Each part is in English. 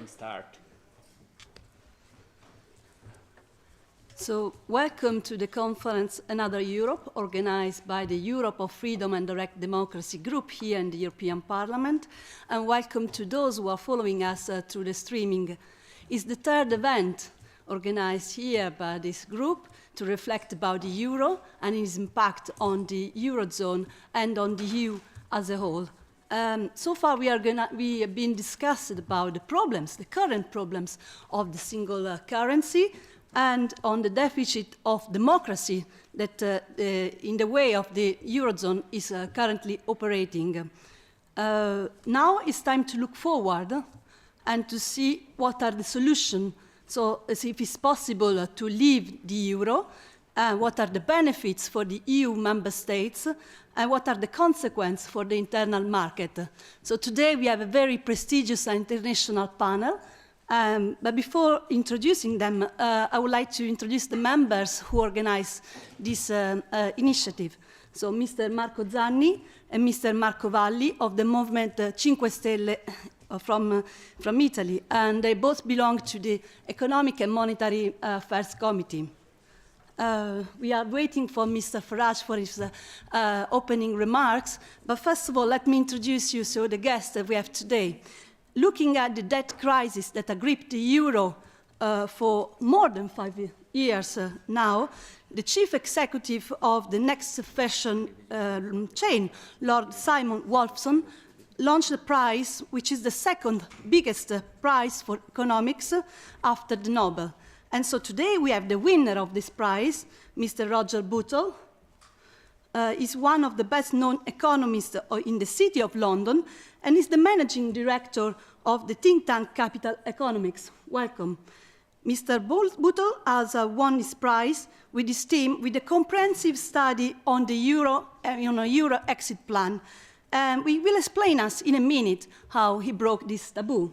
can start. So, welcome to the conference Another Europe, organized by the Europe of Freedom and Direct Democracy group here in the European Parliament, and welcome to those who are following us through the streaming. It's the third event organized here by this group to reflect about the euro and its impact on the Eurozone and on the EU as a whole. So far, we have been discussed about the problems, the current problems of the single currency, and on the deficit of democracy that, in the way of the Eurozone, is currently operating. Now it's time to look forward and to see what are the solutions. So, as if it's possible to leave the euro, what are the benefits for the EU member states, and what are the consequences for the internal market. So today we have a very prestigious international panel. But before introducing them, I would like to introduce the members who organized this initiative. So Mr. Marco Zanni and Mr. Marco Valli of the movement 5 Stelle from Italy, and they both belong to the Economic and Monetary Affairs Committee. We are waiting for Mr. Farage for his opening remarks, but first of all, let me introduce you to the guests that we have today. Looking at the debt crisis that has gripped the euro for more than 5 years now, the chief executive of the next fashion chain, Lord Simon Wolfson, launched a prize which is the second biggest prize for economics after the Nobel. And so today we have the winner of this prize, Mr. Roger Bootle. Is one of the best-known economists in the City of London and is the managing director of the think tank Capital Economics. Welcome. Mr. Bootle has won this prize with his team with a comprehensive study on the euro exit plan. And we will explain us in a minute how he broke this taboo.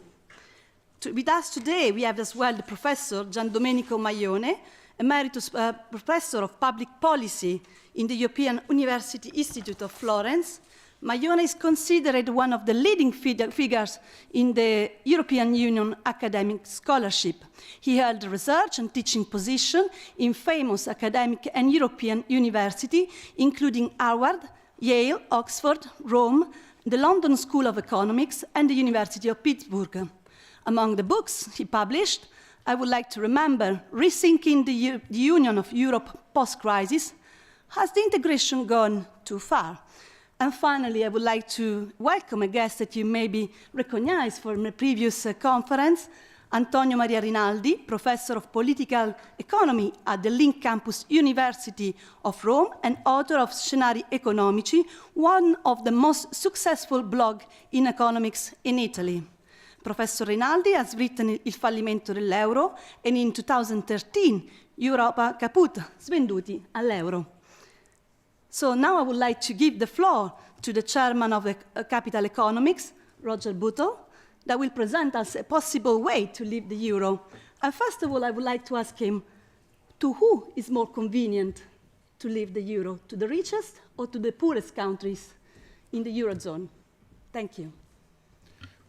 With us today, we have as well the Professor Gian Domenico Maione, Emeritus Professor of Public Policy in the European University Institute of Florence. Maione is considered one of the leading figures in the European Union academic scholarship. He held research and teaching positions in famous academic and European universities, including Harvard, Yale, Oxford, Rome, the London School of Economics, and the University of Pittsburgh. Among the books he published, I would like to remember Rethinking the Union of Europe Post-Crisis. Has the integration gone too far? And finally, I would like to welcome a guest that you maybe recognize from the previous conference, Antonio Maria Rinaldi, Professor of Political Economy at the Link Campus University of Rome and author of Scenari Economici, one of the most successful blogs in economics in Italy. Professor Rinaldi has written Il fallimento dell'euro and in 2013 Europa caput, svenduti all'euro. So now I would like to give the floor to the chairman of Capital Economics, Roger Bootle, that will present us a possible way to leave the euro. And first of all, I would like to ask him, to who is more convenient to leave the euro, to the richest or to the poorest countries in the Eurozone? Thank you.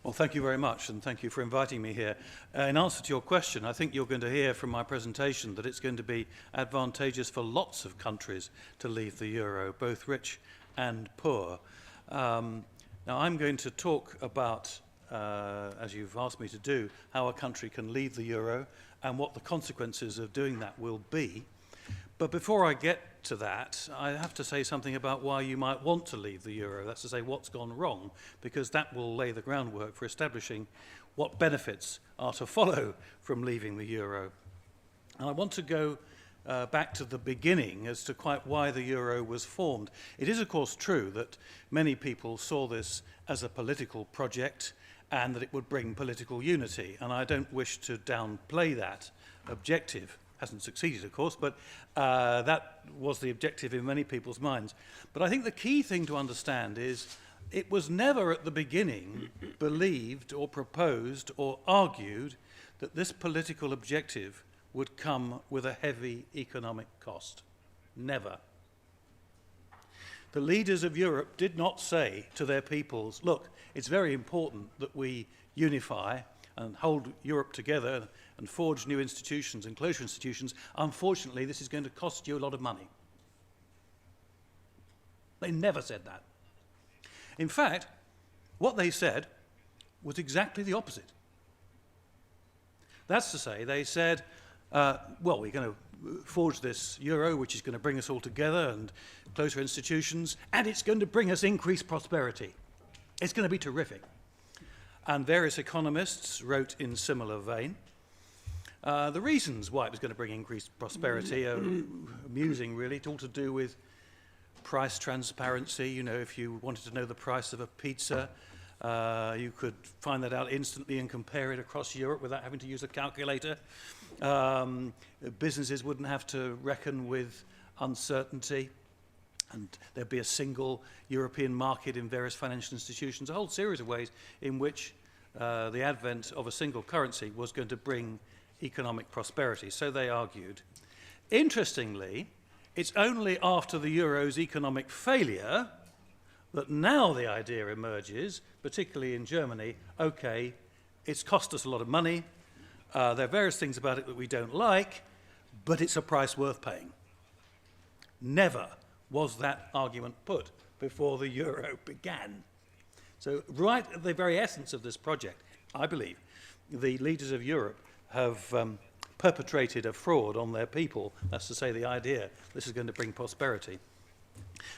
Well, thank you very much, and thank you for inviting me here. In answer to your question, I think you're going to hear from my presentation that it's going to be advantageous for lots of countries to leave the euro, both rich and poor. Now, I'm going to talk about, as you've asked me to do, how a country can leave the euro and what the consequences of doing that will be. But before I get to that, I have to say something about why you might want to leave the euro. That's to say, what's gone wrong, because that will lay the groundwork for establishing what benefits are to follow from leaving the euro. And I want to go back to the beginning as to quite why the euro was formed. It is, of course, true that many people saw this as a political project and that it would bring political unity. And I don't wish to downplay that objective. Hasn't succeeded, of course, but that was the objective in many people's minds. But I think the key thing to understand is it was never at the beginning believed or proposed or argued that this political objective would come with a heavy economic cost. Never. The leaders of Europe did not say to their peoples, look, it's very important that we unify and hold Europe together and forge new institutions and close institutions, unfortunately, this is going to cost you a lot of money. They never said that. In fact, what they said was exactly the opposite. That's to say, they said, well, we're going to forge this euro, which is going to bring us all together and closer institutions, and it's going to bring us increased prosperity. It's going to be terrific. And various economists wrote in similar vein. The reasons why it was going to bring increased prosperity are amusing, really. It's all to do with price transparency. You know, if you wanted to know the price of a pizza, you could find that out instantly and compare it across Europe without having to use a calculator. Businesses wouldn't have to reckon with uncertainty, and there'd be a single European market in various financial institutions, a whole series of ways in which the advent of a single currency was going to bring economic prosperity, so they argued. Interestingly, it's only after the euro's economic failure that now the idea emerges, particularly in Germany, okay, it's cost us a lot of money, there are various things about it that we don't like, but it's a price worth paying. Never was that argument put before the euro began. So right at the very essence of this project, I believe, the leaders of Europe have perpetrated a fraud on their people. That's to say, the idea this is going to bring prosperity.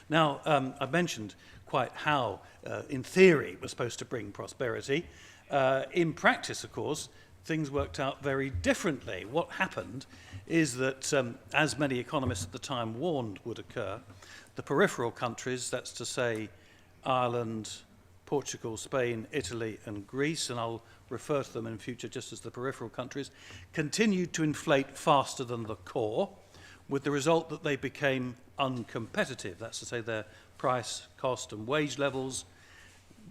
Now, I've mentioned quite how, in theory, it was supposed to bring prosperity. In practice, of course, things worked out very differently. What happened is that, as many economists at the time warned would occur, the peripheral countries, that's to say Ireland, Portugal, Spain, Italy and Greece, and I'll refer to them in future just as the peripheral countries, continued to inflate faster than the core, with the result that they became uncompetitive. That's to say their price, cost and wage levels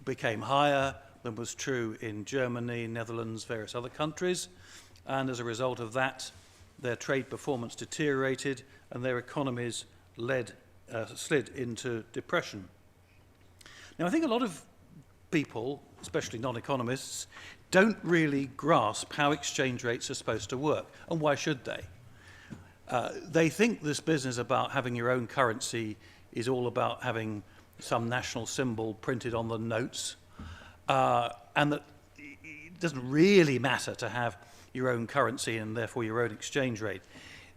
became higher than was true in Germany, Netherlands, various other countries, and as a result of that, their trade performance deteriorated and their economies slid into depression. Now, I think a lot of people, especially non-economists, don't really grasp how exchange rates are supposed to work, and why should they? They think this business about having your own currency is all about having some national symbol printed on the notes, and that it doesn't really matter to have your own currency and therefore your own exchange rate.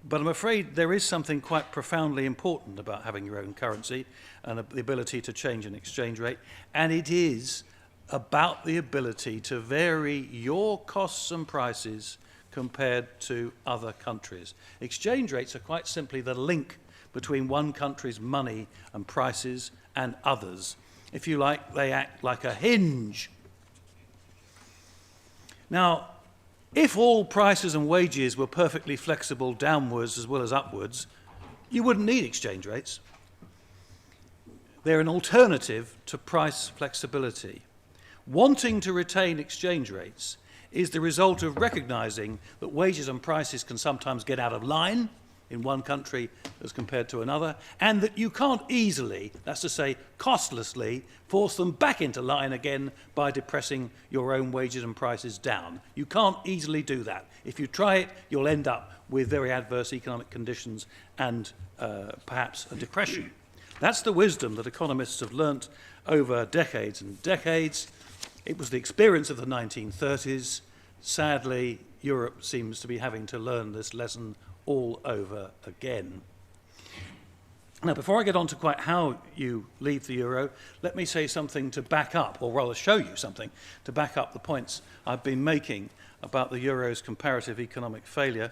But I'm afraid there is something quite profoundly important about having your own currency and the ability to change an exchange rate, and it is about the ability to vary your costs and prices compared to other countries. Exchange rates are quite simply the link between one country's money and prices and others. If you like, they act like a hinge. Now, if all prices and wages were perfectly flexible downwards as well as upwards, you wouldn't need exchange rates. They're an alternative to price flexibility. Wanting to retain exchange rates is the result of recognizing that wages and prices can sometimes get out of line in one country as compared to another, and that you can't easily, that's to say costlessly, force them back into line again by depressing your own wages and prices down. You can't easily do that. If you try it, you'll end up with very adverse economic conditions and perhaps a depression. That's the wisdom that economists have learnt over decades and decades. It was the experience of the 1930s. Sadly, Europe seems to be having to learn this lesson all over again. Now, before I get on to quite how you leave the euro, let me say something to back up, or rather show you something to back up the points I've been making about the euro's comparative economic failure.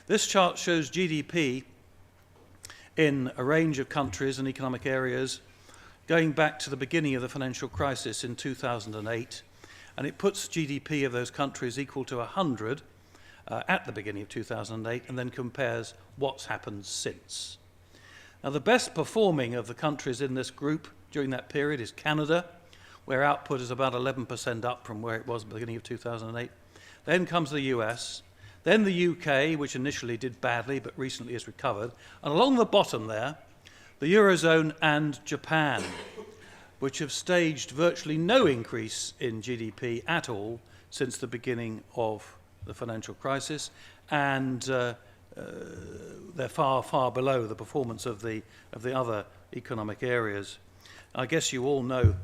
This chart shows GDP in a range of countries and economic areas going back to the beginning of the financial crisis in 2008, and it puts GDP of those countries equal to 100 at the beginning of 2008, and then compares what's happened since. Now, the best performing of the countries in this group during that period is Canada, where output is about 11% up from where it was at the beginning of 2008. Then comes the US, then the UK, which initially did badly but recently has recovered, and along the bottom there, the Eurozone and Japan, which have staged virtually no increase in GDP at all since the beginning of the financial crisis, and they're far, far below the performance of the other economic areas. I guess you all know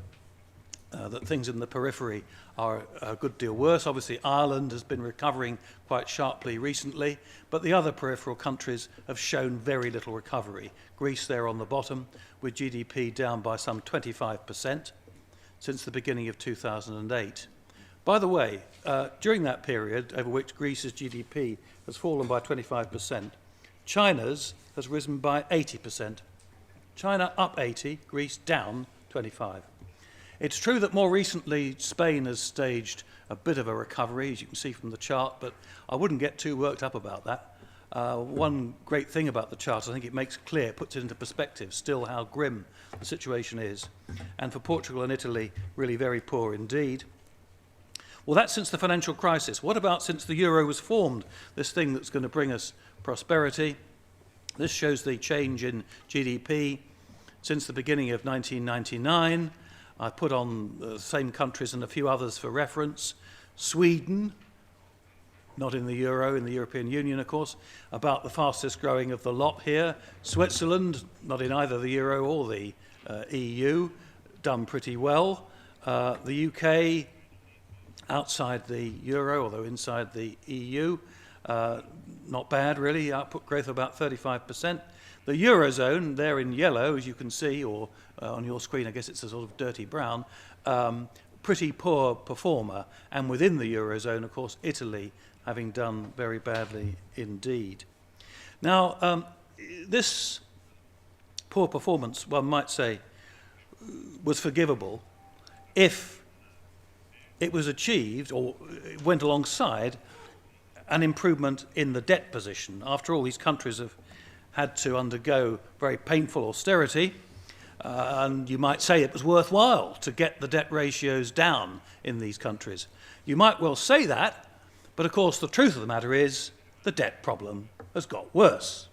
that things in the periphery are a good deal worse. Obviously, Ireland has been recovering quite sharply recently, but the other peripheral countries have shown very little recovery. Greece there on the bottom, with GDP down by some 25% since the beginning of 2008. By the way, during that period, over which Greece's GDP has fallen by 25%, China's has risen by 80%. China up 80, Greece down 25. It's true that more recently Spain has staged a bit of a recovery, as you can see from the chart, but I wouldn't get too worked up about that. One great thing about the chart, I think it makes clear, puts it into perspective still how grim the situation is. And for Portugal and Italy, really very poor indeed. Well, that's since the financial crisis. What about since the euro was formed, this thing that's going to bring us prosperity? This shows the change in GDP since the beginning of 1999. I put on the same countries and a few others for reference. Sweden, not in the euro, in the European Union, of course, about the fastest growing of the lot here. Switzerland, not in either the euro or the EU, done pretty well. The UK, outside the euro, although inside the EU, not bad really, output growth of about 35%. The Eurozone, there in yellow, as you can see, or on your screen, I guess it's a sort of dirty brown, pretty poor performer. And within the Eurozone, of course, Italy having done very badly indeed. Now, this poor performance, one might say, was forgivable if it was achieved or went alongside an improvement in the debt position. After all, these countries have had to undergo very painful austerity, and you might say it was worthwhile to get the debt ratios down in these countries. You might well say that, but of course the truth of the matter is the debt problem has got worse.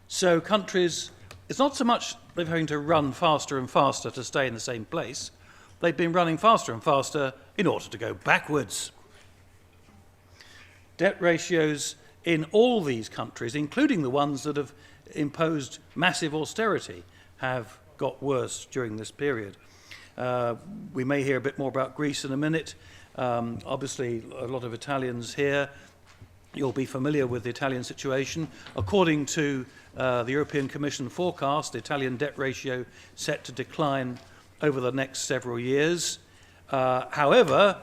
So countries, it's not so much they're having to run faster and faster to stay in the same place, they've been running faster and faster in order to go backwards. Debt ratios in all these countries, including the ones that have imposed massive austerity, have got worse during this period. We may hear a bit more about Greece in a minute. Obviously, a lot of Italians here. You'll be familiar with the Italian situation. According to the European Commission forecast, the Italian debt ratio set to decline over the next several years. However,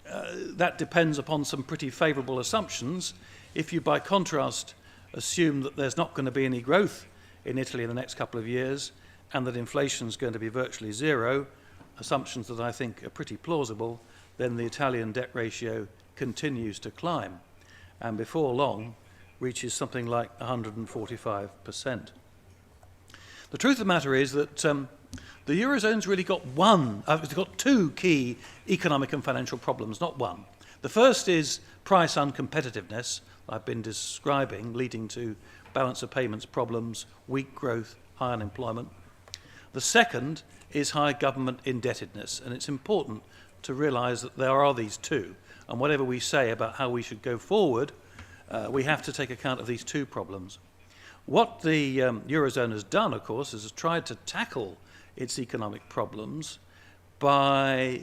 that depends upon some pretty favourable assumptions. If you, by contrast, assume that there's not going to be any growth in Italy in the next couple of years and that inflation is going to be virtually zero, assumptions that I think are pretty plausible, then the Italian debt ratio continues to climb and before long reaches something like 145%. The truth of the matter is that the Eurozone's really got it's got two key economic and financial problems, not one. The first is price uncompetitiveness, I've been describing, leading to balance of payments problems, weak growth, high unemployment. The second is high government indebtedness, and it's important to realise that there are these two, and whatever we say about how we should go forward, we have to take account of these two problems. What the Eurozone has done, of course, is tried to tackle its economic problems by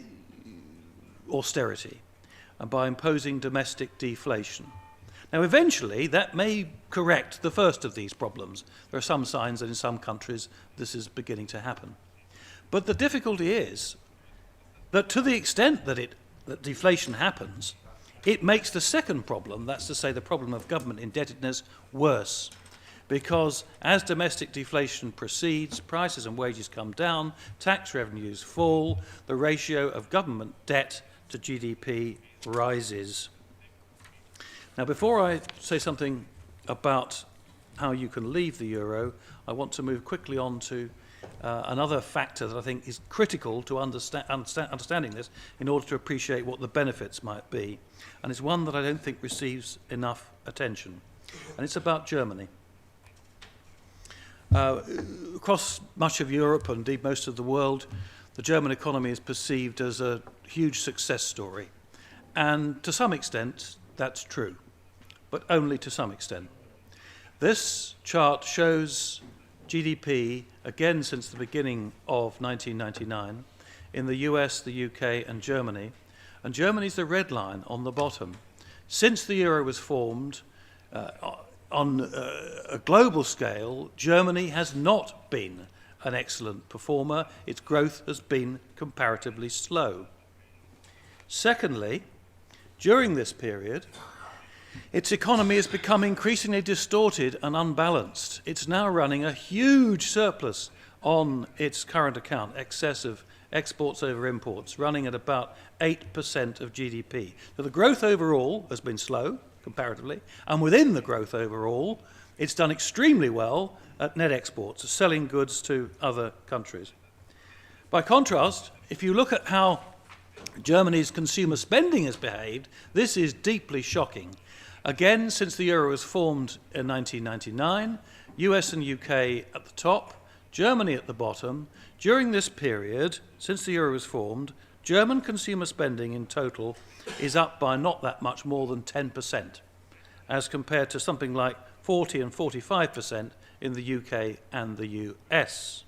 austerity and by imposing domestic deflation. Now, eventually, that may correct the first of these problems. There are some signs that in some countries this is beginning to happen. But the difficulty is that to the extent that deflation happens, it makes the second problem, that's to say the problem of government indebtedness, worse. Because as domestic deflation proceeds, prices and wages come down, tax revenues fall, the ratio of government debt to GDP rises. Now, before I say something about how you can leave the euro, I want to move quickly on to another factor that I think is critical to understanding this in order to appreciate what the benefits might be. And it's one that I don't think receives enough attention. And it's about Germany. Across much of Europe, and indeed most of the world, the German economy is perceived as a huge success story. And to some extent, that's true, but only to some extent. This chart shows GDP, again since the beginning of 1999, in the US, the UK, and Germany. And Germany's the red line on the bottom. Since the euro was formed, on a global scale, Germany has not been an excellent performer. Its growth has been comparatively slow. Secondly, during this period, its economy has become increasingly distorted and unbalanced. It's now running a huge surplus on its current account, excess of exports over imports, running at about 8% of GDP. So the growth overall has been slow, comparatively, and within the growth overall, it's done extremely well at net exports, selling goods to other countries. By contrast, if you look at how Germany's consumer spending has behaved, this is deeply shocking. Again, since the euro was formed in 1999, US and UK at the top, Germany at the bottom. During this period, since the euro was formed, German consumer spending in total is up by not that much more than 10%, as compared to something like 40 and 45% in the UK and the US.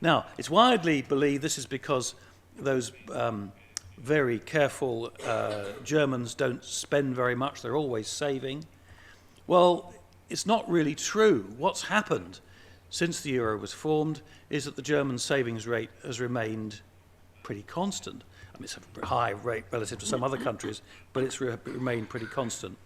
Now, it's widely believed this is because those very careful Germans don't spend very much, they're always saving. Well, it's not really true. What's happened since the euro was formed is that the German savings rate has remained pretty constant. I mean, it's a high rate relative to some other countries, but it's remained pretty constant.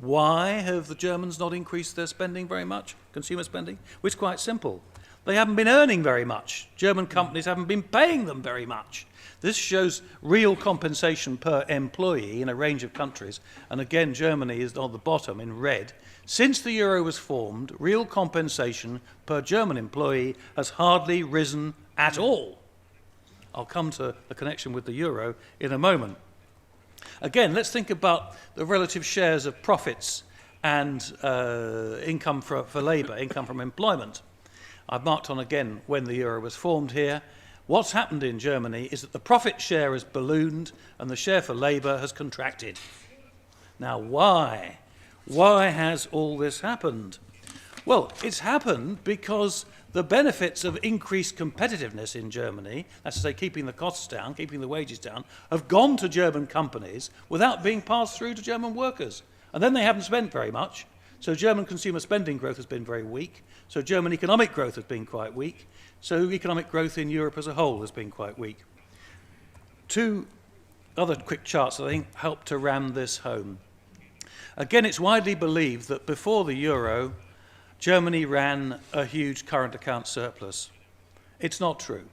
Why have the Germans not increased their spending very much, consumer spending? Well, it's quite simple. They haven't been earning very much. German companies haven't been paying them very much. This shows real compensation per employee in a range of countries. And again, Germany is on the bottom in red. Since the euro was formed, real compensation per German employee has hardly risen at all. I'll come to the connection with the euro in a moment. Again, let's think about the relative shares of profits and income for labour, income from employment. I've marked on again when the euro was formed here. What's happened in Germany is that the profit share has ballooned and the share for labour has contracted. Now, why? Why has all this happened? Well, it's happened because the benefits of increased competitiveness in Germany, that's to say keeping the costs down, keeping the wages down, have gone to German companies without being passed through to German workers. And then they haven't spent very much. So German consumer spending growth has been very weak. So German economic growth has been quite weak. So economic growth in Europe as a whole has been quite weak. Two other quick charts that I think help to ram this home. Again, it's widely believed that before the euro, Germany ran a huge current account surplus. It's not true.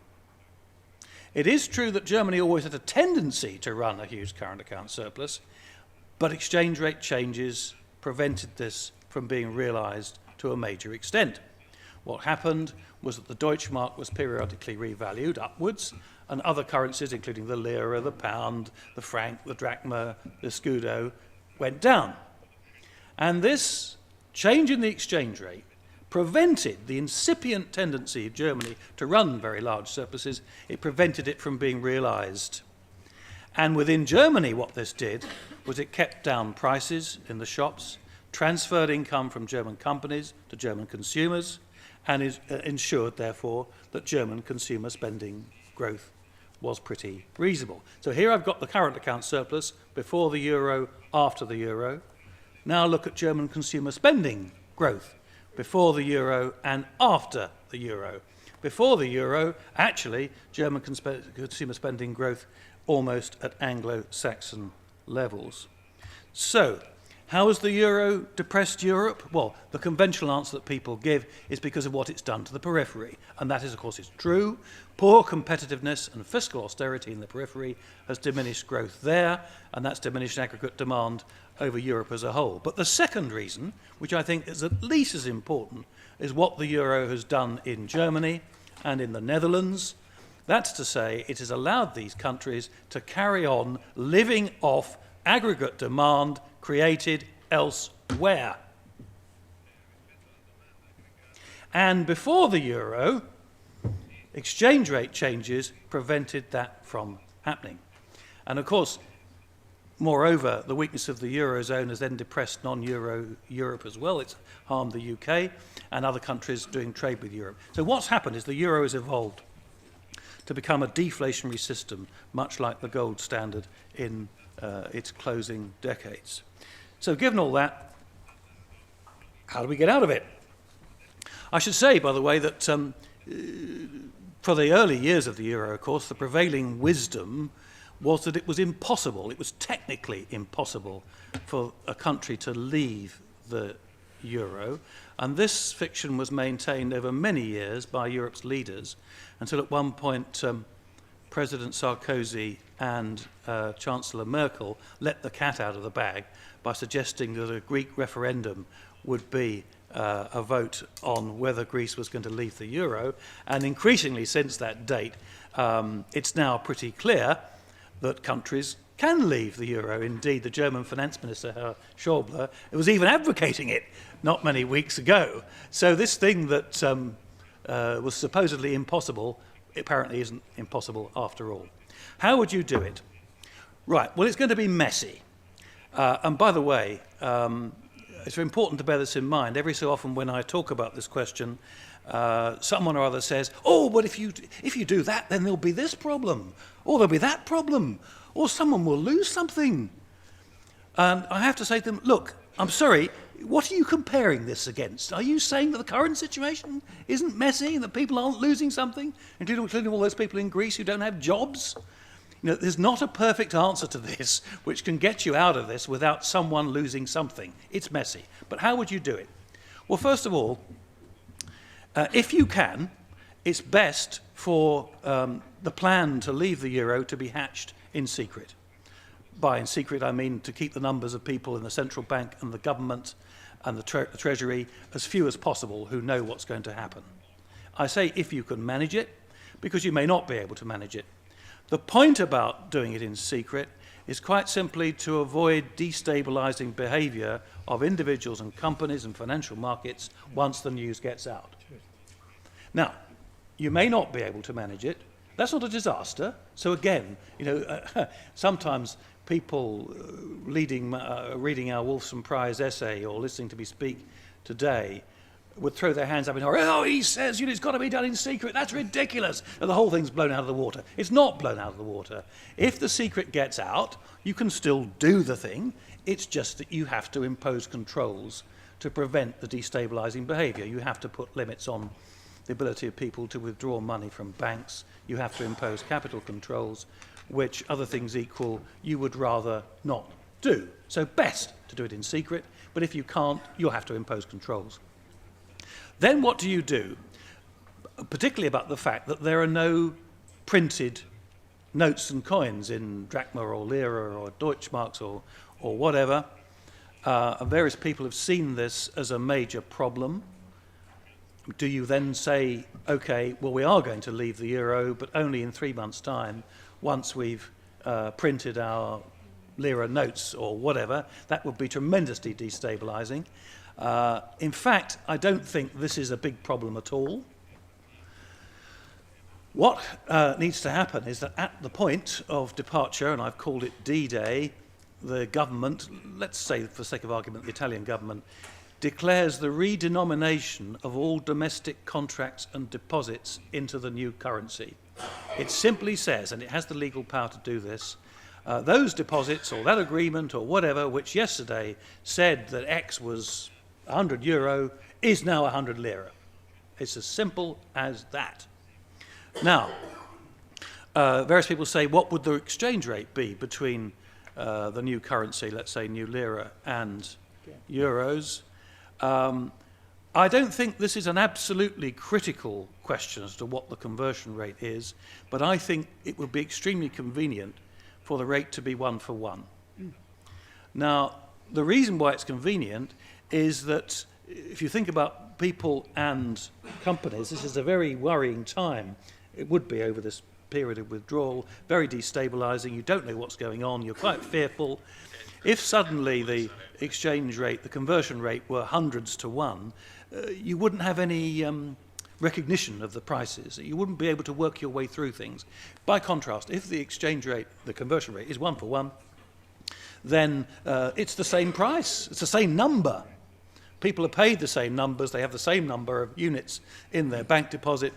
It is true that Germany always had a tendency to run a huge current account surplus, but exchange rate changes prevented this from being realized to a major extent. What happened was that the Deutschmark was periodically revalued upwards, and other currencies, including the lira, the pound, the franc, the drachma, the scudo, went down. And this change in the exchange rate prevented the incipient tendency of Germany to run very large surpluses. It prevented it from being realized. And within Germany, what this did was it kept down prices in the shops, transferred income from German companies to German consumers, and ensured, therefore, that German consumer spending growth was pretty reasonable. So here I've got the current account surplus before the euro, after the euro. Now look at German consumer spending growth before the euro and after the euro. Before the euro, actually, German consumer spending growth almost at Anglo-Saxon levels. So, how has the euro depressed Europe? Well, the conventional answer that people give is because of what it's done to the periphery. And that is, of course, it's true. Poor competitiveness and fiscal austerity in the periphery has diminished growth there, and that's diminished aggregate demand over Europe as a whole. But the second reason, which I think is at least as important, is what the euro has done in Germany and in the Netherlands. That's to say, it has allowed these countries to carry on living off aggregate demand created elsewhere. And before the euro, Exchange rate changes prevented that from happening. And of course, moreover, the weakness of the Eurozone has then depressed non-Euro Europe as well. It's harmed the UK and other countries doing trade with Europe. So what's happened is the euro has evolved to become a deflationary system, much like the gold standard in its closing decades. So given all that, how do we get out of it? I should say, by the way, that for the early years of the euro, of course, the prevailing wisdom was that it was impossible, it was technically impossible for a country to leave the euro. And this fiction was maintained over many years by Europe's leaders until at one point President Sarkozy and Chancellor Merkel let the cat out of the bag by suggesting that a Greek referendum would be a vote on whether Greece was going to leave the euro. And increasingly since that date, it's now pretty clear that countries can leave the euro. Indeed, the German finance minister, Herr Schäuble, was even advocating it not many weeks ago. So this thing that was supposedly impossible apparently isn't impossible after all. How would you do it? Right, well, it's going to be messy. And by the way, it's important to bear this in mind. Every so often when I talk about this question, someone or other says, oh, but if you do that, then there'll be this problem, or there'll be that problem, or someone will lose something. And I have to say to them, look, I'm sorry, what are you comparing this against? Are you saying that the current situation isn't messy, that people aren't losing something, including all those people in Greece who don't have jobs? You know, there's not a perfect answer to this which can get you out of this without someone losing something. It's messy. But how would you do it? Well, first of all, if you can, it's best for the plan to leave the euro to be hatched in secret. By in secret, I mean to keep the numbers of people in the central bank and the government and the treasury as few as possible who know what's going to happen. I say if you can manage it, because you may not be able to manage it. The point about doing it in secret is quite simply to avoid destabilizing behavior of individuals and companies and financial markets once the news gets out. Now, you may not be able to manage it. That's not a disaster. So again, you know, sometimes people reading our Wolfson Prize essay or listening to me speak today would throw their hands up in horror. Oh, he says, you know, it's got to be done in secret. That's ridiculous. And the whole thing's blown out of the water. It's not blown out of the water. If the secret gets out, you can still do the thing. It's just that you have to impose controls to prevent the destabilizing behavior. You have to put limits on the ability of people to withdraw money from banks. You have to impose capital controls, which, other things equal, you would rather not do. So best to do it in secret, but if you can't, you'll have to impose controls. Then what do you do, particularly about the fact that there are no printed notes and coins in drachma or lira or Deutschmarks or whatever? Various people have seen this as a major problem. Do you then say, okay, well, we are going to leave the euro, but only in 3 months' time, once we've printed our lira notes or whatever? That would be tremendously destabilizing. In fact, I don't think this is a big problem at all. What needs to happen is that at the point of departure, and I've called it D-Day, the government, let's say for the sake of argument, the Italian government, declares the redenomination of all domestic contracts and deposits into the new currency. It simply says, and it has the legal power to do this, those deposits or that agreement or whatever, which yesterday said that X was 100 euro, is now 100 lira. It's as simple as that. Now, various people say, what would the exchange rate be between the new currency, let's say new lira, and euros? I don't think this is an absolutely critical question as to what the conversion rate is, but I think it would be extremely convenient for the rate to be 1 for 1. Now, the reason why it's convenient is that if you think about people and companies, this is a very worrying time. It would be over this period of withdrawal, very destabilizing. You don't know what's going on. You're quite fearful. If suddenly the exchange rate, the conversion rate were hundreds to one, you wouldn't have any recognition of the prices, that you wouldn't be able to work your way through things. By contrast, if the exchange rate, the conversion rate, is 1 for 1, then it's the same price, it's the same number. People are paid the same numbers, they have the same number of units in their bank deposit.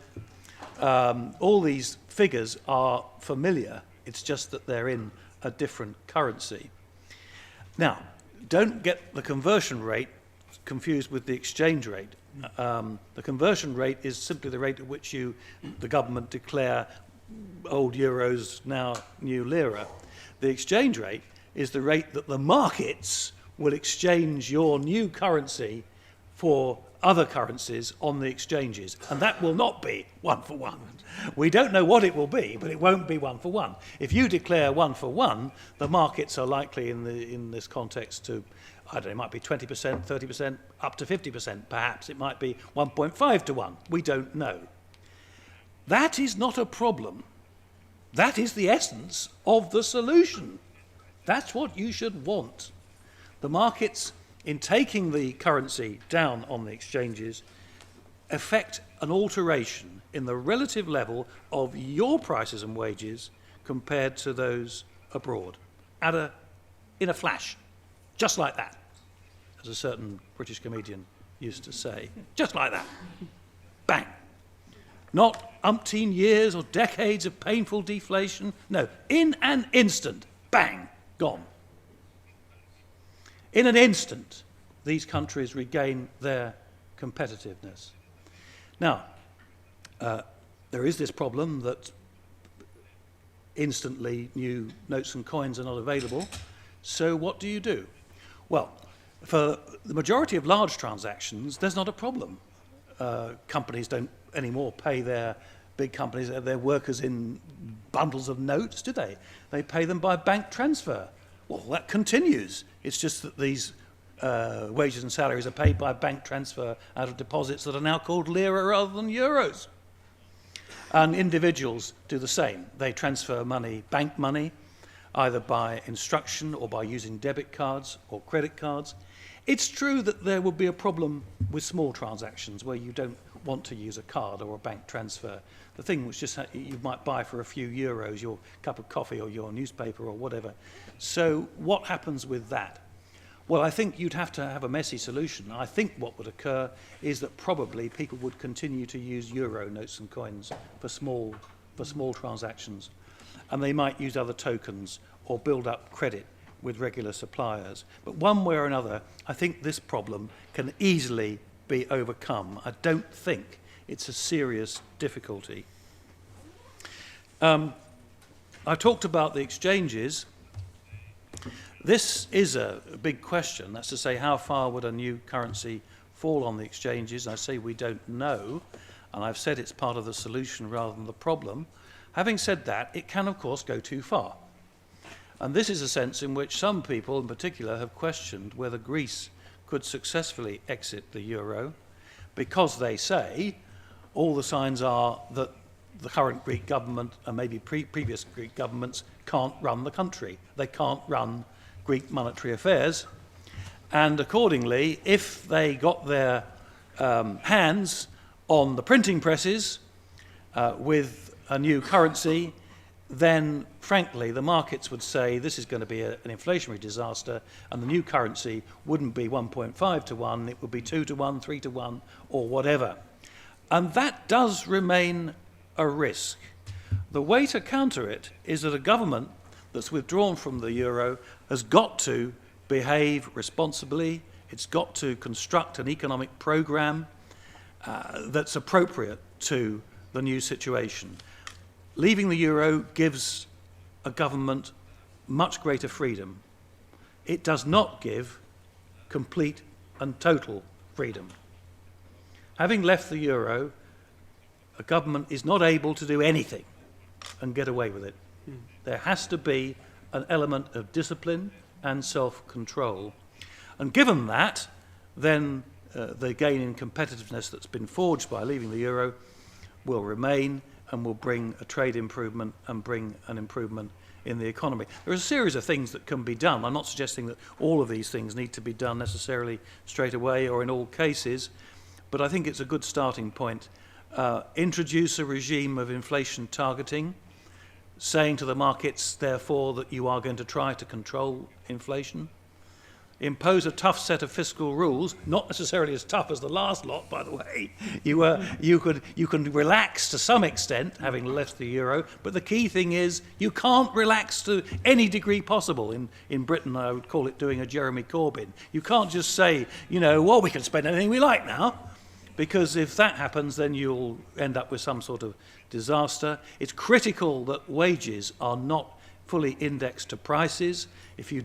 All these figures are familiar, it's just that they're in a different currency. Now, don't get the conversion rate confused with the exchange rate. The conversion rate is simply the rate at which the government declare old euros, now new lira. The exchange rate is the rate that the markets will exchange your new currency for other currencies on the exchanges, and that will not be 1 for 1. We don't know what it will be, but it won't be 1 for 1. If you declare 1 for 1, the markets are likely in this context to, I don't know, it might be 20%, 30%, up to 50%, perhaps. It might be 1.5 to 1. We don't know. That is not a problem. That is the essence of the solution. That's what you should want. The markets, in taking the currency down on the exchanges, effect an alteration in the relative level of your prices and wages compared to those abroad, in a flash, just like that, as a certain British comedian used to say. Just like that. Bang. Not umpteen years or decades of painful deflation. No, in an instant, bang, gone. In an instant, these countries regain their competitiveness. Now, there is this problem that instantly new notes and coins are not available. So what do you do? Well, for the majority of large transactions, there's not a problem. Companies don't anymore pay their big companies, their workers in bundles of notes, do they? They pay them by bank transfer. Well, that continues. It's just that these wages and salaries are paid by bank transfer out of deposits that are now called lira rather than euros. And individuals do the same. They transfer money, bank money, either by instruction or by using debit cards or credit cards. It's true that there will be a problem with small transactions where you don't want to use a card or a bank transfer. The thing which just you might buy for a few euros, your cup of coffee or your newspaper or whatever. So what happens with that? Well, I think you'd have to have a messy solution. I think what would occur is that probably people would continue to use euro notes and coins for small transactions. And they might use other tokens or build up credit with regular suppliers. But one way or another, I think this problem can easily be overcome. I don't think it's a serious difficulty. I talked about the exchanges. This is a big question. That's to say, how far would a new currency fall on the exchanges? I say we don't know, and I've said it's part of the solution rather than the problem. Having said that, it can, of course, go too far. And this is a sense in which some people in particular have questioned whether Greece could successfully exit the euro, because they say all the signs are that the current Greek government and maybe previous Greek governments can't run the country. They can't run Greek monetary affairs. And accordingly, if they got their hands on the printing presses with a new currency, then frankly the markets would say this is going to be an inflationary disaster, and the new currency wouldn't be 1.5 to 1, it would be 2 to 1, 3 to 1, or whatever. And that does remain a risk. The way to counter it is that a government that's withdrawn from the euro has got to behave responsibly, it's got to construct an economic program that's appropriate to the new situation. Leaving the euro gives a government much greater freedom. It does not give complete and total freedom. Having left the euro, a government is not able to do anything and get away with it. There has to be an element of discipline and self-control. And given that, then the gain in competitiveness that's been forged by leaving the euro will remain and will bring a trade improvement and bring an improvement in the economy. There are a series of things that can be done. I'm not suggesting that all of these things need to be done necessarily straight away or in all cases, but I think it's a good starting point. introduce a regime of inflation targeting, saying to the markets, therefore, that you are going to try to control inflation, impose a tough set of fiscal rules, not necessarily as tough as the last lot, by the way. You can relax to some extent, having left the euro, but the key thing is you can't relax to any degree possible. In Britain, I would call it doing a Jeremy Corbyn. You can't just say, you know, well, we can spend anything we like now, because if that happens, then you'll end up with some sort of disaster. It's critical that wages are not fully indexed to prices. If you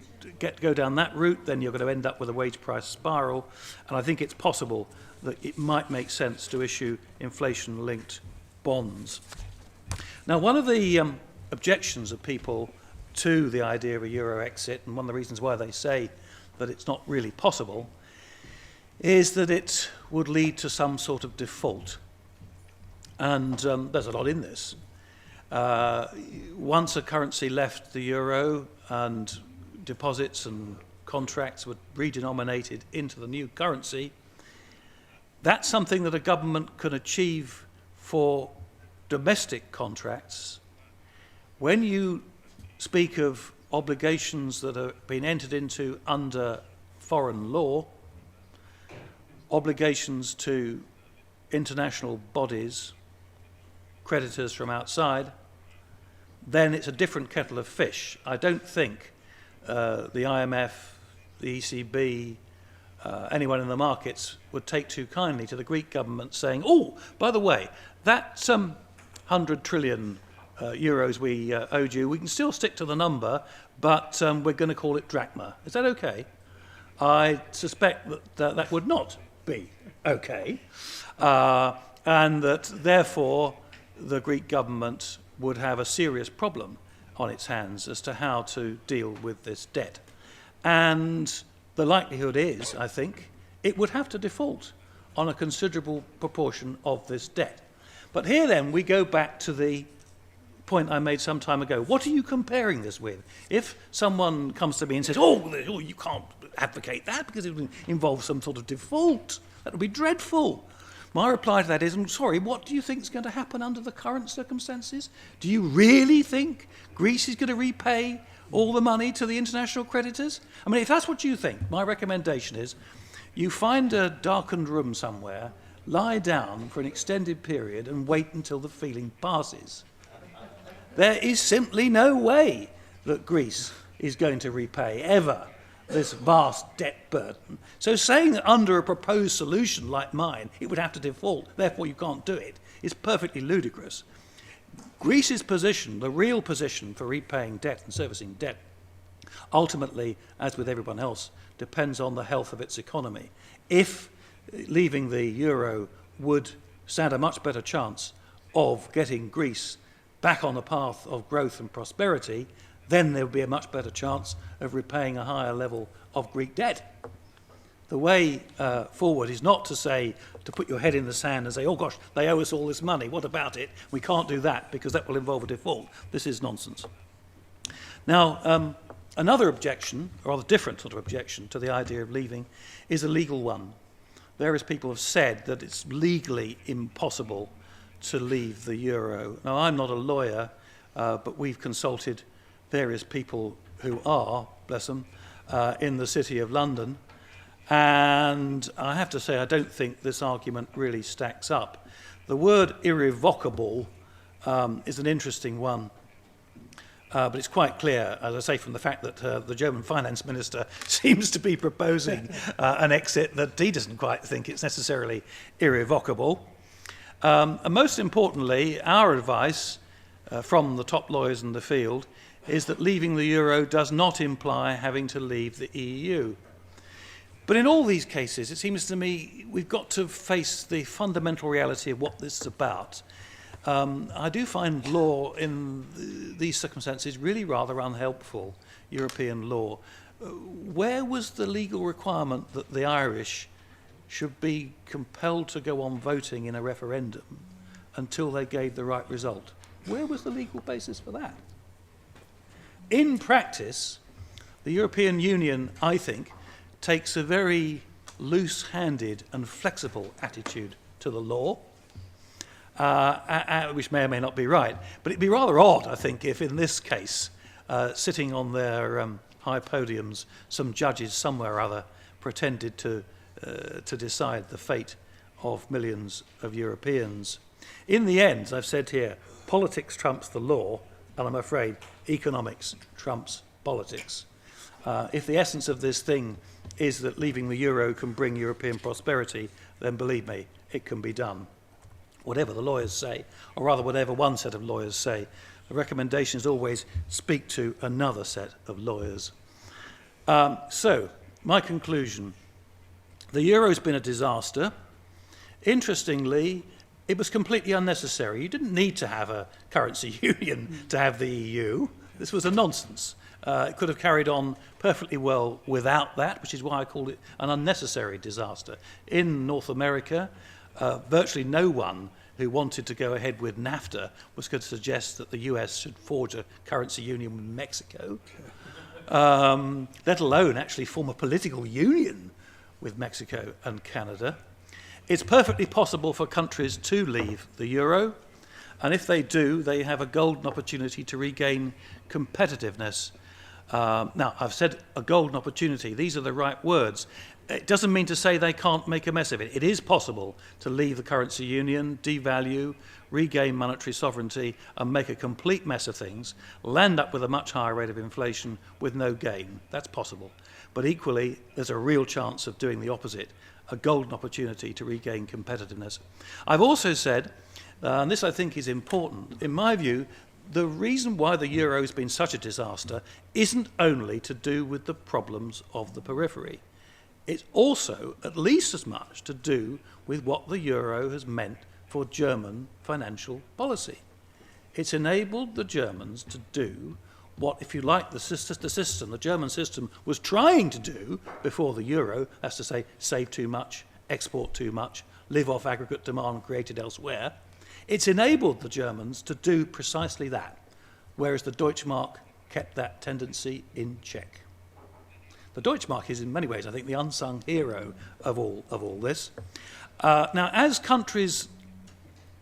go down that route, then you're going to end up with a wage price spiral. And I think it's possible that it might make sense to issue inflation-linked bonds. Now, one of the objections of people to the idea of a euro exit, and one of the reasons why they say that it's not really possible, is that it would lead to some sort of default. And there's a lot in this. Once a currency left the euro and deposits and contracts were redenominated into the new currency, that's something that a government can achieve for domestic contracts. When you speak of obligations that have been entered into under foreign law, obligations to international bodies, creditors from outside, then it's a different kettle of fish. I don't think the IMF, the ECB, anyone in the markets would take too kindly to the Greek government saying, oh, by the way, that 100 trillion euros we owed you, we can still stick to the number, but we're going to call it drachma. Is that okay? I suspect that that would not be okay, and that therefore the Greek government would have a serious problem on its hands as to how to deal with this debt. And the likelihood is, I think, it would have to default on a considerable proportion of this debt. But here then we go back to the point I made some time ago. What are you comparing this with? If someone comes to me and says, oh, you can't advocate that because it would involve some sort of default, that would be dreadful. My reply to that is, I'm sorry, what do you think is going to happen under the current circumstances? Do you really think Greece is going to repay all the money to the international creditors? I mean, if that's what you think, my recommendation is you find a darkened room somewhere, lie down for an extended period and wait until the feeling passes. There is simply no way that Greece is going to repay, ever, this vast debt burden. So saying that under a proposed solution like mine, it would have to default, therefore you can't do it, is perfectly ludicrous. Greece's position, the real position for repaying debt and servicing debt, ultimately, as with everyone else, depends on the health of its economy. If leaving the euro would stand a much better chance of getting Greece back on the path of growth and prosperity, then there would be a much better chance of repaying a higher level of Greek debt. The way forward is not to say, to put your head in the sand and say, oh gosh, they owe us all this money, what about it? We can't do that because that will involve a default. This is nonsense. Now, another objection, or rather different sort of objection to the idea of leaving, is a legal one. Various people have said that it's legally impossible to leave the euro. Now, I'm not a lawyer, but we've consulted various people who are, bless them, in the City of London. And I have to say, I don't think this argument really stacks up. The word irrevocable is an interesting one. But it's quite clear, as I say, from the fact that the German finance minister seems to be proposing an exit, that he doesn't quite think it's necessarily irrevocable. And most importantly, our advice from the top lawyers in the field is that leaving the euro does not imply having to leave the EU. But in all these cases, it seems to me we've got to face the fundamental reality of what this is about. I do find law in these circumstances really rather unhelpful, European law. Where was the legal requirement that the Irish should be compelled to go on voting in a referendum until they gave the right result? Where was the legal basis for that? In practice, the European Union, I think, takes a very loose-handed and flexible attitude to the law. which may or may not be right. But it'd be rather odd, I think, if in this case, sitting on their high podiums, some judges somewhere or other pretended to decide the fate of millions of Europeans. In the end, as I've said here, politics trumps the law, and I'm afraid economics trumps politics. If the essence of this thing is that leaving the euro can bring European prosperity, then believe me, it can be done. Whatever the lawyers say, or rather whatever one set of lawyers say, the recommendations always speak to another set of lawyers. So, my conclusion. The euro's been a disaster. Interestingly, it was completely unnecessary. You didn't need to have a currency union to have the EU. This was a nonsense. It could have carried on perfectly well without that, which is why I call it an unnecessary disaster. In North America, virtually no one who wanted to go ahead with NAFTA was going to suggest that the US should forge a currency union with Mexico, let alone actually form a political union with Mexico and Canada. It's perfectly possible for countries to leave the euro, and if they do, they have a golden opportunity to regain competitiveness. Now, I've said a golden opportunity. These are the right words. It doesn't mean to say they can't make a mess of it. It is possible to leave the currency union, devalue, regain monetary sovereignty, and make a complete mess of things, land up with a much higher rate of inflation with no gain. That's possible. But equally, there's a real chance of doing the opposite, a golden opportunity to regain competitiveness. I've also said, and this I think is important, in my view, the reason why the euro has been such a disaster isn't only to do with the problems of the periphery. It's also at least as much to do with what the euro has meant for German financial policy. It's enabled the Germans to do what, if you like, the German system was trying to do before the euro, that's to say, save too much, export too much, live off aggregate demand created elsewhere. It's enabled the Germans to do precisely that, whereas the Deutschmark kept that tendency in check. The Deutschmark is in many ways, I think, the unsung hero of all this. Now, as countries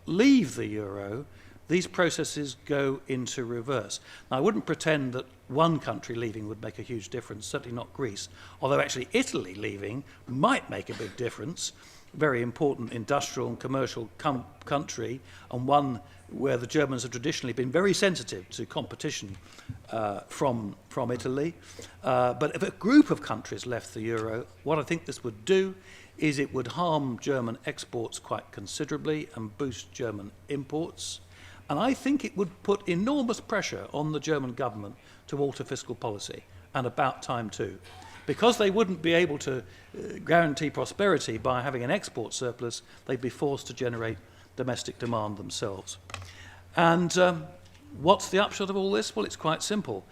leave the euro, these processes go into reverse. Now, I wouldn't pretend that one country leaving would make a huge difference, certainly not Greece, although actually Italy leaving might make a big difference. Very important industrial and commercial country, and one where the Germans have traditionally been very sensitive to competition from Italy. But if a group of countries left the euro, what I think this would do is it would harm German exports quite considerably and boost German imports. And I think it would put enormous pressure on the German government to alter fiscal policy, and about time too. Because they wouldn't be able to guarantee prosperity by having an export surplus, they'd be forced to generate domestic demand themselves. And what's the upshot of all this? Well, it's quite simple.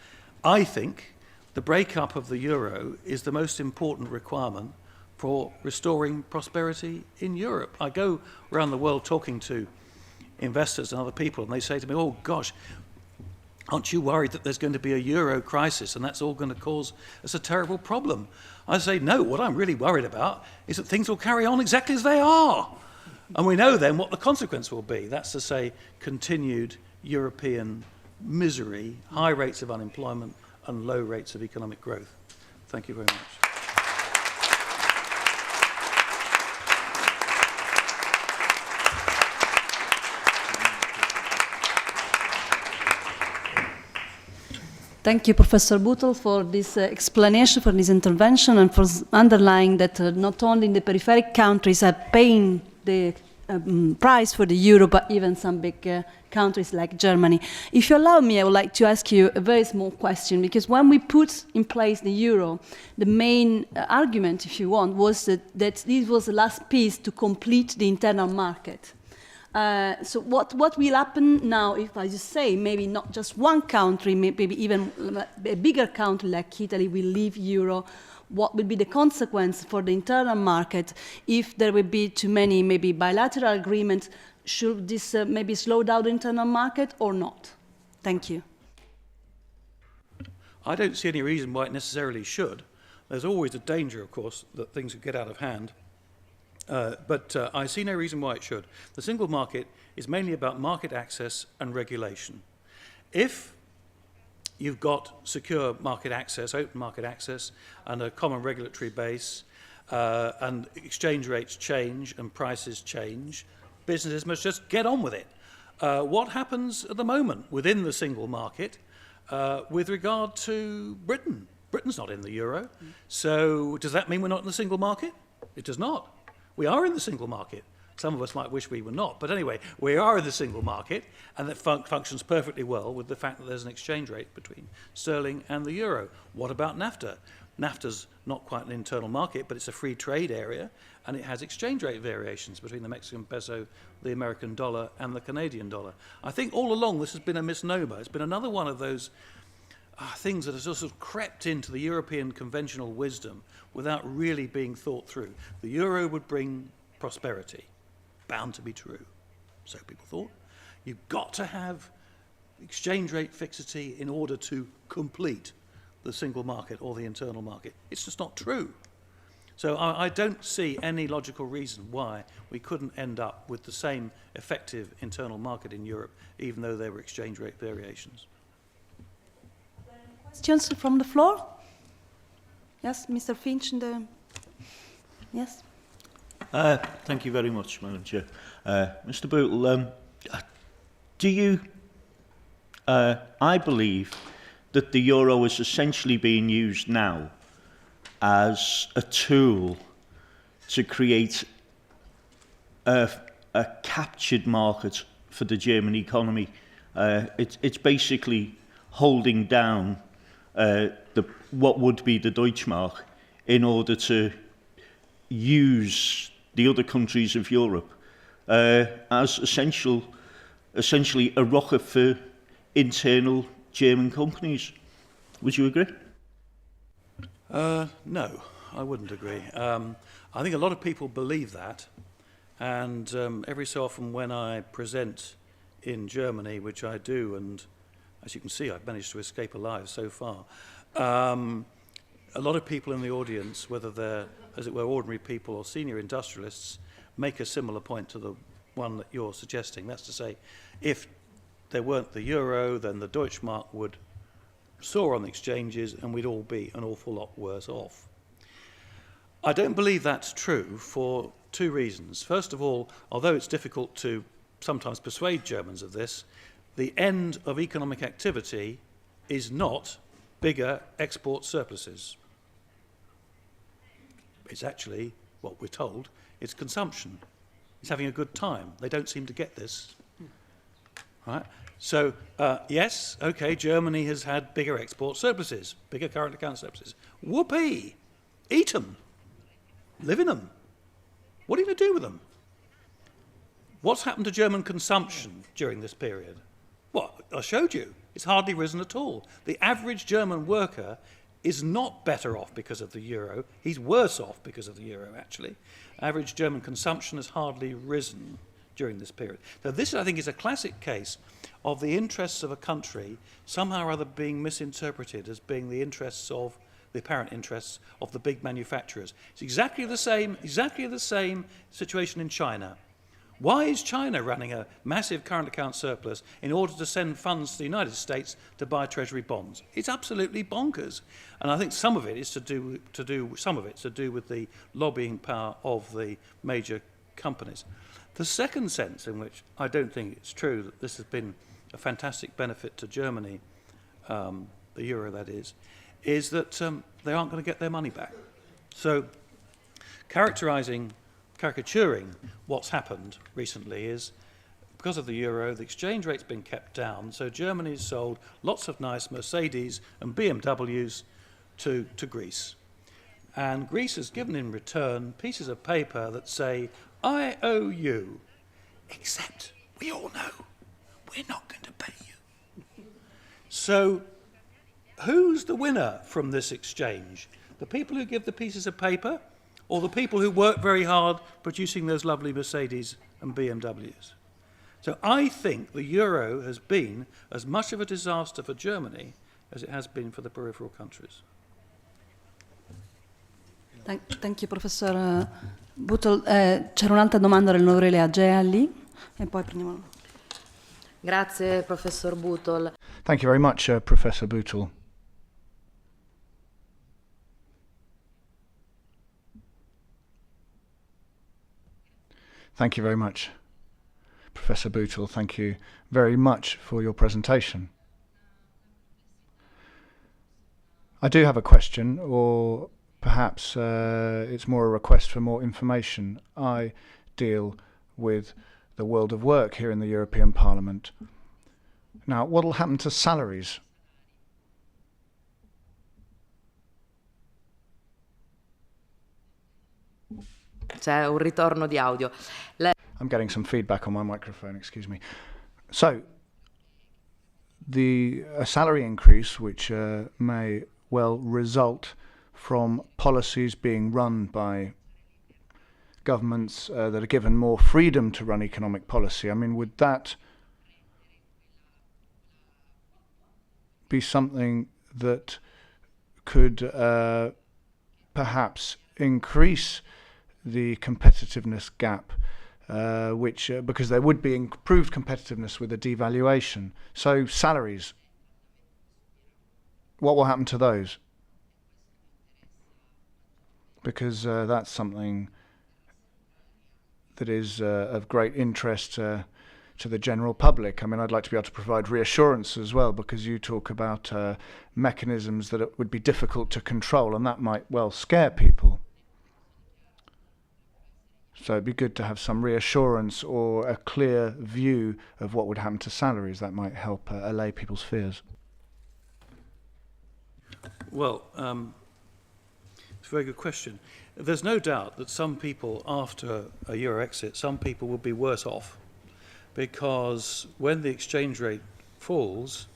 I think the breakup of the euro is the most important requirement for restoring prosperity in Europe. I go around the world talking to investors and other people, and they say to me, oh gosh, aren't you worried that there's going to be a euro crisis and that's all going to cause us a terrible problem? I say, no, what I'm really worried about is that things will carry on exactly as they are. And we know then what the consequence will be. That's to say, continued European misery, high rates of unemployment, and low rates of economic growth. Thank you very much. Thank you, Professor Bootle, for this explanation, for this intervention, and for underlying that not only the peripheric countries are paying the price for the euro, but even some big countries like Germany. If you allow me, I would like to ask you a very small question, because when we put in place the euro, the main argument, if you want, was that this was the last piece to complete the internal market. So what will happen now if, as you say, maybe not just one country, maybe even a bigger country like Italy will leave euro? What will be the consequence for the internal market if there will be too many maybe bilateral agreements? Should this maybe slow down the internal market or not? Thank you. I don't see any reason why it necessarily should. There's always a danger, of course, that things could get out of hand. but I see no reason why it should. The single market is mainly about market access and regulation. If you've got secure market access, open market access, and a common regulatory base, and exchange rates change and prices change, businesses must just get on with it. What happens at the moment within the single market with regard to Britain? Britain's not in the euro. So does that mean we're not in the single market? It does not. We are in the single market. Some of us might wish we were not. But anyway, we are in the single market, and that functions perfectly well with the fact that there's an exchange rate between sterling and the euro. What about NAFTA? NAFTA's not quite an internal market, but it's a free trade area, and it has exchange rate variations between the Mexican peso, the American dollar, and the Canadian dollar. I think all along this has been a misnomer. It's been another one of those things that have sort of crept into the European conventional wisdom without really being thought through. The euro would bring prosperity. Bound to be true, so people thought. You've got to have exchange rate fixity in order to complete the single market or the internal market. It's just not true. So I don't see any logical reason why we couldn't end up with the same effective internal market in Europe, even though there were exchange rate variations. Questions from the floor? Yes, Mr. Finch. Yes. Thank you very much, Madam Chair. Mr. Bootle, do you... I believe that the euro is essentially being used now as a tool to create a captured market for the German economy. It's basically holding down what would be the Deutschmark in order to use the other countries of Europe as essentially a rocket for internal German companies. Would you agree? No, I wouldn't agree. I think a lot of people believe that, and every so often when I present in Germany, which I do, and as you can see, I've managed to escape alive so far, a lot of people in the audience, whether they're, as it were, ordinary people or senior industrialists, make a similar point to the one that you're suggesting. That's to say, if there weren't the euro, then the Deutschmark would soar on the exchanges and we'd all be an awful lot worse off. I don't believe that's true for two reasons. First of all, although it's difficult to sometimes persuade Germans of this, the end of economic activity is not bigger export surpluses. It's actually, what we're told, it's consumption. It's having a good time. They don't seem to get this. Right? So, yes, okay, Germany has had bigger export surpluses, bigger current account surpluses. Whoopee! Eat them. Live in them. What are you going to do with them? What's happened to German consumption during this period? Well, I showed you. It's hardly risen at all. The average German worker is not better off because of the euro. He's worse off because of the euro, actually. Average German consumption has hardly risen during this period. So this, I think, is a classic case of the interests of a country somehow or other being misinterpreted as being the interests of, the apparent interests of the big manufacturers. It's exactly the same situation in China. Why is China running a massive current account surplus in order to send funds to the United States to buy treasury bonds? It's absolutely bonkers. And I think some of it is to do with the lobbying power of the major companies. The second sense in which I don't think it's true that this has been a fantastic benefit to Germany, the euro that is that they aren't going to get their money back. So caricaturing what's happened recently is, because of the euro, the exchange rate's been kept down, so Germany's sold lots of nice Mercedes and BMWs to Greece. And Greece has given in return pieces of paper that say, I owe you, except we all know we're not going to pay you. So who's the winner from this exchange? The people who give the pieces of paper, or the people who work very hard producing those lovely Mercedes and BMWs? So I think the euro has been as much of a disaster for Germany as it has been for the peripheral countries. Thank you, Professor C'era un'altra domanda dell'onorevole Agea lì, e poi prendiamo... Grazie, Professor Butol. Thank you very much, Professor Bootle. Thank you very much, Professor Bootle. Thank you very much for your presentation. I do have a question, or perhaps it's more a request for more information. I deal with the world of work here in the European Parliament. Now, what will happen to salaries? C'è un ritorno di audio. I'm getting some feedback on my microphone, excuse me. So, a salary increase which may well result from policies being run by governments that are given more freedom to run economic policy. I mean, would that be something that could perhaps increase the competitiveness gap, because there would be improved competitiveness with a devaluation? So salaries, what will happen to those? Because that's something that is of great interest to the general public. I mean, I'd like to be able to provide reassurance as well, because you talk about mechanisms that it would be difficult to control, and that might well scare people. So it'd be good to have some reassurance or a clear view of what would happen to salaries. That might help allay people's fears. Well, it's a very good question. There's no doubt that some people, after a euro exit, some people will be worse off, because when the exchange rate falls,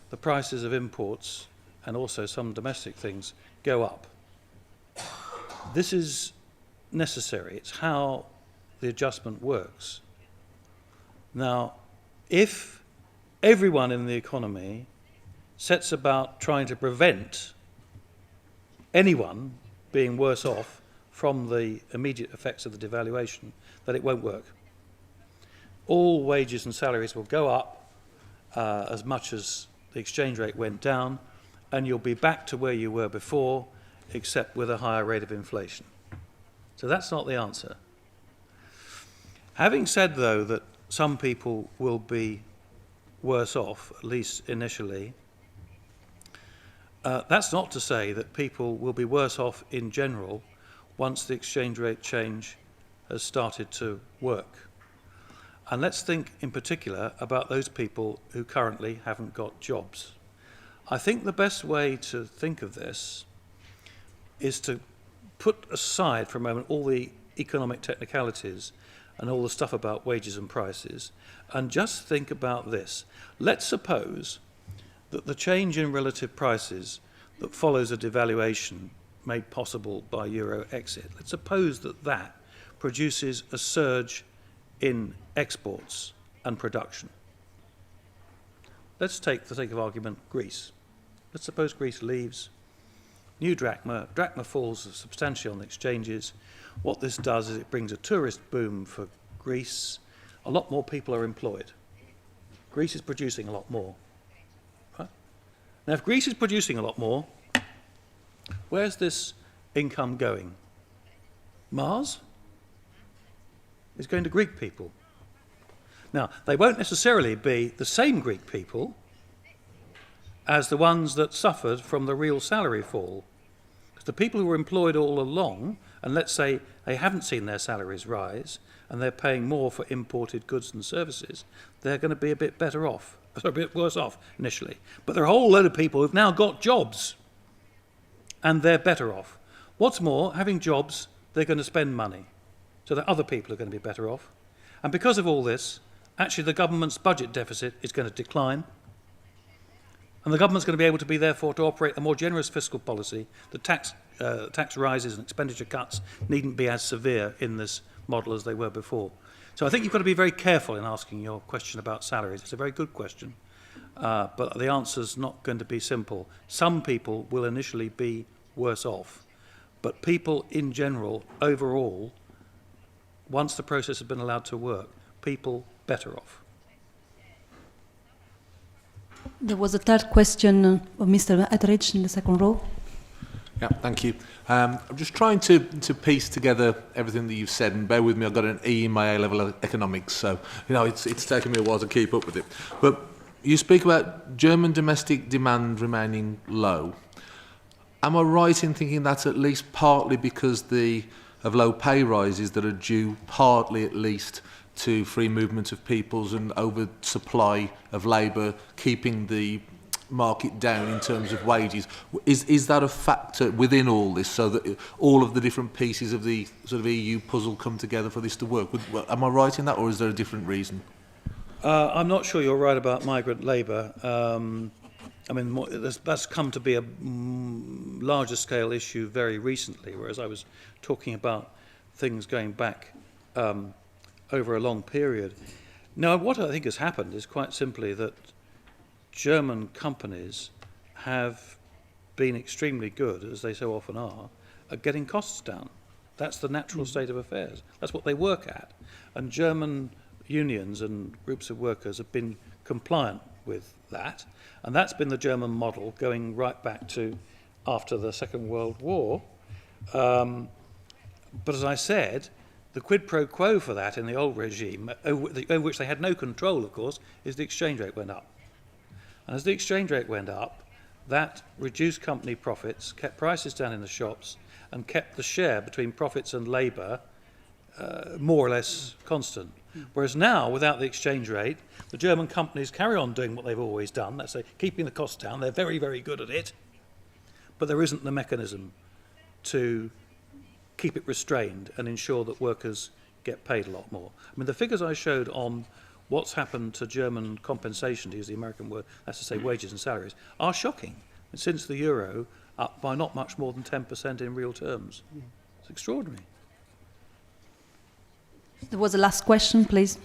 the prices of imports and also some domestic things go up. This is necessary. It's how the adjustment works. Now, if everyone in the economy sets about trying to prevent anyone being worse off from the immediate effects of the devaluation, then it won't work. All wages and salaries will go up as much as the exchange rate went down, and you'll be back to where you were before, except with a higher rate of inflation. So that's not the answer. Having said, though, that some people will be worse off, at least initially, that's not to say that people will be worse off in general once the exchange rate change has started to work. And let's think in particular about those people who currently haven't got jobs. I think the best way to think of this is to put aside for a moment all the economic technicalities and all the stuff about wages and prices, and just think about this. Let's suppose that the change in relative prices that follows a devaluation made possible by euro exit, let's suppose that that produces a surge in exports and production. Let's take, for the sake of argument, Greece. Let's suppose Greece leaves. New drachma falls substantially on the exchanges. What this does is it brings a tourist boom for Greece. A lot more people are employed. Greece is producing a lot more. Right? Now, if Greece is producing a lot more, where's this income going? Mars? It's going to Greek people. Now, they won't necessarily be the same Greek people as the ones that suffered from the real salary fall. Because the people who were employed all along, and let's say they haven't seen their salaries rise, and they're paying more for imported goods and services, they're going to be a bit better off, or a bit worse off initially. But there are a whole load of people who've now got jobs, and they're better off. What's more, having jobs, they're going to spend money. So that other people are going to be better off. And because of all this, actually the government's budget deficit is going to decline. And the government's going to be able to be, therefore, to operate a more generous fiscal policy. The tax rises and expenditure cuts needn't be as severe in this model as they were before. So I think you've got to be very careful in asking your question about salaries. It's a very good question, but the answer's not going to be simple. Some people will initially be worse off, but people in general, overall, once the process has been allowed to work, people better off. There was a third question of Mr. Etheridge in the second row. Yeah, thank you. I'm just trying to piece together everything that you've said, and bear with me, I've got an E in my A-level economics, so it's taken me a while to keep up with it. But you speak about German domestic demand remaining low. Am I right in thinking that's at least partly because of low pay rises that are due partly at least to free movement of peoples and oversupply of labour, keeping the market down in terms of wages? Is that a factor within all this, so that all of the different pieces of the sort of EU puzzle come together for this to work? Am I right in that, or is there a different reason? I'm not sure you're right about migrant labour. I mean, that's come to be a larger scale issue very recently, whereas I was talking about things going back over a long period. Now, what I think has happened is quite simply that German companies have been extremely good, as they so often are, at getting costs down. That's the natural state of affairs. That's what they work at. And German unions and groups of workers have been compliant with that. And that's been the German model going right back to after the Second World War. But as I said, the quid pro quo for that in the old regime, over which they had no control, of course, is the exchange rate went up. And as the exchange rate went up, that reduced company profits, kept prices down in the shops, and kept the share between profits and labour more or less constant. Whereas now, without the exchange rate, the German companies carry on doing what they've always done, let's say keeping the costs down. They're very, very good at it, but there isn't the mechanism to keep it restrained and ensure that workers get paid a lot more. I mean, the figures I showed on what's happened to German compensation, to use the American word, that's to say wages and salaries, are shocking. And since the euro, up by not much more than 10% in real terms. It's extraordinary. There was a last question, please.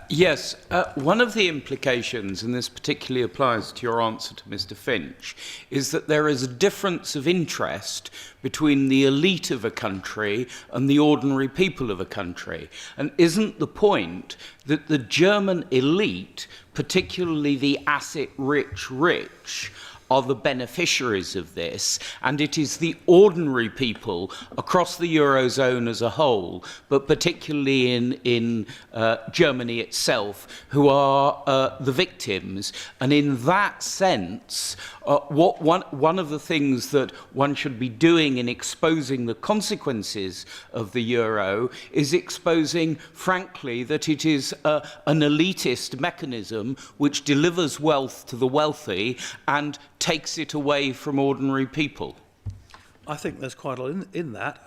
Yes, one of the implications, and this particularly applies to your answer to Mr. Finch, is that there is a difference of interest between the elite of a country and the ordinary people of a country. And isn't the point that the German elite, particularly the asset-rich rich, are the beneficiaries of this, and it is the ordinary people across the Eurozone as a whole, but particularly in Germany itself, who are the victims. And in that sense, one of the things that one should be doing in exposing the consequences of the euro is exposing, frankly, that it is an elitist mechanism which delivers wealth to the wealthy and takes it away from ordinary people. I think there's quite a lot in that.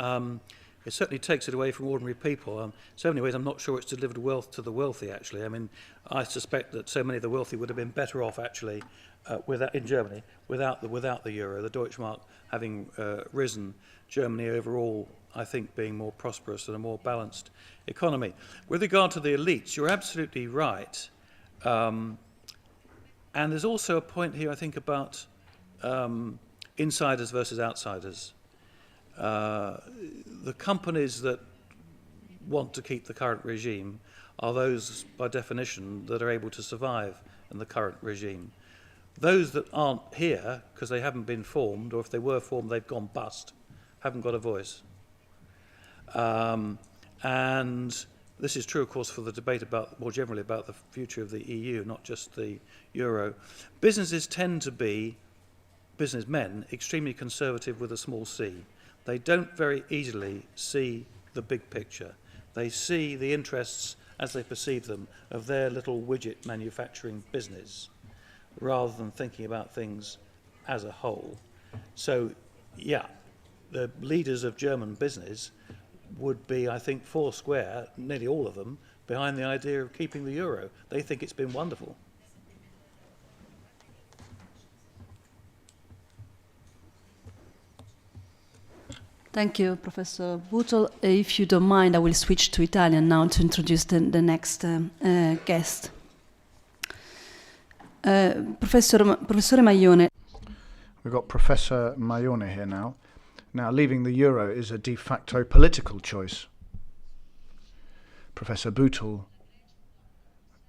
It certainly takes it away from ordinary people. In so many ways, I'm not sure it's delivered wealth to the wealthy, actually. I mean, I suspect that so many of the wealthy would have been better off, actually, in Germany, without the euro, the Deutschmark having risen, Germany overall, I think, being more prosperous and a more balanced economy. With regard to the elites, you're absolutely right. And there's also a point here, I think, about insiders versus outsiders. The companies that want to keep the current regime are those, by definition, that are able to survive in the current regime. Those that aren't here, because they haven't been formed, or if they were formed, they've gone bust, haven't got a voice. And this is true, of course, for the debate about, more generally, about the future of the EU, not just the euro. Businesses tend to be, businessmen, extremely conservative with a small c. They don't very easily see the big picture. They see the interests, as they perceive them, of their little widget manufacturing business, rather than thinking about things as a whole. So, yeah, the leaders of German business would be, I think, foursquare, nearly all of them, behind the idea of keeping the euro. They think it's been wonderful. Thank you, Professor Bootle. If you don't mind, I will switch to Italian now to introduce the next guest. Professore Maione. We've got Professor Maione here now. Now, leaving the euro is a de facto political choice. Professor Bootle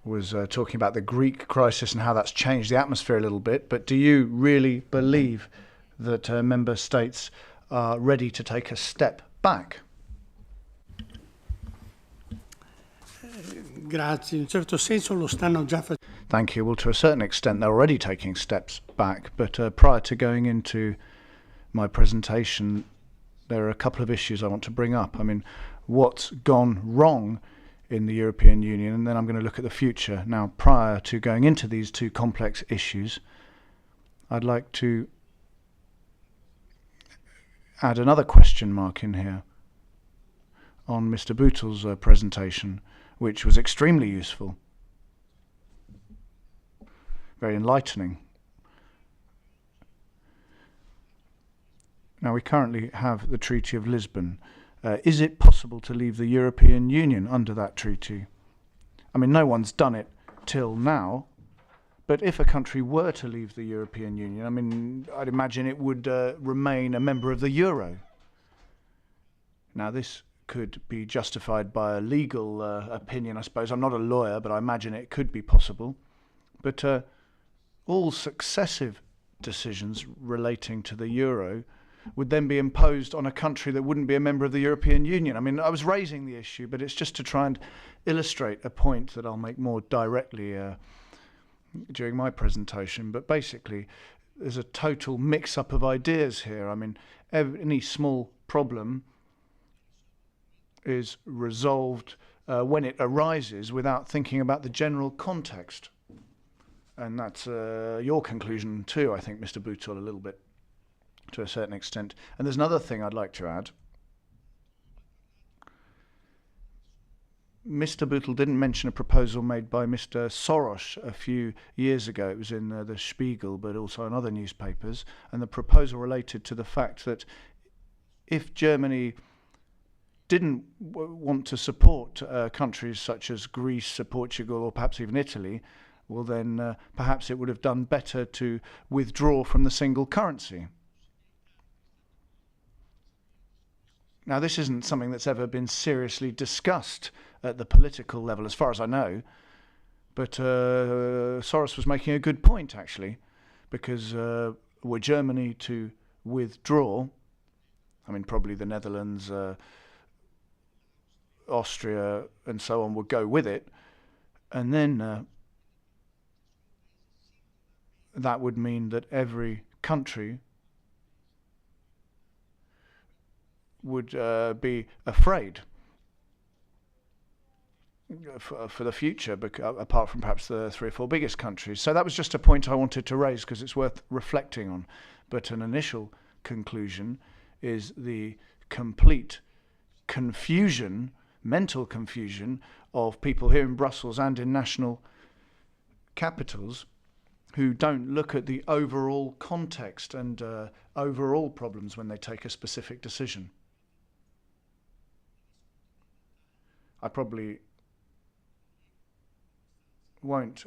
was talking about the Greek crisis and how that's changed the atmosphere a little bit, but do you really believe that member states are ready to take a step back? Grazie, in un certo senso lo stanno già facendo. Thank you. Well, to a certain extent, they're already taking steps back, but prior to going into my presentation, there are a couple of issues I want to bring up. I mean, what's gone wrong in the European Union, and then I'm going to look at the future. Now, prior to going into these two complex issues, I'd like to add another question mark in here on Mr. Bootle's presentation, which was extremely useful, very enlightening. Now, we currently have the Treaty of Lisbon. Is it possible to leave the European Union under that treaty? I mean, no one's done it till now, but if a country were to leave the European Union, I mean, I'd imagine it would remain a member of the euro. Now, this could be justified by a legal opinion, I suppose. I'm not a lawyer, but I imagine it could be possible. But all successive decisions relating to the euro would then be imposed on a country that wouldn't be a member of the European Union. I mean, I was raising the issue, but it's just to try and illustrate a point that I'll make more directly during my presentation. But basically, there's a total mix-up of ideas here. I mean, any small problem is resolved when it arises without thinking about the general context. And that's your conclusion too, I think, Mr. Bootle, a little bit, to a certain extent. And there's another thing I'd like to add. Mr. Bootle didn't mention a proposal made by Mr. Soros a few years ago. It was in the Spiegel, but also in other newspapers. And the proposal related to the fact that if Germany didn't want to support countries such as Greece, Portugal, or perhaps even Italy, well then perhaps it would have done better to withdraw from the single currency. Now, this isn't something that's ever been seriously discussed at the political level, as far as I know, but Soros was making a good point, actually, because were Germany to withdraw, I mean, probably the Netherlands, Austria, and so on would go with it, and then that would mean that every country would be afraid for the future, apart from perhaps the 3 or 4 biggest countries. So that was just a point I wanted to raise because it's worth reflecting on. But an initial conclusion is the complete confusion, mental confusion, of people here in Brussels and in national capitals who don't look at the overall context and overall problems when they take a specific decision. I probably won't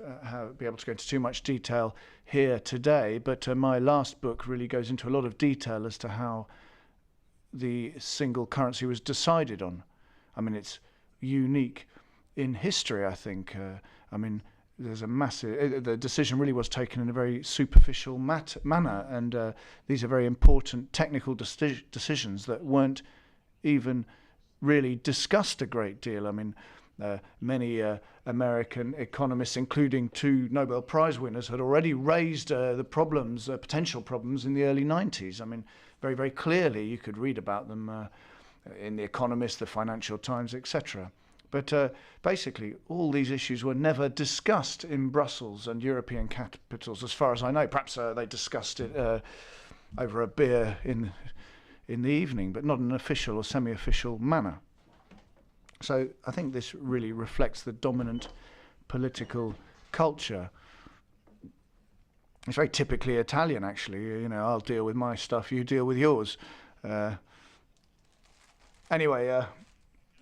be able to go into too much detail here today, but my last book really goes into a lot of detail as to how the single currency was decided on. I mean, it's unique in history, I think. I mean, there's a massive... the decision really was taken in a very superficial manner, and these are very important technical decisions that weren't even really discussed a great deal. I mean, many American economists, including 2 Nobel Prize winners, had already raised the problems, potential problems, in the early 90s. I mean, very, very clearly you could read about them in The Economist, the Financial Times, etc. But basically, all these issues were never discussed in Brussels and European capitals, as far as I know. Perhaps they discussed it over a beer in the evening, but not in an official or semi-official manner. So I think this really reflects the dominant political culture. It's very typically Italian, actually. You know, I'll deal with my stuff, you deal with yours. Anyway,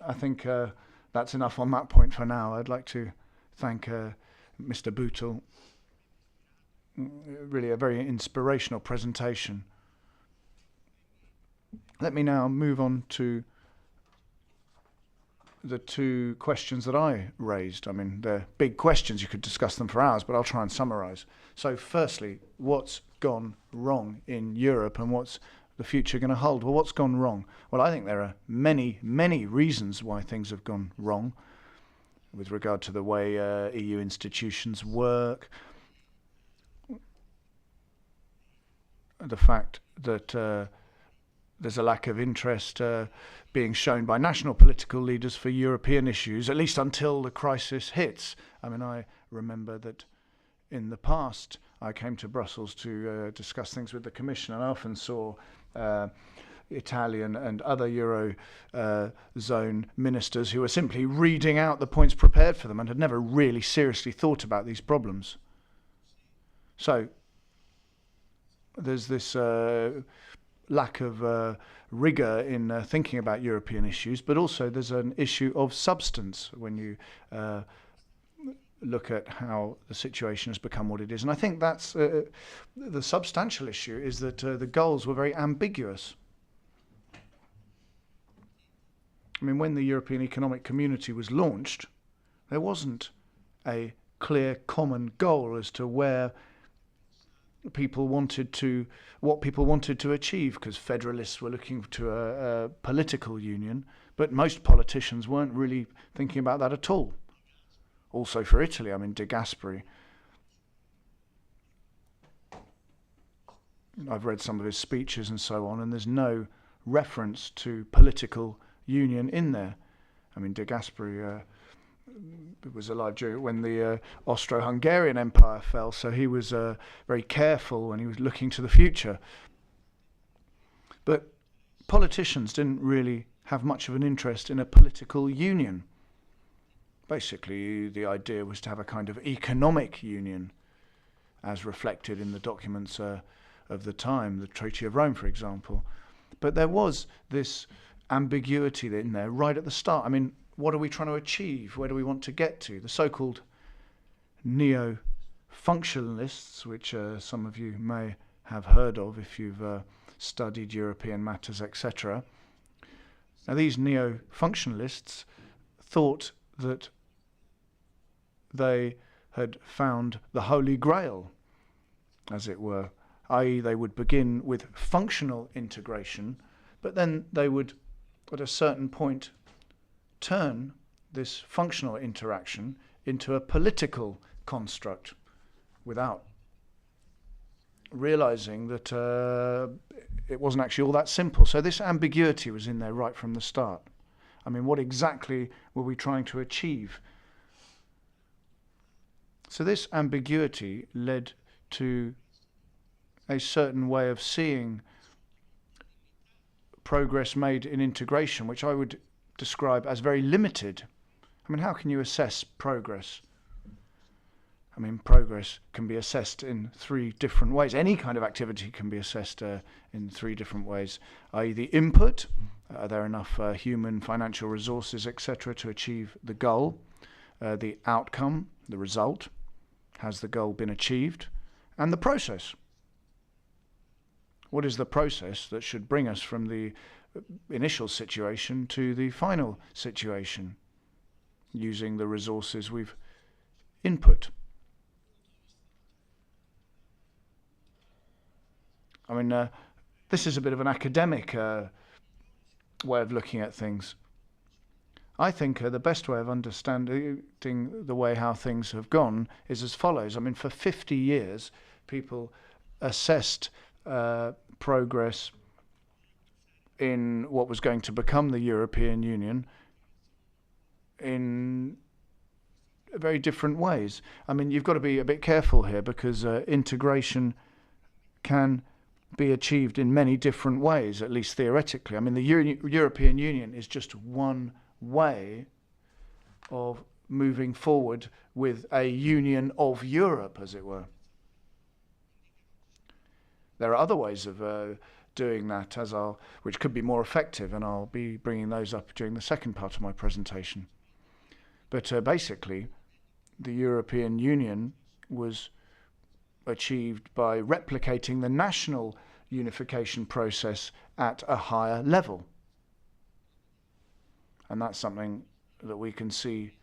I think that's enough on that point for now. I'd like to thank Mr. Bootle. Really a very inspirational presentation. Let me now move on to the two questions that I raised. I mean, they're big questions. You could discuss them for hours, but I'll try and summarize. So firstly, what's gone wrong in Europe and what's the future going to hold? Well, what's gone wrong? Well, I think there are many, many reasons why things have gone wrong with regard to the way EU institutions work, the fact that there's a lack of interest being shown by national political leaders for European issues, at least until the crisis hits. I mean, I remember that in the past I came to Brussels to discuss things with the Commission, and I often saw Italian and other Eurozone ministers who were simply reading out the points prepared for them and had never really seriously thought about these problems. So there's this lack of rigour in thinking about European issues, but also there's an issue of substance when you look at how the situation has become what it is. And I think that's the substantial issue, is that the goals were very ambiguous. I mean, when the European Economic Community was launched, there wasn't a clear common goal as to where people wanted to, what people wanted to achieve, because federalists were looking to a political union, but most politicians weren't really thinking about that at all. Also for Italy, I mean, De Gasperi, I've read some of his speeches and so on, and there's no reference to political union in there. I mean, De Gasperi was alive during when the Austro-Hungarian Empire fell, so he was very careful when he was looking to the future. But politicians didn't really have much of an interest in a political union. Basically, the idea was to have a kind of economic union, as reflected in the documents of the time, the Treaty of Rome, for example. But there was this ambiguity in there right at the start. I mean, what are we trying to achieve? Where do we want to get to? The so-called neo-functionalists, which some of you may have heard of if you've studied European matters, etc. Now, these neo-functionalists thought that they had found the Holy Grail, as it were, i.e. they would begin with functional integration, but then they would, at a certain point, turn this functional interaction into a political construct without realizing that it wasn't actually all that simple. So this ambiguity was in there right from the start. I mean, what exactly were we trying to achieve? So this ambiguity led to a certain way of seeing progress made in integration, which I would describe as very limited. I mean, how can you assess progress? I mean, progress can be assessed in three different ways. Any kind of activity can be assessed in three different ways, i.e. the input, are there enough human, financial resources, etc. to achieve the goal? The outcome, the result, has the goal been achieved? And the process. What is the process that should bring us from the initial situation to the final situation, using the resources we've input? I mean, this is a bit of an academic way of looking at things. I think the best way of understanding the way how things have gone is as follows. I mean, for 50 years, people assessed progress in what was going to become the European Union in very different ways. I mean, you've got to be a bit careful here, because integration can be achieved in many different ways, at least theoretically. I mean, the European Union is just one way of moving forward with a union of Europe, as it were. There are other ways of doing that, which could be more effective, and I'll be bringing those up during the second part of my presentation. But basically, the European Union was achieved by replicating the national unification process at a higher level. And that's something that we can see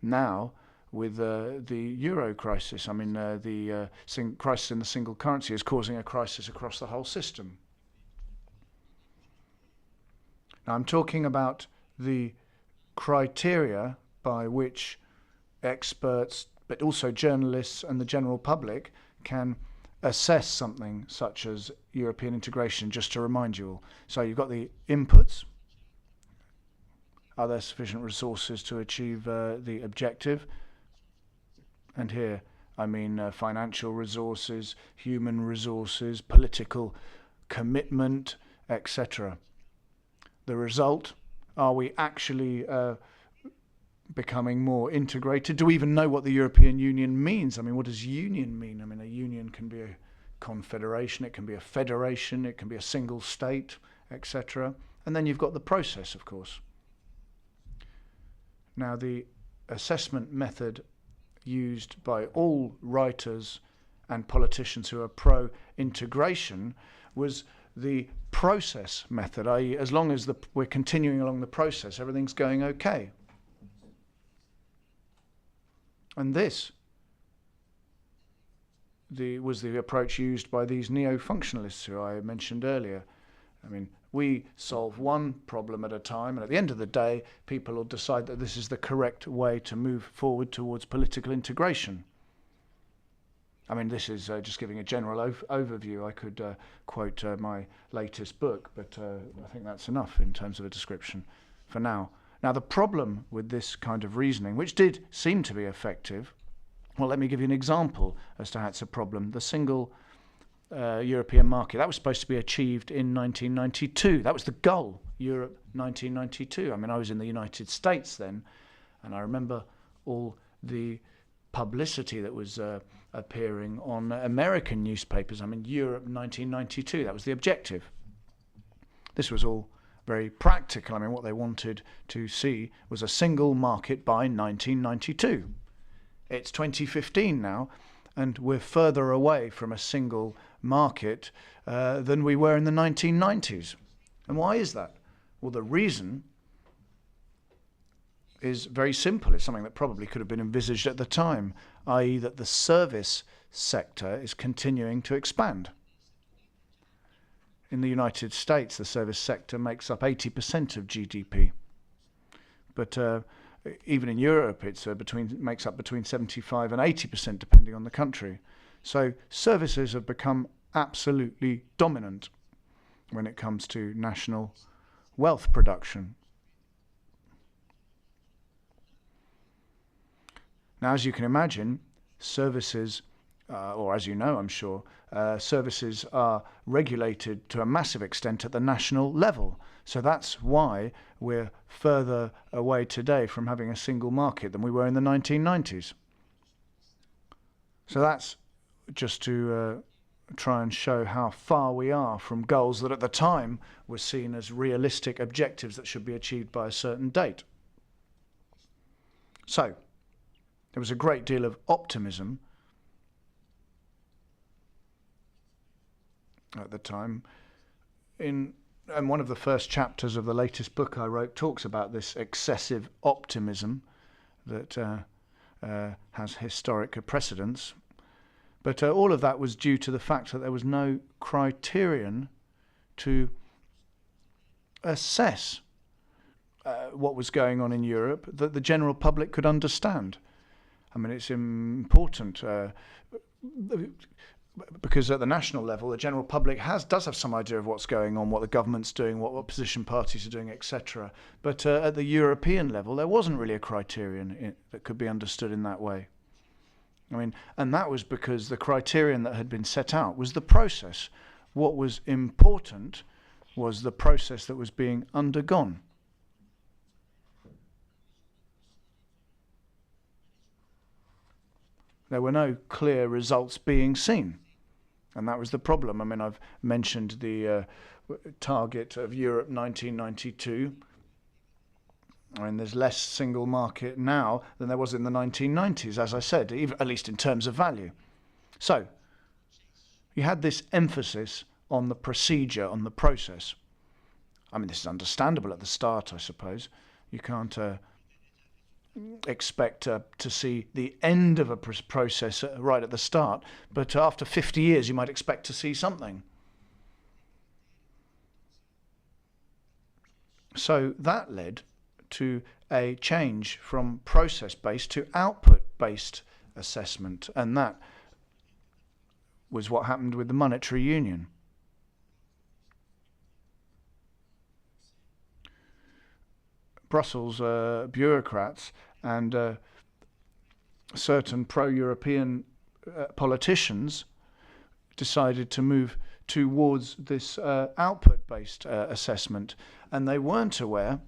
now with the euro crisis. I mean, the crisis in the single currency is causing a crisis across the whole system. Now, I'm talking about the criteria by which experts, but also journalists and the general public, can assess something such as European integration, just to remind you all. So you've got the inputs. Are there sufficient resources to achieve the objective? And here I mean financial resources, human resources, political commitment, etc. The result, are we actually becoming more integrated? Do we even know what the European Union means? I mean, what does union mean? I mean, a union can be a confederation, it can be a federation, it can be a single state, etc. And then you've got the process, of course. Now, the assessment method used by all writers and politicians who are pro-integration was the process method, i.e. as long as we're continuing along the process, everything's going okay. And this was the approach used by these neo-functionalists who I mentioned earlier. I mean, we solve one problem at a time, and at the end of the day, people will decide that this is the correct way to move forward towards political integration. I mean, this is just giving a general overview. I could quote my latest book, but I think that's enough in terms of a description for now. Now, the problem with this kind of reasoning, which did seem to be effective, well, let me give you an example as to how it's a problem. The single European market, that was supposed to be achieved in 1992. That was the goal, Europe 1992. I mean, I was in the United States then, and I remember all the publicity that was appearing on American newspapers. I mean, Europe 1992, that was the objective. This was all very practical. I mean, what they wanted to see was a single market by 1992. It's 2015 now, and we're further away from a single market than we were in the 1990s. And why is that? Well, the reason is very simple. It's something that probably could have been envisaged at the time, i.e. that the service sector is continuing to expand. In the United States, the service sector makes up 80% of GDP. But even in Europe, it's makes up between 75 and 80%, depending on the country. So services have become absolutely dominant when it comes to national wealth production. Now, as you can imagine, services, or as you know, I'm sure, services are regulated to a massive extent at the national level. So that's why we're further away today from having a single market than we were in the 1990s. So that's just to try and show how far we are from goals that at the time were seen as realistic objectives that should be achieved by a certain date. So there was a great deal of optimism at the time. And one of the first chapters of the latest book I wrote talks about this excessive optimism that has historic precedence. But all of that was due to the fact that there was no criterion to assess what was going on in Europe that the general public could understand. I mean, it's important because at the national level, the general public does have some idea of what's going on, what the government's doing, what opposition parties are doing, etc. But at the European level, there wasn't really a criterion that could be understood in that way. I mean, and that was because the criterion that had been set out was the process. What was important was the process that was being undergone. There were no clear results being seen. And that was the problem. I mean, I've mentioned the target of Europe 1992. I mean, there's less single market now than there was in the 1990s, as I said, at least in terms of value. So, you had this emphasis on the procedure, on the process. I mean, this is understandable at the start, I suppose. You can't expect to see the end of a process right at the start, but after 50 years you might expect to see something. So that led to a change from process-based to output-based assessment, and that was what happened with the monetary union. Brussels bureaucrats and certain pro-European politicians decided to move towards this output-based assessment, and they weren't aware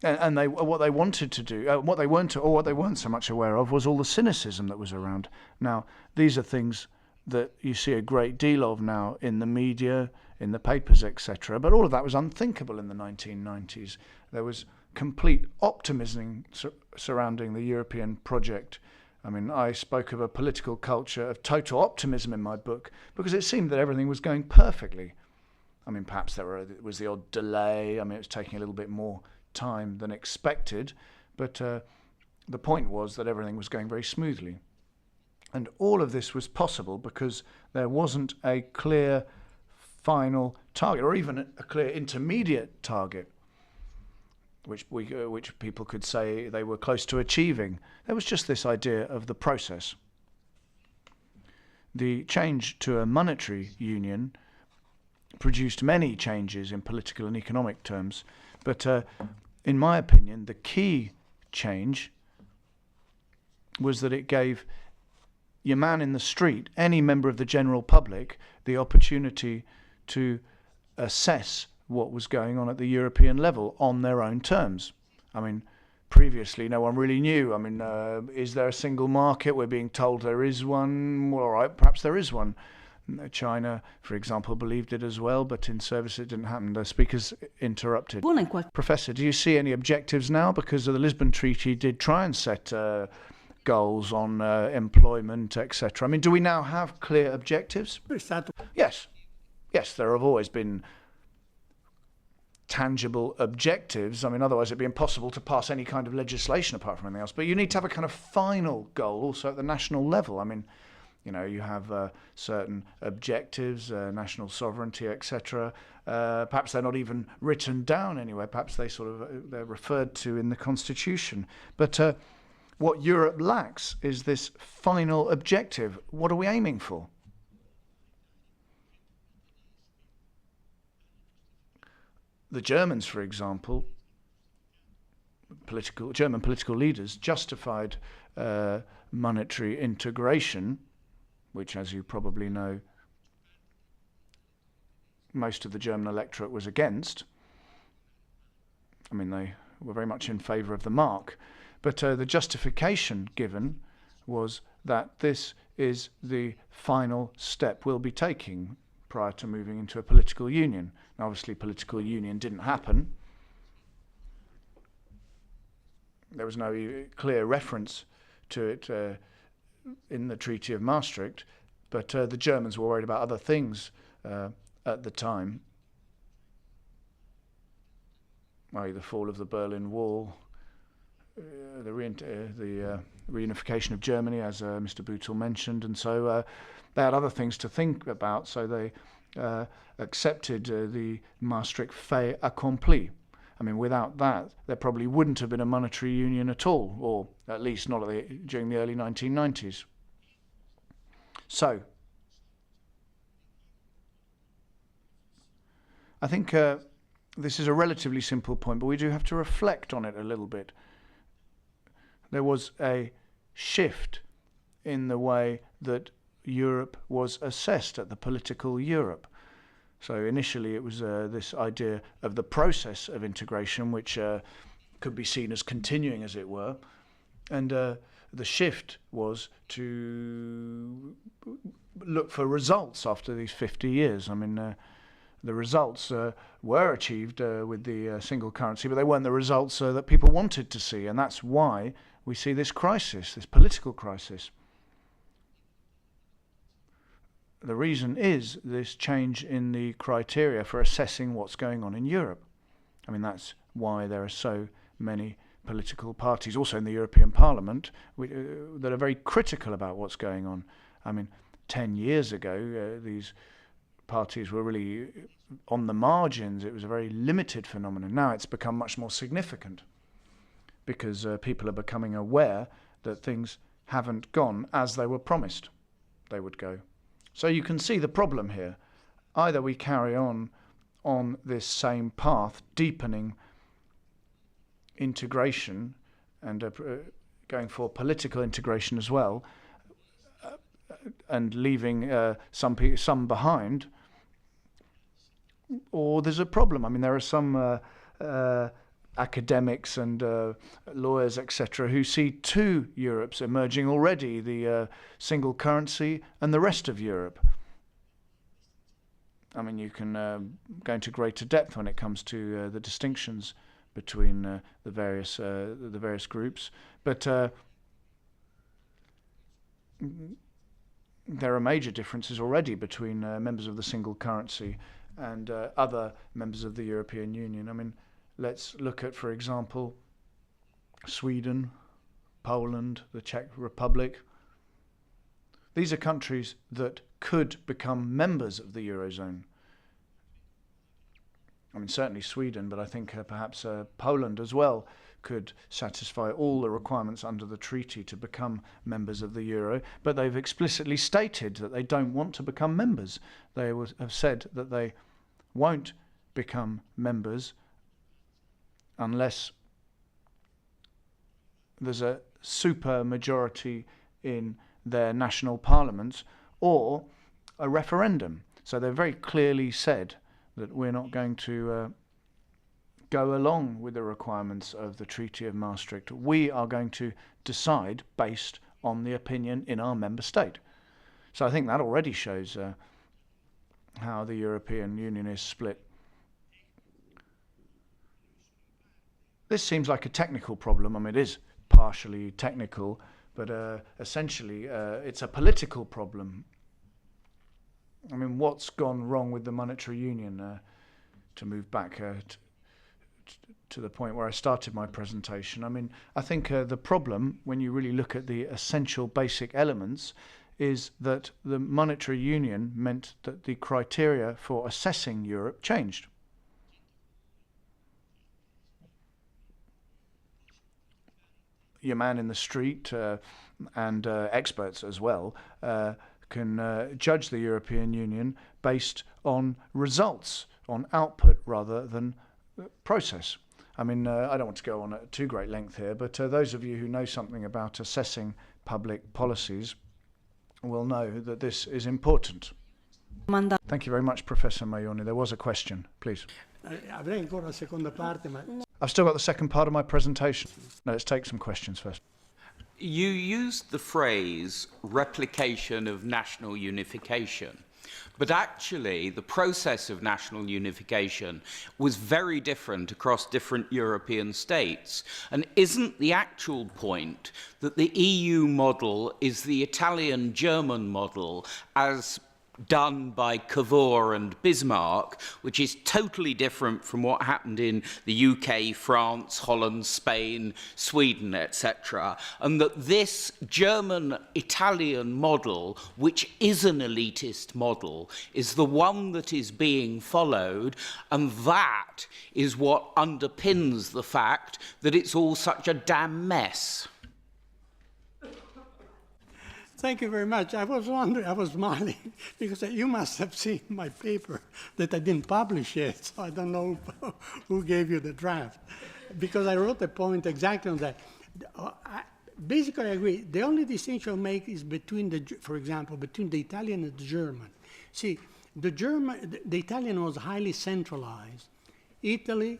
and what they wanted to do, what they weren't so much aware of was all the cynicism that was around. Now, these are things that you see a great deal of now in the media, in the papers, etc. But all of that was unthinkable in the 1990s. There was complete optimism surrounding the European project. I mean, I spoke of a political culture of total optimism in my book because it seemed that everything was going perfectly. I mean, perhaps there was the odd delay. I mean, it was taking a little bit more time than expected, but the point was that everything was going very smoothly. And all of this was possible because there wasn't a clear final target, or even a clear intermediate target, which people could say they were close to achieving. There was just this idea of the process. The change to a monetary union produced many changes in political and economic terms, but in my opinion, the key change was that it gave your man in the street, any member of the general public, the opportunity to assess what was going on at the European level on their own terms. I mean, previously no one really knew. I mean, is there a single market? We're being told there is one. Well, all right, perhaps there is one. China, for example, believed it as well, but in service it didn't happen. The speaker's interrupted. Professor, do you see any objectives now? Because the Lisbon Treaty did try and set goals on employment, etc. I mean, do we now have clear objectives? Yes. Yes, there have always been tangible objectives. I mean, otherwise it'd be impossible to pass any kind of legislation apart from anything else. But you need to have a kind of final goal also at the national level. I mean, you know, you have certain objectives, national sovereignty, etc. Perhaps they're not even written down anywhere. Perhaps they're referred to in the constitution. But what Europe lacks is this final objective. What are we aiming for? The Germans, for example, German political leaders justified monetary integration, which, as you probably know, most of the German electorate was against. I mean, they were very much in favour of the mark. But the justification given was that this is the final step we'll be taking prior to moving into a political union. Now, obviously, political union didn't happen. There was no clear reference to it in the Treaty of Maastricht, but the Germans were worried about other things at the time, i.e. the fall of the Berlin Wall, the reunification of Germany, as Mr. Bootle mentioned, and so they had other things to think about, so they accepted the Maastricht fait accompli. I mean, without that, there probably wouldn't have been a monetary union at all, or at least not during the early 1990s. So, I think this is a relatively simple point, but we do have to reflect on it a little bit. There was a shift in the way that Europe was assessed at the political Europe. So initially it was this idea of the process of integration, which could be seen as continuing, as it were. And the shift was to look for results after these 50 years. I mean, the results were achieved with the single currency, but they weren't the results that people wanted to see. And that's why we see this crisis, this political crisis. The reason is this change in the criteria for assessing what's going on in Europe. I mean, that's why there are so many political parties, also in the European Parliament, that are very critical about what's going on. I mean, 10 years ago, these parties were really on the margins. It was a very limited phenomenon. Now it's become much more significant because people are becoming aware that things haven't gone as they were promised they would go. So you can see the problem here. Either we carry on this same path, deepening integration and going for political integration as well, and leaving some behind, or there's a problem. I mean, there are some academics and lawyers, etc., who see two Europes emerging already, the single currency and the rest of Europe. I mean, you can go into greater depth when it comes to the distinctions between the various groups, but there are major differences already between members of the single currency and other members of the European Union. I mean, let's look at, for example, Sweden, Poland, the Czech Republic. These are countries that could become members of the Eurozone. I mean, certainly Sweden, but I think perhaps Poland as well could satisfy all the requirements under the treaty to become members of the Euro, but they've explicitly stated that they don't want to become members. They have said that they won't become members unless there's a super majority in their national parliaments or a referendum. So they've very clearly said that we're not going to go along with the requirements of the Treaty of Maastricht. We are going to decide based on the opinion in our member state. So I think that already shows how the European Union is split. This seems like a technical problem. I mean, it is partially technical, but essentially it's a political problem. I mean, what's gone wrong with the monetary union? To move back to the point where I started my presentation. I mean, I think the problem, when you really look at the essential basic elements, is that the monetary union meant that the criteria for assessing Europe changed. Your man in the street and experts as well can judge the European Union based on results, on output rather than process. I mean, I don't want to go on at too great length here, but those of you who know something about assessing public policies will know that this is important. Thank you very much, Professor Maioni. There was a question, please. Avrei ancora la seconda parte, ma I've still got the second part of my presentation. No, let's take some questions first. You used the phrase replication of national unification, but actually the process of national unification was very different across different European states. And isn't the actual point that the EU model is the Italian-German model as done by Cavour and Bismarck, which is totally different from what happened in the UK, France, Holland, Spain, Sweden, etc., and that this German-Italian model, which is an elitist model, is the one that is being followed, and that is what underpins the fact that it's all such a damn mess. thank you very much. I was wondering, I was smiling, because you must have seen my paper that I didn't publish yet, so I don't know who gave you the draft. Because I wrote a point exactly on that. Basically, I agree. The only distinction I make is between, for example, between the Italian and the German. See, the Italian was highly centralized. Italy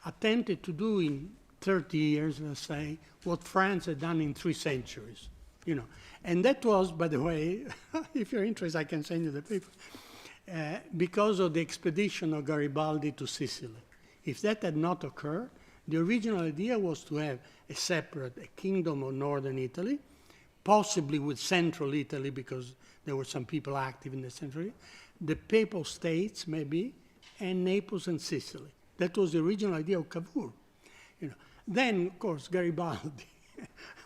attempted to do in 30 years, let's say, what France had done in 3 centuries. You know, and that was, by the way, if you're interested, I can send you the paper, because of the expedition of Garibaldi to Sicily. If that had not occurred, the original idea was to have a kingdom of northern Italy, possibly with central Italy, because there were some people active in the central Italy, the Papal States, maybe, and Naples and Sicily. That was the original idea of Cavour. You know. Then, of course, Garibaldi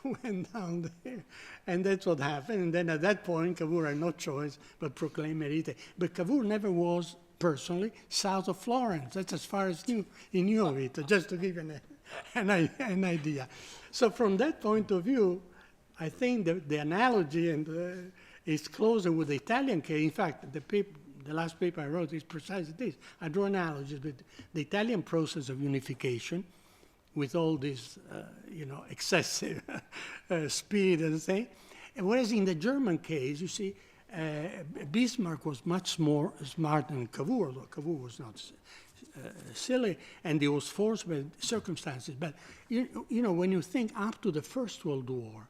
went down there, and that's what happened. And then at that point, Cavour had no choice but proclaim Merite. But Cavour never was, personally, south of Florence. That's as far as he knew of it, just to give you an idea. So from that point of view, I think the analogy is closer with the Italian case. In fact, the last paper I wrote is precisely this. I draw analogies with the Italian process of unification, with all this, excessive speed and thing. And whereas in the German case, you see, Bismarck was much more smart than Cavour, although Cavour was not silly, and he was forced by circumstances. But, when you think up to the First World War,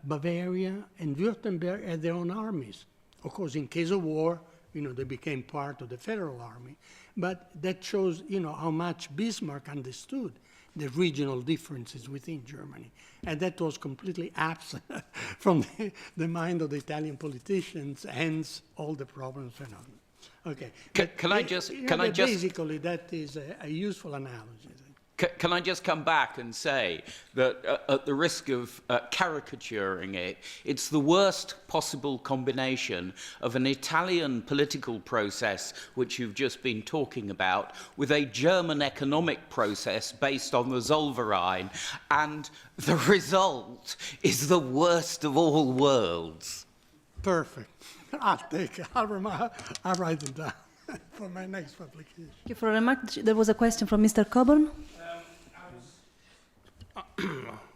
Bavaria and Württemberg had their own armies. Of course, in case of war, they became part of the Federal Army. But that shows, how much Bismarck understood the regional differences within Germany. And that was completely absent from the mind of the Italian politicians, hence all the problems went on. Okay. Basically, that is a useful analogy. Can I just come back and say that at the risk of caricaturing it, it's the worst possible combination of an Italian political process, which you've just been talking about, with a German economic process based on the Zollverein, and the result is the worst of all worlds. Perfect. I'll take it. I'll write it down for my next publication. Thank you for a remark. There was a question from Mr. Coburn.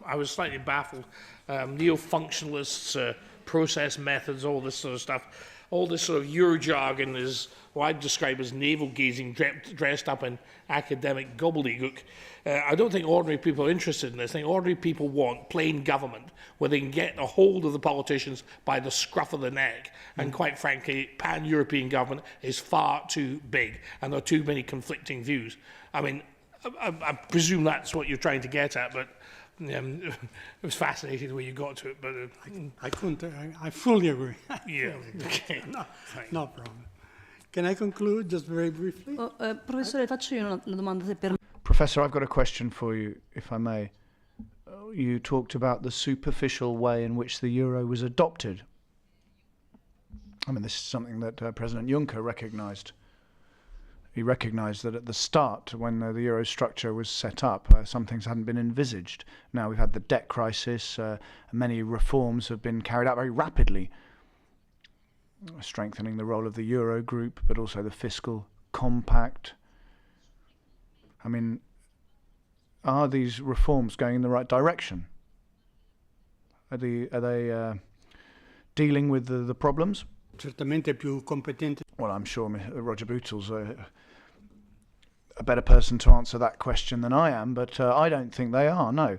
I was slightly baffled. Neo-functionalists, process methods, all this sort of stuff. All this sort of Euro jargon is what I'd describe as navel-gazing dressed up in academic gobbledygook. I don't think ordinary people are interested in this. I think ordinary people want plain government where they can get a hold of the politicians by the scruff of the neck. And quite frankly, pan-European government is far too big, and there are too many conflicting views. I mean, I presume that's what you're trying to get at, but it was fascinating the way you got to it. But I fully agree. Yeah. Okay. No problem. Can I conclude just very briefly? Professore, faccio io una domanda, se per... Professor, I've got a question for you, if I may. You talked about the superficial way in which the euro was adopted. I mean, this is something that President Juncker recognized. He recognised that at the start, when the euro structure was set up, some things hadn't been envisaged. Now we've had the debt crisis, many reforms have been carried out very rapidly, strengthening the role of the euro group, but also the fiscal compact. I mean, are these reforms going in the right direction? Are they dealing with the problems? Certamente più competente. Well, I'm sure Roger Bootle's a better person to answer that question than I am, but I don't think they are, no.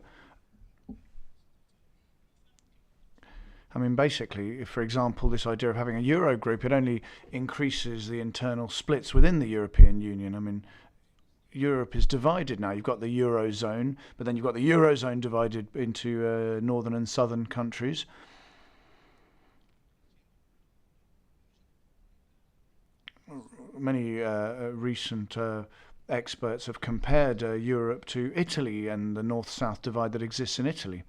I mean, basically, if, for example, this idea of having a Euro group, it only increases the internal splits within the European Union. I mean, Europe is divided now. You've got the Eurozone, but then you've got the Eurozone divided into northern and southern countries. Many recent experts have compared Europe to Italy and the north-south divide that exists in Italy.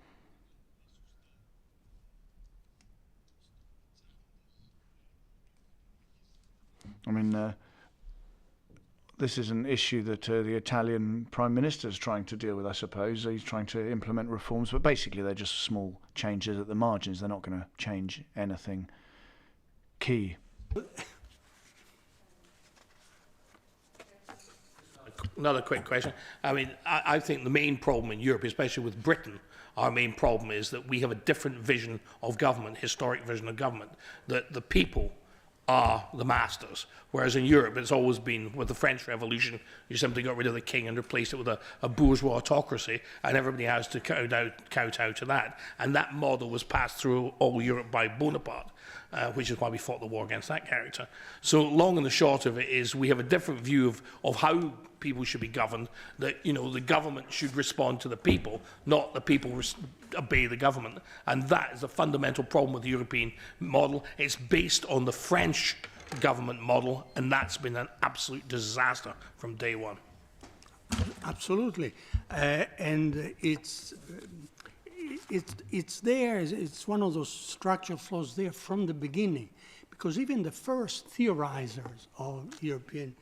I mean, this is an issue that the Italian Prime Minister is trying to deal with, I suppose. He's trying to implement reforms, but basically they're just small changes at the margins. They're not going to change anything key. Another quick question. I mean, I think the main problem in Europe, especially with Britain, our main problem is that we have a different vision of government, historic vision of government, that the people are the masters. Whereas in Europe, it's always been, with the French Revolution, you simply got rid of the king and replaced it with a bourgeois autocracy, and everybody has to kowtow to that. And that model was passed through all Europe by Bonaparte, which is why we fought the war against that character. So long and the short of it is we have a different view of how people should be governed, that, you know, the government should respond to the people, not the people obey the government. And that is a fundamental problem with the European model. It's based on the French government model, and that's been an absolute disaster from day one. Absolutely. And it's there, it's one of those structural flaws there from the beginning, because even the first theorizers of European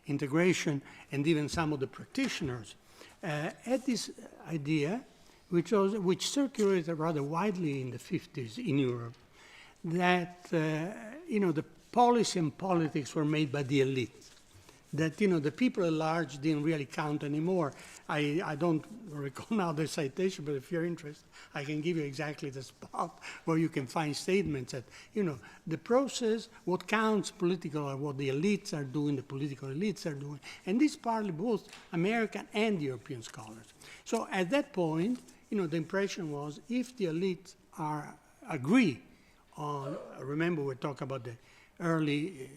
integration and even some of the practitioners had this idea, which circulated rather widely in the 50s in Europe, that the policy and politics were made by the elite. That the people at large didn't really count anymore. I don't recall now the citation, but if you're interested, I can give you exactly the spot where you can find statements that the process, what counts political, or what the elites are doing, the political elites are doing, and this partly both American and European scholars. So at that point, the impression was if the elites agree on, remember we're talking about the early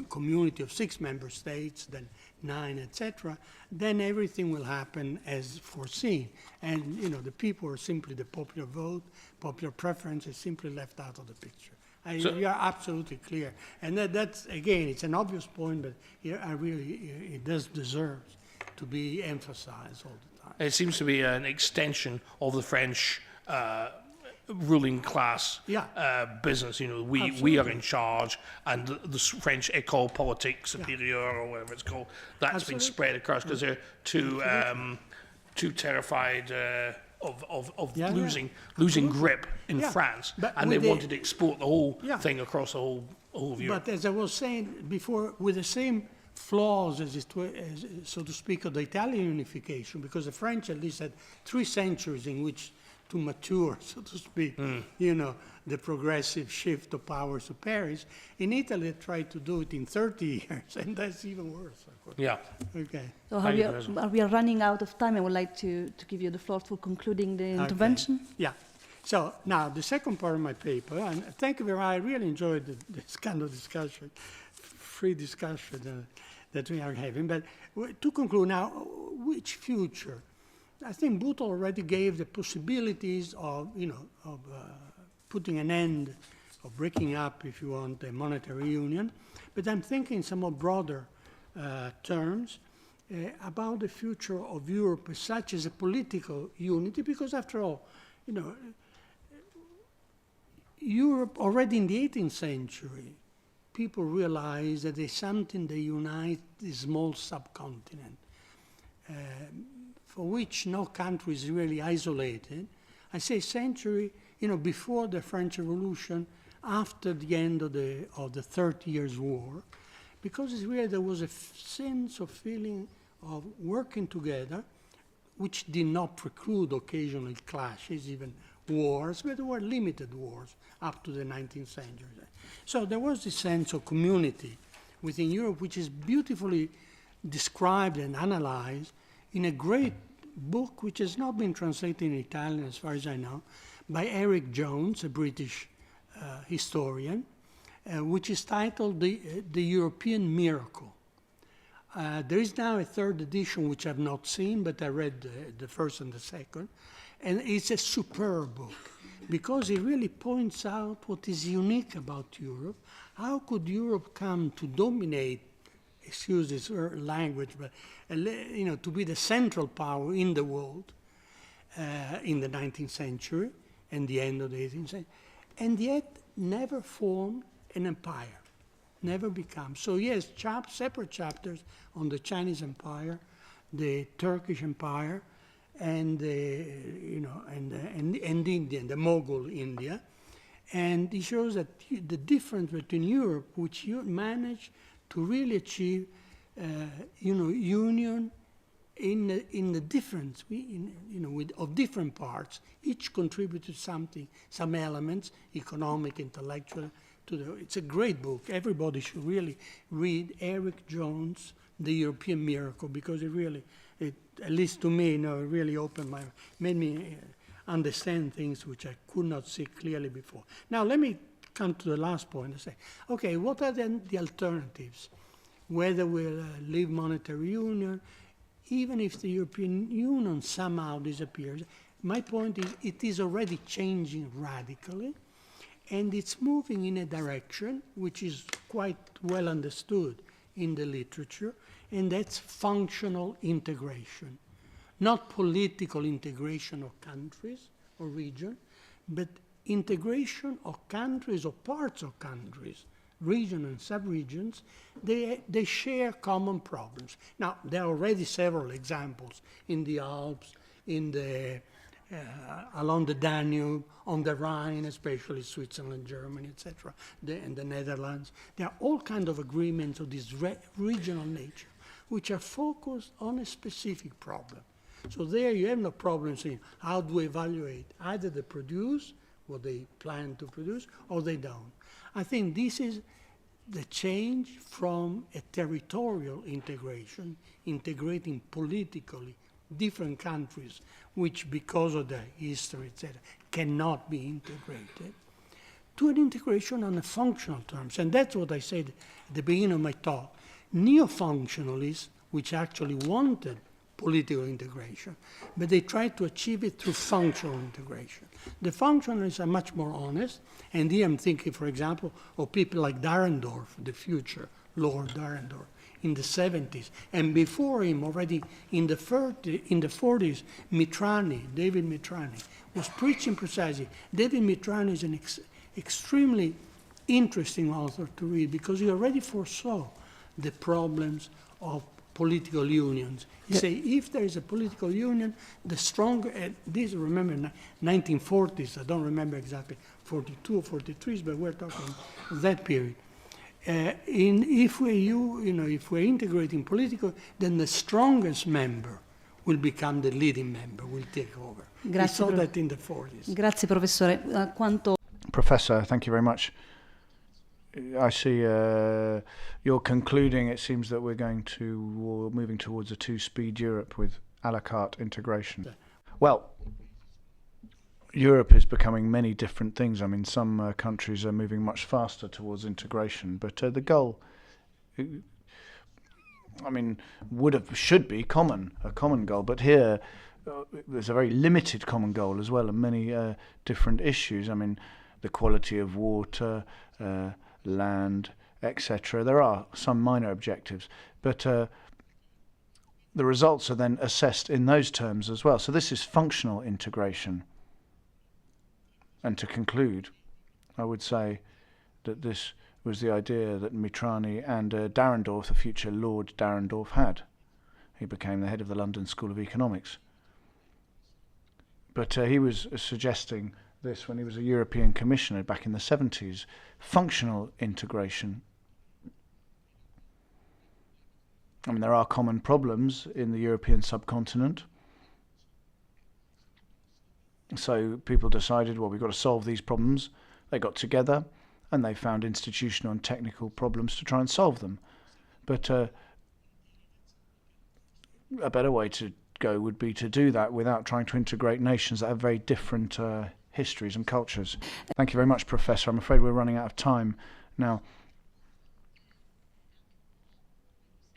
community of 6 member states, then 9, etc., then everything will happen as foreseen. And, the people are simply the popular vote, popular preference is simply left out of the picture. You are absolutely clear. And that's, again, it's an obvious point, but it does deserve to be emphasized all the time. It seems to be an extension of the French ruling class business. We are in charge, and the French école politique supérieure, or whatever it's called, that's been spread across because they're too terrified of losing grip in France, and they wanted to export the whole thing across the whole of Europe. But as I was saying before, with the same flaws, as so to speak, of the Italian unification, because the French at least had 3 centuries in which to mature, so to speak, the progressive shift of powers to Paris. In Italy, they tried to do it in 30 years, and that's even worse, of course. Yeah. Okay. So we are running out of time. I would like to give you the floor for concluding the intervention. Yeah. So now, the second part of my paper, and thank you very much, I really enjoyed this kind of discussion, free discussion that we are having. But to conclude now, which future? I think Booth already gave the possibilities of, putting an end, of breaking up, if you want, the monetary union. But I'm thinking some more broader terms about the future of Europe, such as a political unity, because after all, Europe already in the 18th century, people realized that there's something that unites this small subcontinent. For which no country is really isolated. I say century, before the French Revolution, after the end of the 30 Years' War, because it's really there was a sense of feeling of working together, which did not preclude occasional clashes, even wars, but there were limited wars up to the 19th century. So there was this sense of community within Europe, which is beautifully described and analyzed in a great book which has not been translated in Italian as far as I know, by Eric Jones, a British historian, which is titled The European Miracle. There is now a 3rd edition which I've not seen, but I read the first and the second, and it's a superb book because it really points out what is unique about Europe. How could Europe come to dominate, excuse this language, but to be the central power in the world in the 19th century and the end of the 18th century, and yet never formed an empire, never become. So yes, separate chapters on the Chinese Empire, the Turkish Empire, and and India, the Mughal India, and it shows that the difference between Europe, which you managed to really achieve, union in the difference, of different parts. Each contributed something, some elements, economic, intellectual. It's a great book. Everybody should really read Eric Jones' The European Miracle, because it at least to me, it really made me understand things which I could not see clearly before. Now let me come to the last point and say, okay, what are then the alternatives? Whether we'll leave monetary union, even if the European Union somehow disappears, my point is it is already changing radically, and it's moving in a direction which is quite well understood in the literature, and that's functional integration. Not political integration of countries or region, but integration of countries or parts of countries, region and sub-regions. They share common problems. Now, there are already several examples in the Alps, in the along the Danube, on the Rhine, especially Switzerland, Germany, etc., and the Netherlands. There are all kinds of agreements of this regional nature, which are focused on a specific problem. So there you have no problem saying, how do we evaluate? Either they produce what they plan to produce, or they don't. I think this is the change from a territorial integration, integrating politically different countries, which because of the history, etc., cannot be integrated, to an integration on a functional terms. And that's what I said at the beginning of my talk. Neo-functionalists, which actually wanted political integration, but they tried to achieve it through functional integration. The functionalists are much more honest, and here I'm thinking, for example, of people like Dahrendorf, the future Lord Dahrendorf, in the 70s, and before him, already in the 40s, David Mitrani, was preaching precisely. David Mitrani is an extremely interesting author to read because he already foresaw the problems of political unions. He say if there is a political union, the stronger, and this, remember, 1940s, I don't remember exactly, 42 or 43, but we're talking that period. If we're integrating political, then the strongest member will become the leading member, will take over. We saw that in the 40s. Grazie professore. Professor, thank you very much. I see you're concluding, it seems that we're moving towards a two-speed Europe with a la carte integration. Well, Europe is becoming many different things. I mean, some countries are moving much faster towards integration, but the goal, I mean, should be a common goal. But here, there's a very limited common goal as well, and many different issues. I mean, the quality of water, land, etc. There are some minor objectives, but the results are then assessed in those terms as well. So this is functional integration. And to conclude, I would say that this was the idea that Mitrani and Dahrendorf, the future Lord Dahrendorf, had. He became the head of the London School of Economics. But he was suggesting this when he was a European Commissioner back in the 70s. Functional integration. I mean, there are common problems in the European subcontinent. So people decided, well, we've got to solve these problems. They got together and they found institutional and technical problems to try and solve them. But a better way to go would be to do that without trying to integrate nations that have very different histories and cultures. Thank you very much, Professor. I'm afraid we're running out of time now.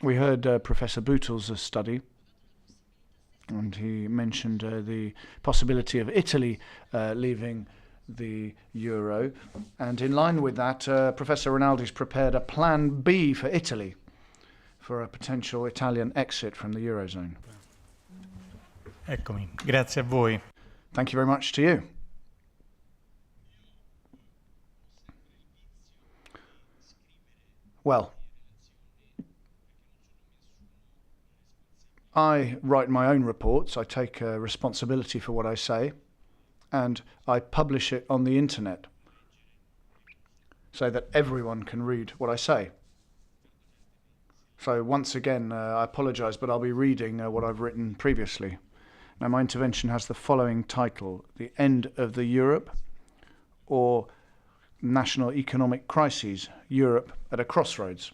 We heard Professor Boutell's study, and he mentioned the possibility of Italy leaving the euro. And in line with that, Professor Rinaldi's prepared a plan B for Italy for a potential Italian exit from the eurozone. Eccomi, grazie a voi. Thank you very much to you. Well, I write my own reports, I take responsibility for what I say, and I publish it on the internet so that everyone can read what I say. So once again, I apologise, but I'll be reading what I've written previously. Now, my intervention has the following title: The End of the Europe, or National Economic Crises, Europe at a Crossroads.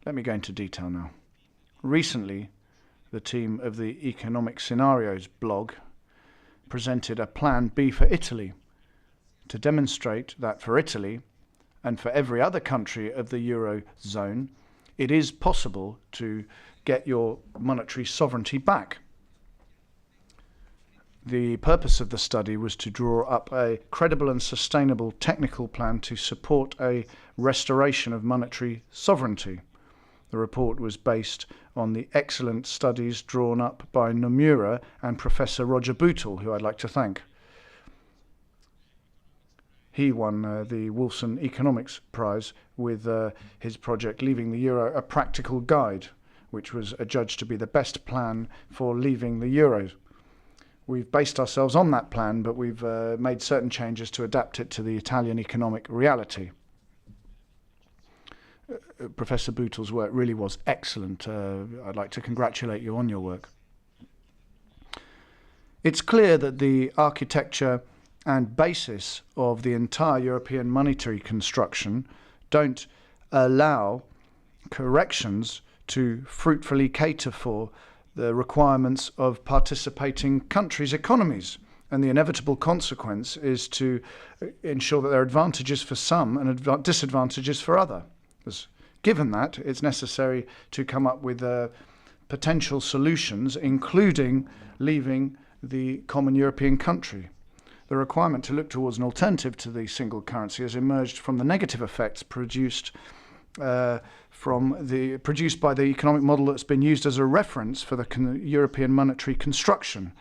Let me go into detail now. Recently, the team of the Economic Scenarios blog presented a plan B for Italy to demonstrate that for Italy and for every other country of the Eurozone, it is possible to get your monetary sovereignty back. The purpose of the study was to draw up a credible and sustainable technical plan to support a restoration of monetary sovereignty The report was based on the excellent studies drawn up by Nomura and Professor Roger Bootle, who I'd like to thank. He won the Wolfson Economics Prize with his project Leaving the Euro, a Practical Guide, which was adjudged to be the best plan for leaving the Euro. We've based ourselves on that plan, but we've made certain changes to adapt it to the Italian economic reality. Professor Bootle's work really was excellent. I'd like to congratulate you on your work. It's clear that the architecture and basis of the entire European monetary construction don't allow corrections to fruitfully cater for the requirements of participating countries' economies. And the inevitable consequence is to ensure that there are advantages for some and disadvantages for others. Given that, it's necessary to come up with potential solutions, including leaving the common European country. The requirement to look towards an alternative to the single currency has emerged from the negative effects produced by the economic model that's been used as a reference for the European monetary construction,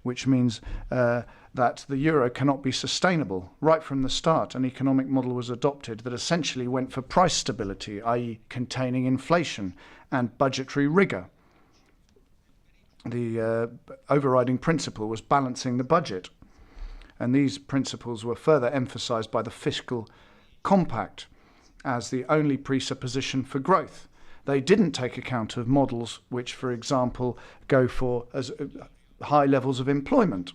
which means that the euro cannot be sustainable. Right from the start, an economic model was adopted that essentially went for price stability, i.e. containing inflation and budgetary rigour. The overriding principle was balancing the budget, and these principles were further emphasised by the fiscal compact as the only presupposition for growth. They didn't take account of models which, for example, go for high levels of employment.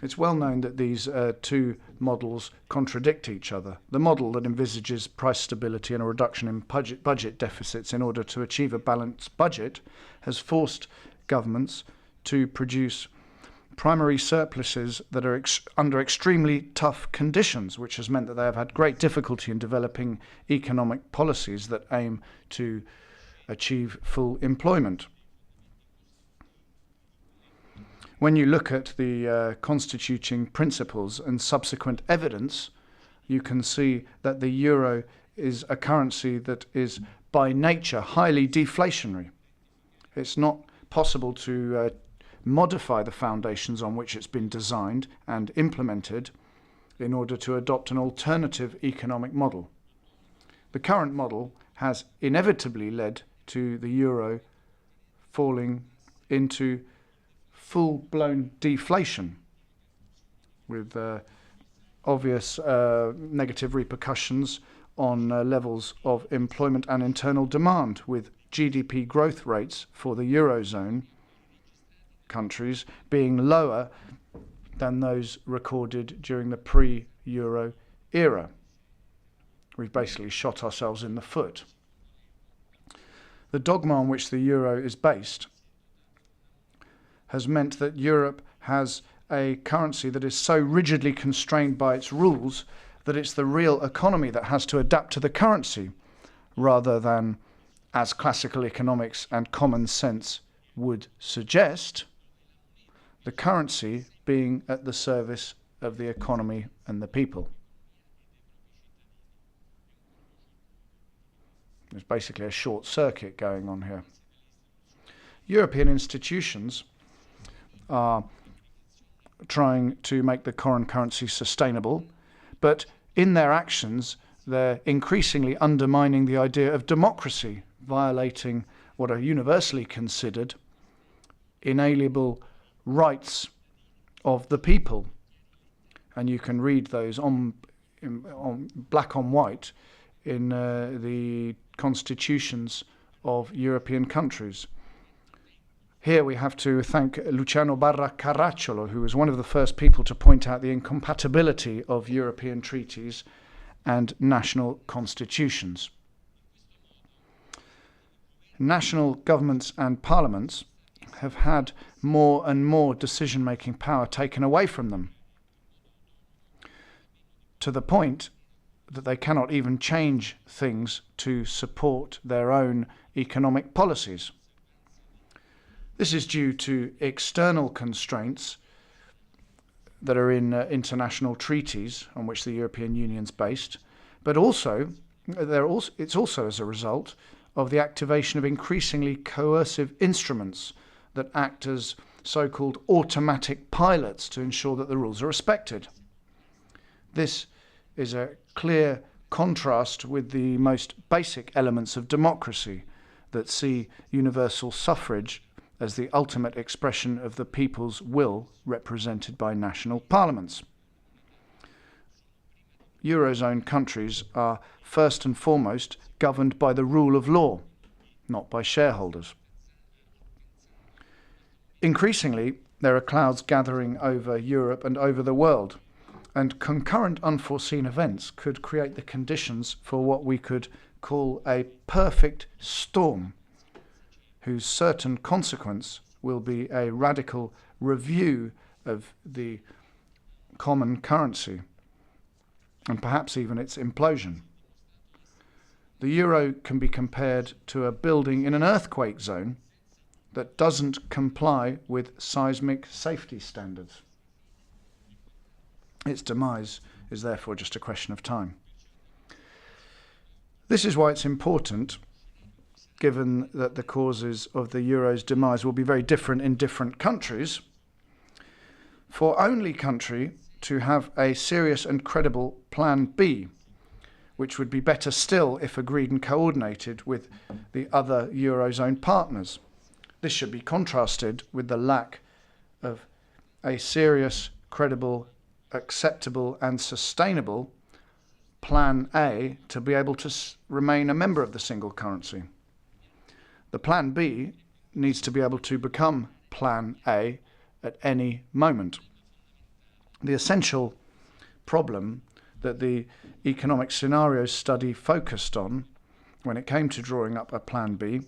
It's well known that these two models contradict each other. The model that envisages price stability and a reduction in budget deficits in order to achieve a balanced budget has forced governments to produce primary surpluses that are under extremely tough conditions, which has meant that they have had great difficulty in developing economic policies that aim to achieve full employment. When you look at the constituting principles and subsequent evidence, you can see that the euro is a currency that is by nature highly deflationary. It's not possible to modify the foundations on which it's been designed and implemented in order to adopt an alternative economic model. The current model has inevitably led to the euro falling into full-blown deflation with obvious negative repercussions on levels of employment and internal demand, with GDP growth rates for the Eurozone countries being lower than those recorded during the pre-Euro era. We've basically shot ourselves in the foot. The dogma on which the euro is based has meant that Europe has a currency that is so rigidly constrained by its rules that it's the real economy that has to adapt to the currency, rather than, as classical economics and common sense would suggest, the currency being at the service of the economy and the people. There's basically a short circuit going on here. European institutions are trying to make the current currency sustainable, but in their actions they're increasingly undermining the idea of democracy, violating what are universally considered inalienable rights of the people. And you can read those on black on white in the constitutions of European countries. Here we have to thank Luciano Barra Caracciolo, who was one of the first people to point out the incompatibility of European treaties and national constitutions. National governments and parliaments have had more and more decision-making power taken away from them, to the point that they cannot even change things to support their own economic policies. This is due to external constraints that are in international treaties on which the European Union is based, but also it's also as a result of the activation of increasingly coercive instruments that act as so-called automatic pilots to ensure that the rules are respected. This is a clear contrast with the most basic elements of democracy that see universal suffrage as the ultimate expression of the people's will represented by national parliaments. Eurozone countries are first and foremost governed by the rule of law, not by shareholders. Increasingly, there are clouds gathering over Europe and over the world, and concurrent unforeseen events could create the conditions for what we could call a perfect storm, whose certain consequence will be a radical review of the common currency, and perhaps even its implosion. The euro can be compared to a building in an earthquake zone that doesn't comply with seismic safety standards. Its demise is therefore just a question of time. This is why it's important, given that the causes of the euro's demise will be very different in different countries, for only country to have a serious and credible plan B, which would be better still if agreed and coordinated with the other eurozone partners. This should be contrasted with the lack of a serious, credible, acceptable and sustainable plan A to be able to remain a member of the single currency. The plan B needs to be able to become plan A at any moment. The essential problem that the economic scenarios study focused on when it came to drawing up a plan B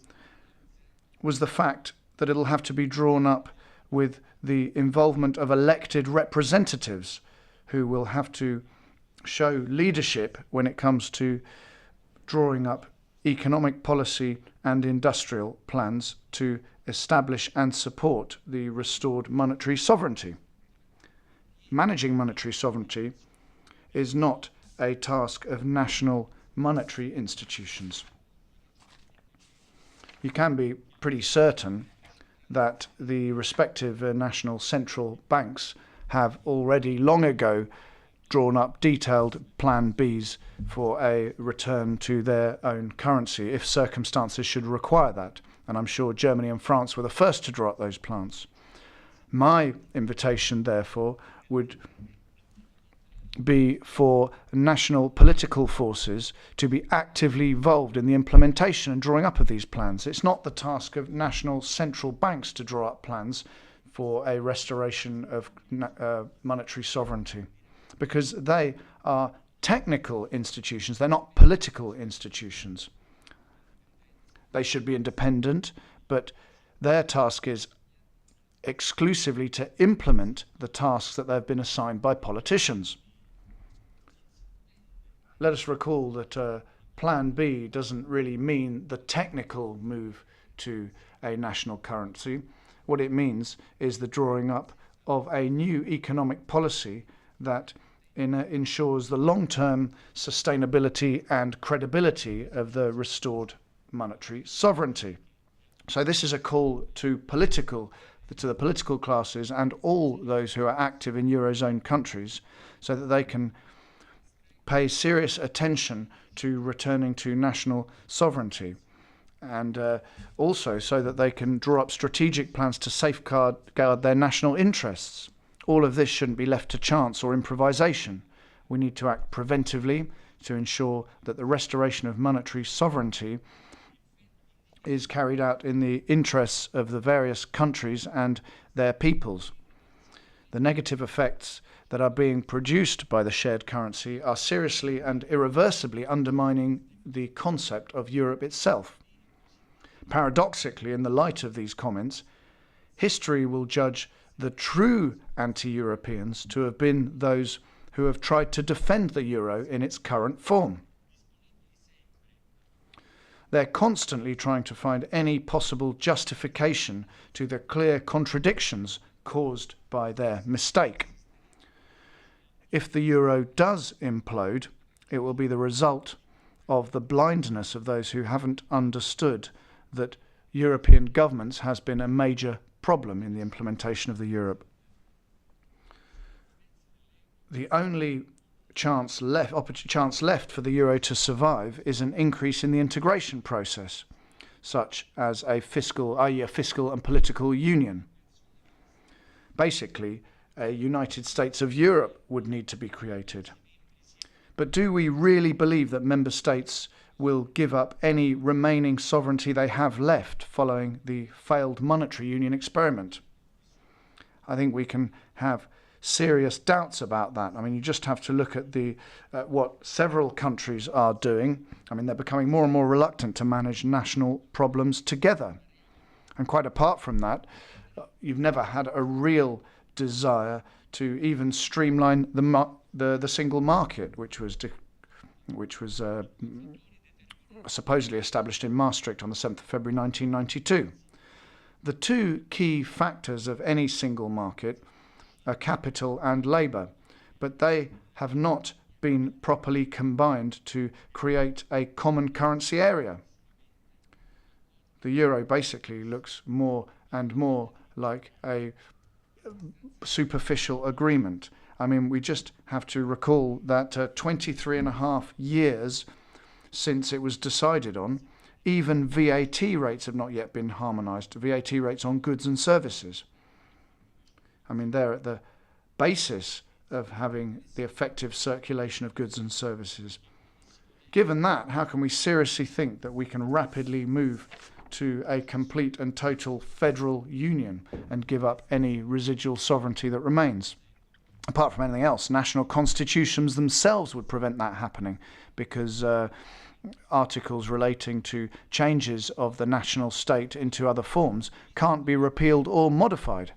was the fact that it'll have to be drawn up with the involvement of elected representatives who will have to show leadership when it comes to drawing up economic policy and industrial plans to establish and support the restored monetary sovereignty. Managing monetary sovereignty is not a task of national monetary institutions. You can be pretty certain that the respective national central banks have already long ago drawn up detailed plan Bs for a return to their own currency if circumstances should require that. And I'm sure Germany and France were the first to draw up those plans. My invitation, therefore, would be for national political forces to be actively involved in the implementation and drawing up of these plans. It's not the task of national central banks to draw up plans for a restoration of monetary sovereignty, because they are technical institutions, they're not political institutions. They should be independent, but their task is exclusively to implement the tasks that they've been assigned by politicians. Let us recall that Plan B doesn't really mean the technical move to a national currency. What it means is the drawing up of a new economic policy that ensures the long-term sustainability and credibility of the restored monetary sovereignty. So this is a call to the political classes and all those who are active in Eurozone countries so that they can pay serious attention to returning to national sovereignty, and also so that they can draw up strategic plans to safeguard their national interests. All of this shouldn't be left to chance or improvisation. We need to act preventively to ensure that the restoration of monetary sovereignty is carried out in the interests of the various countries and their peoples. The negative effects that are being produced by the shared currency are seriously and irreversibly undermining the concept of Europe itself. Paradoxically, in the light of these comments, history will judge the true anti-Europeans to have been those who have tried to defend the euro in its current form. They're constantly trying to find any possible justification to the clear contradictions caused by their mistake. If the euro does implode, it will be the result of the blindness of those who haven't understood that European governments has been a major problem in the implementation of the Europe. The only chance left for the euro to survive is an increase in the integration process, such as a fiscal and political union. Basically, a United States of Europe would need to be created. But do we really believe that member states will give up any remaining sovereignty they have left following the failed monetary union experiment? I think we can have serious doubts about that. I mean, you just have to look at what several countries are doing. I mean, they're becoming more and more reluctant to manage national problems together. And quite apart from that, you've never had a real desire to even streamline the single market, which was supposedly established in Maastricht on the 7th of February 1992. The two key factors of any single market are capital and labour, but they have not been properly combined to create a common currency area. The euro basically looks more and more like a superficial agreement. I mean, we just have to recall that 23 and a half years since it was decided on, even VAT rates have not yet been harmonised, VAT rates on goods and services. I mean, they're at the basis of having the effective circulation of goods and services. Given that, how can we seriously think that we can rapidly move to a complete and total federal union and give up any residual sovereignty that remains? Apart from anything else, national constitutions themselves would prevent that happening, because articles relating to changes of the national state into other forms can't be repealed or modified.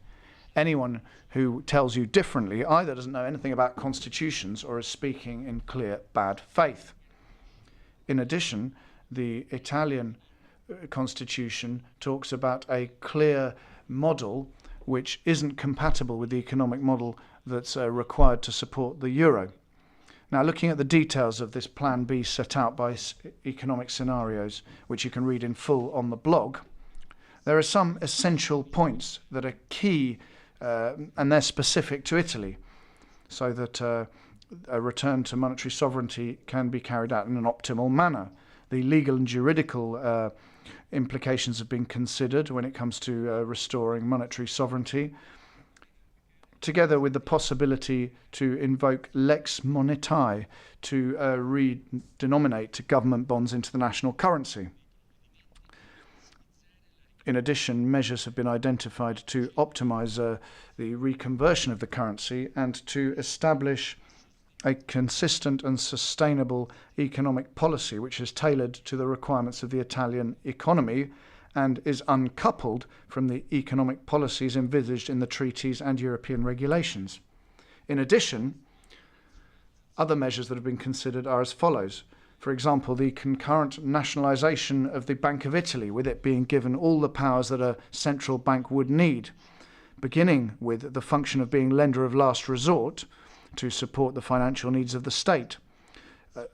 Anyone who tells you differently either doesn't know anything about constitutions or is speaking in clear bad faith. In addition, the Italian constitution talks about a clear model which isn't compatible with the economic model that's required to support the euro. Now, looking at the details of this Plan B set out by economic scenarios, which you can read in full on the blog, there are some essential points that are key and they're specific to Italy, so that a return to monetary sovereignty can be carried out in an optimal manner. The legal and juridical implications have been considered when it comes to restoring monetary sovereignty, together with the possibility to invoke lex monetae to redenominate government bonds into the national currency. In addition, measures have been identified to optimise the reconversion of the currency and to establish a consistent and sustainable economic policy which is tailored to the requirements of the Italian economy and is uncoupled from the economic policies envisaged in the treaties and European regulations. In addition, other measures that have been considered are as follows. For example, the concurrent nationalisation of the Bank of Italy, with it being given all the powers that a central bank would need, beginning with the function of being lender of last resort to support the financial needs of the state,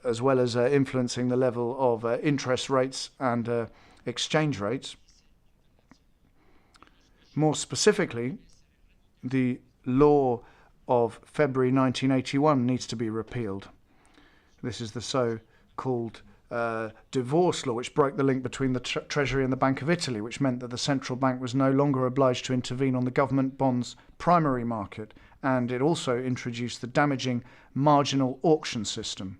as well as influencing the level of interest rates and exchange rates. More specifically, the law of February 1981 needs to be repealed. This is the so-called divorce law, which broke the link between the Treasury and the Bank of Italy, which meant that the central bank was no longer obliged to intervene on the government bonds primary market, and it also introduced the damaging marginal auction system.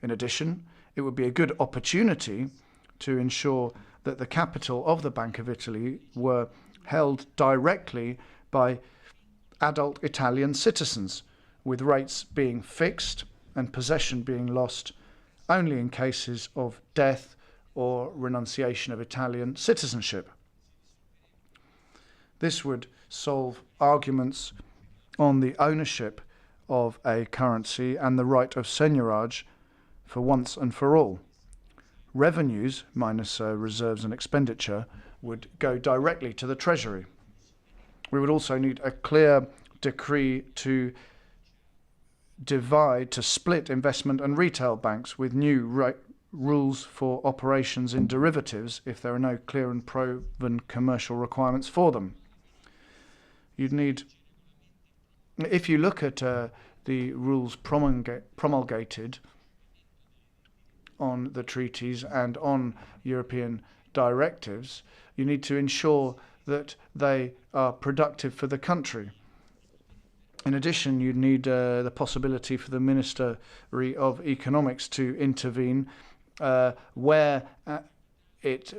In addition, it would be a good opportunity to ensure that the capital of the Bank of Italy were held directly by adult Italian citizens, with rates being fixed and possession being lost only in cases of death or renunciation of Italian citizenship. This would solve arguments on the ownership of a currency and the right of seigniorage for once and for all. Revenues, minus reserves and expenditure, would go directly to the Treasury. We would also need a clear decree to split investment and retail banks with new rules for operations in derivatives if there are no clear and proven commercial requirements for them. You'd need, if you look at the rules promulgated on the treaties and on European directives, you need to ensure that they are productive for the country. In addition, you'd need the possibility for the Ministry of Economics to intervene where it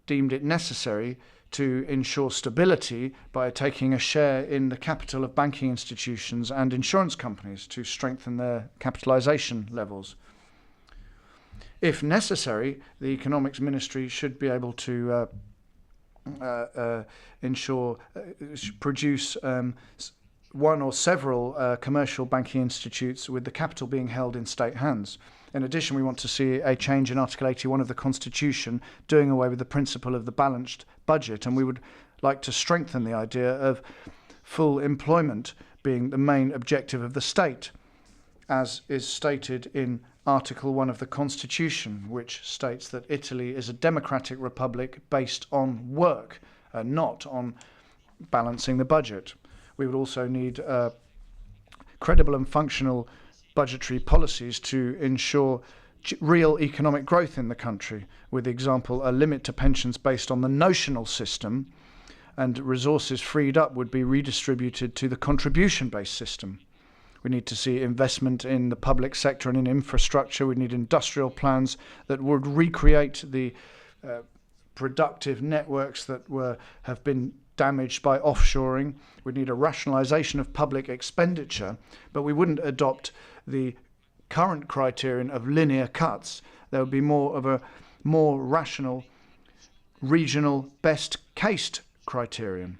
deemed it necessary to ensure stability by taking a share in the capital of banking institutions and insurance companies to strengthen their capitalization levels. If necessary, the Economics Ministry should be able to produce one or several commercial banking institutes with the capital being held in state hands. In addition, we want to see a change in Article 81 of the Constitution, doing away with the principle of the balanced budget, and we would like to strengthen the idea of full employment being the main objective of the state, as is stated in Article 1 of the Constitution, which states that Italy is a democratic republic based on work, not on balancing the budget. We would also need credible and functional budgetary policies to ensure real economic growth in the country, with example, a limit to pensions based on the notional system, and resources freed up would be redistributed to the contribution-based system. We need to see investment in the public sector and in infrastructure. We need industrial plans that would recreate the productive networks that have been damaged by offshoring. We need a rationalisation of public expenditure, but we wouldn't adopt the current criterion of linear cuts. There would be more of a more rational, regional, best-case criterion.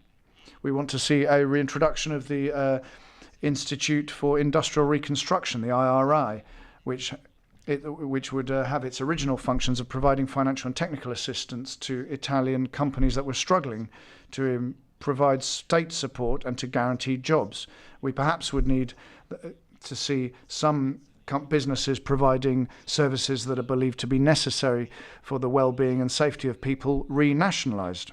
We want to see a reintroduction of the Institute for Industrial Reconstruction, the IRI, which would have its original functions of providing financial and technical assistance to Italian companies that were struggling, to provide state support and to guarantee jobs. We perhaps would need to see some businesses providing services that are believed to be necessary for the well-being and safety of people renationalised.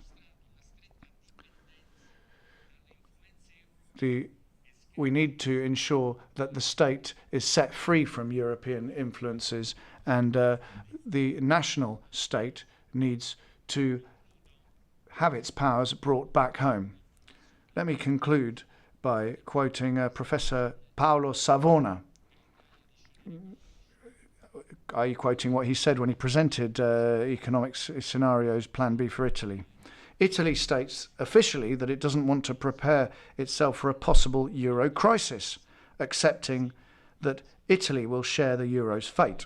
We need to ensure that the state is set free from European influences, and the national state needs to have its powers brought back home. Let me conclude by quoting Professor Paolo Savona, i.e. quoting what he said when he presented economic scenarios Plan B for Italy. Italy states officially that it doesn't want to prepare itself for a possible euro crisis, accepting that Italy will share the euro's fate,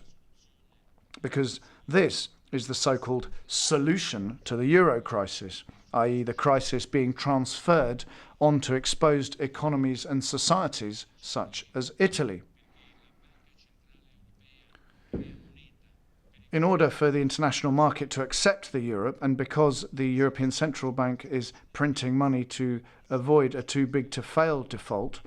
because this is the so-called solution to the euro crisis, i.e. the crisis being transferred onto exposed economies and societies such as Italy. In order for the international market to accept the euro, and because the European Central Bank is printing money to avoid a too-big-to-fail default,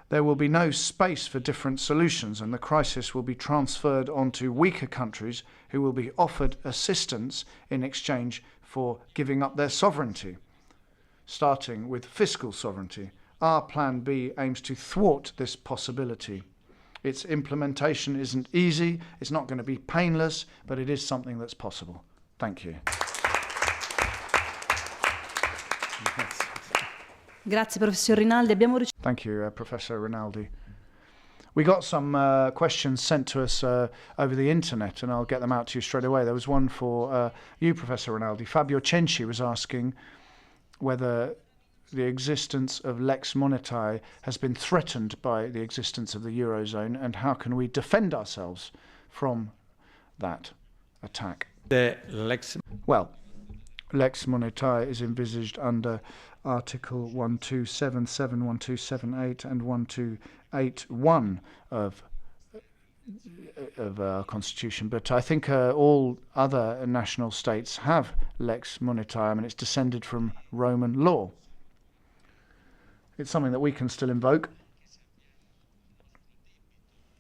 there will be no space for different solutions, and the crisis will be transferred onto weaker countries who will be offered assistance in exchange for giving up their sovereignty, starting with fiscal sovereignty. Our Plan B aims to thwart this possibility. Its implementation isn't easy, it's not going to be painless, but it is something that's possible. Thank you. Grazie, Professor Rinaldi. Thank you, Professor Rinaldi. We got some questions sent to us over the internet, and I'll get them out to you straight away. There was one for you, Professor Rinaldi. Fabio Cenci was asking whether the existence of lex monetae has been threatened by the existence of the Eurozone, and how can we defend ourselves from that attack? Well, lex monetae is envisaged under Article 1277, 1278 and 1281 of our Constitution, but I think all other national states have lex monetae, and it's descended from Roman law. It's something that we can still invoke.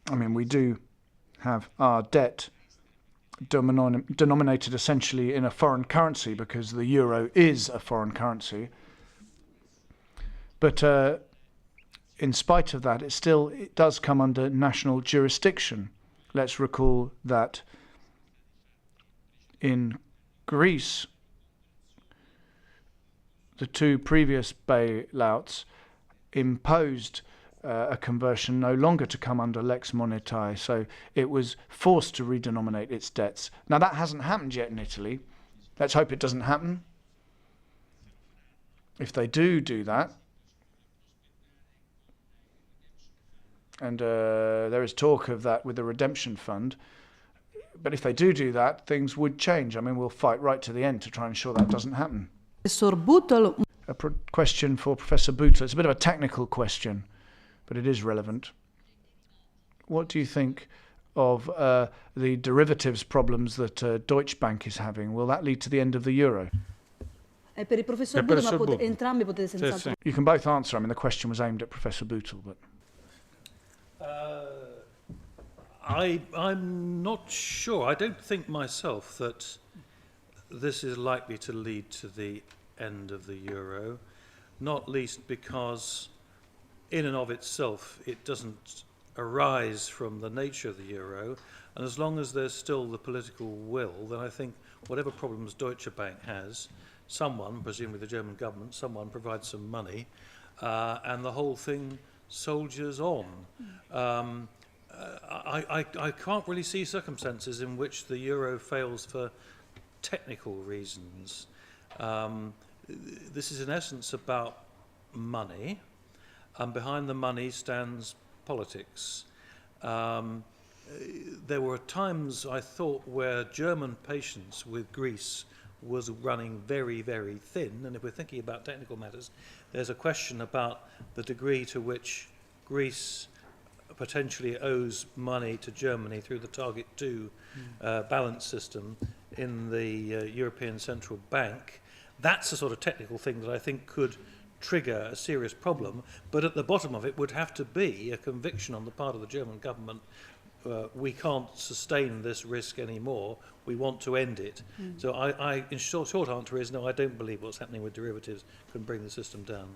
I mean, we do have our debt denominated essentially in a foreign currency because the euro is a foreign currency. But in spite of that, it does come under national jurisdiction. Let's recall that in Greece, the two previous bailouts imposed a conversion no longer to come under lex monetae, so it was forced to redenominate its debts. Now that hasn't happened yet in Italy. Let's hope it doesn't happen. If they do that, and there is talk of that with the redemption fund, but if they do that, things would change. I mean, we'll fight right to the end to try and ensure that doesn't happen. Professor Butol. A question for Professor Butol. It's a bit of a technical question, but it is relevant. What do you think of the derivatives problems that Deutsche Bank is having? Will that lead to the end of the euro? Per il professor Butol, ma entrambi potete senz'altro. You can both answer. I mean, the question was aimed at Professor Butol, but... I'm not sure. I don't think myself that this is likely to lead to the end of the euro, not least because in and of itself it doesn't arise from the nature of the euro, and as long as there's still the political will, then I think whatever problems Deutsche Bank has, someone, presumably the German government, someone provides some money, and the whole thing soldiers on. I can't really see circumstances in which the euro fails for technical reasons. This is in essence about money, and behind the money stands politics. There were times, I thought, where German patience with Greece was running very, very thin, and if we're thinking about technical matters, there's a question about the degree to which Greece potentially owes money to Germany through the Target 2 balance system in the European Central Bank. That's a sort of technical thing that I think could trigger a serious problem, but at the bottom of it would have to be a conviction on the part of the German government, we can't sustain this risk anymore, we want to end it. So in short answer is no, I don't believe what's happening with derivatives can bring the system down.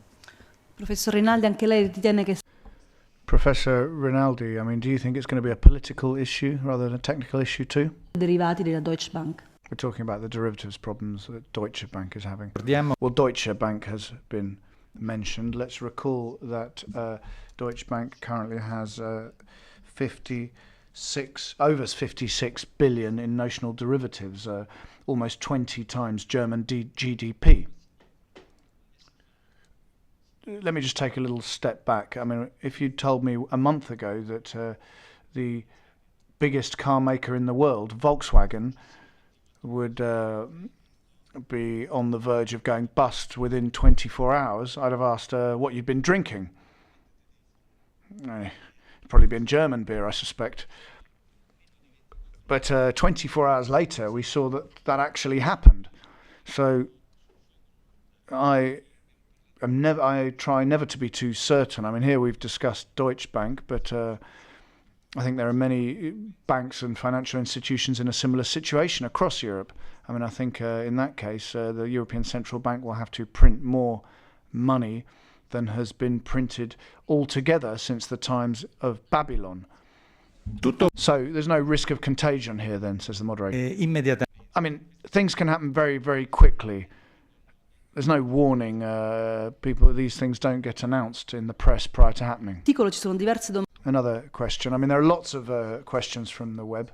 Professor Rinaldi, anche lei ritiene che... Professor Rinaldi, I mean, do you think it's going to be a political issue rather than a technical issue too? Derivati della Deutsche Bank. We're talking about the derivatives problems that Deutsche Bank is having. Well, Deutsche Bank has been mentioned. Let's recall that Deutsche Bank currently has over 56 billion in notional derivatives, almost 20 times German GDP. Let me just take a little step back. I mean, if you'd told me a month ago that the biggest car maker in the world, Volkswagen, would be on the verge of going bust within 24 hours, I'd have asked what you'd been drinking. It'd probably been German beer, I suspect. But 24 hours later, we saw that actually happened. So I try never to be too certain. I mean, here we've discussed Deutsche Bank, but I think there are many banks and financial institutions in a similar situation across Europe. I mean, I think in that case, the European Central Bank will have to print more money than has been printed altogether since the times of Babylon. So there's no risk of contagion here then, says the moderator. I mean, things can happen very, very quickly. There's no warning. These things don't get announced in the press prior to happening. Another question. I mean, there are lots of questions from the web.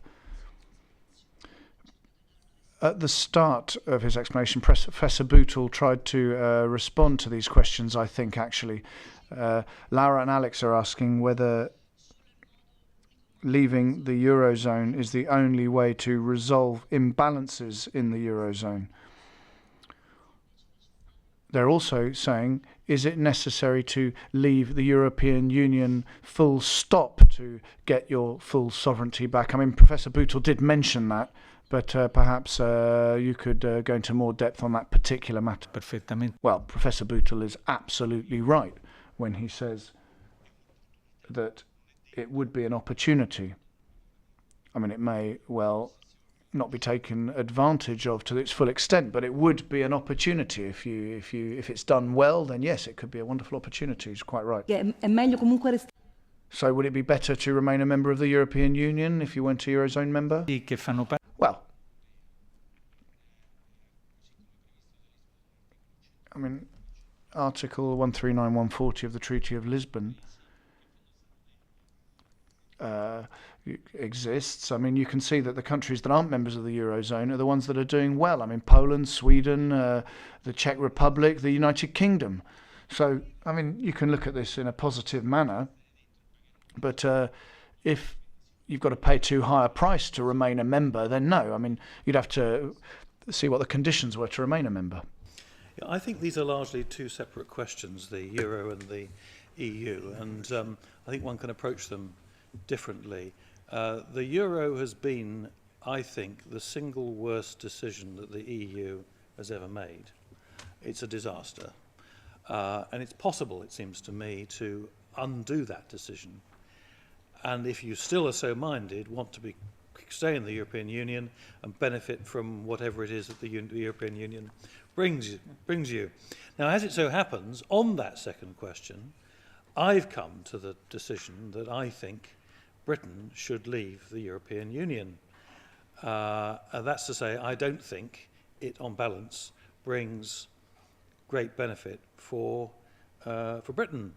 At the start of his explanation, Professor Butol tried to respond to these questions, I think, actually. Laura and Alex are asking whether leaving the Eurozone is the only way to resolve imbalances in the Eurozone. They're also saying, is it necessary to leave the European Union full stop to get your full sovereignty back? I mean, Professor Butol did mention that, but perhaps you could go into more depth on that particular matter. Well, Professor Butol is absolutely right when he says that it would be an opportunity. I mean, it may well not be taken advantage of to its full extent, but it would be an opportunity if it's done well. Then yes, it could be a wonderful opportunity. It's quite right. È meglio comunque restare. So would it be better to remain a member of the European Union if you weren't a Eurozone member? Che fanno parte. Well, I mean, Article 139-140 of the Treaty of Lisbon exists. I mean, you can see that the countries that aren't members of the Eurozone are the ones that are doing well. I mean, Poland, Sweden, the Czech Republic, the United Kingdom. So, I mean, you can look at this in a positive manner, but if you've got to pay too high a price to remain a member, then no. I mean, you'd have to see what the conditions were to remain a member. Yeah, I think these are largely two separate questions, the Euro and the EU, and I think one can approach them differently. The Euro has been, I think, the single worst decision that the EU has ever made. It's a disaster. And it's possible, it seems to me, to undo that decision. And if you still are so minded, want to stay in the European Union and benefit from whatever it is that the European Union brings you. Now, as it so happens, on that second question, I've come to the decision that I think Britain should leave the European Union. That's to say, I don't think it, on balance, brings great benefit for Britain.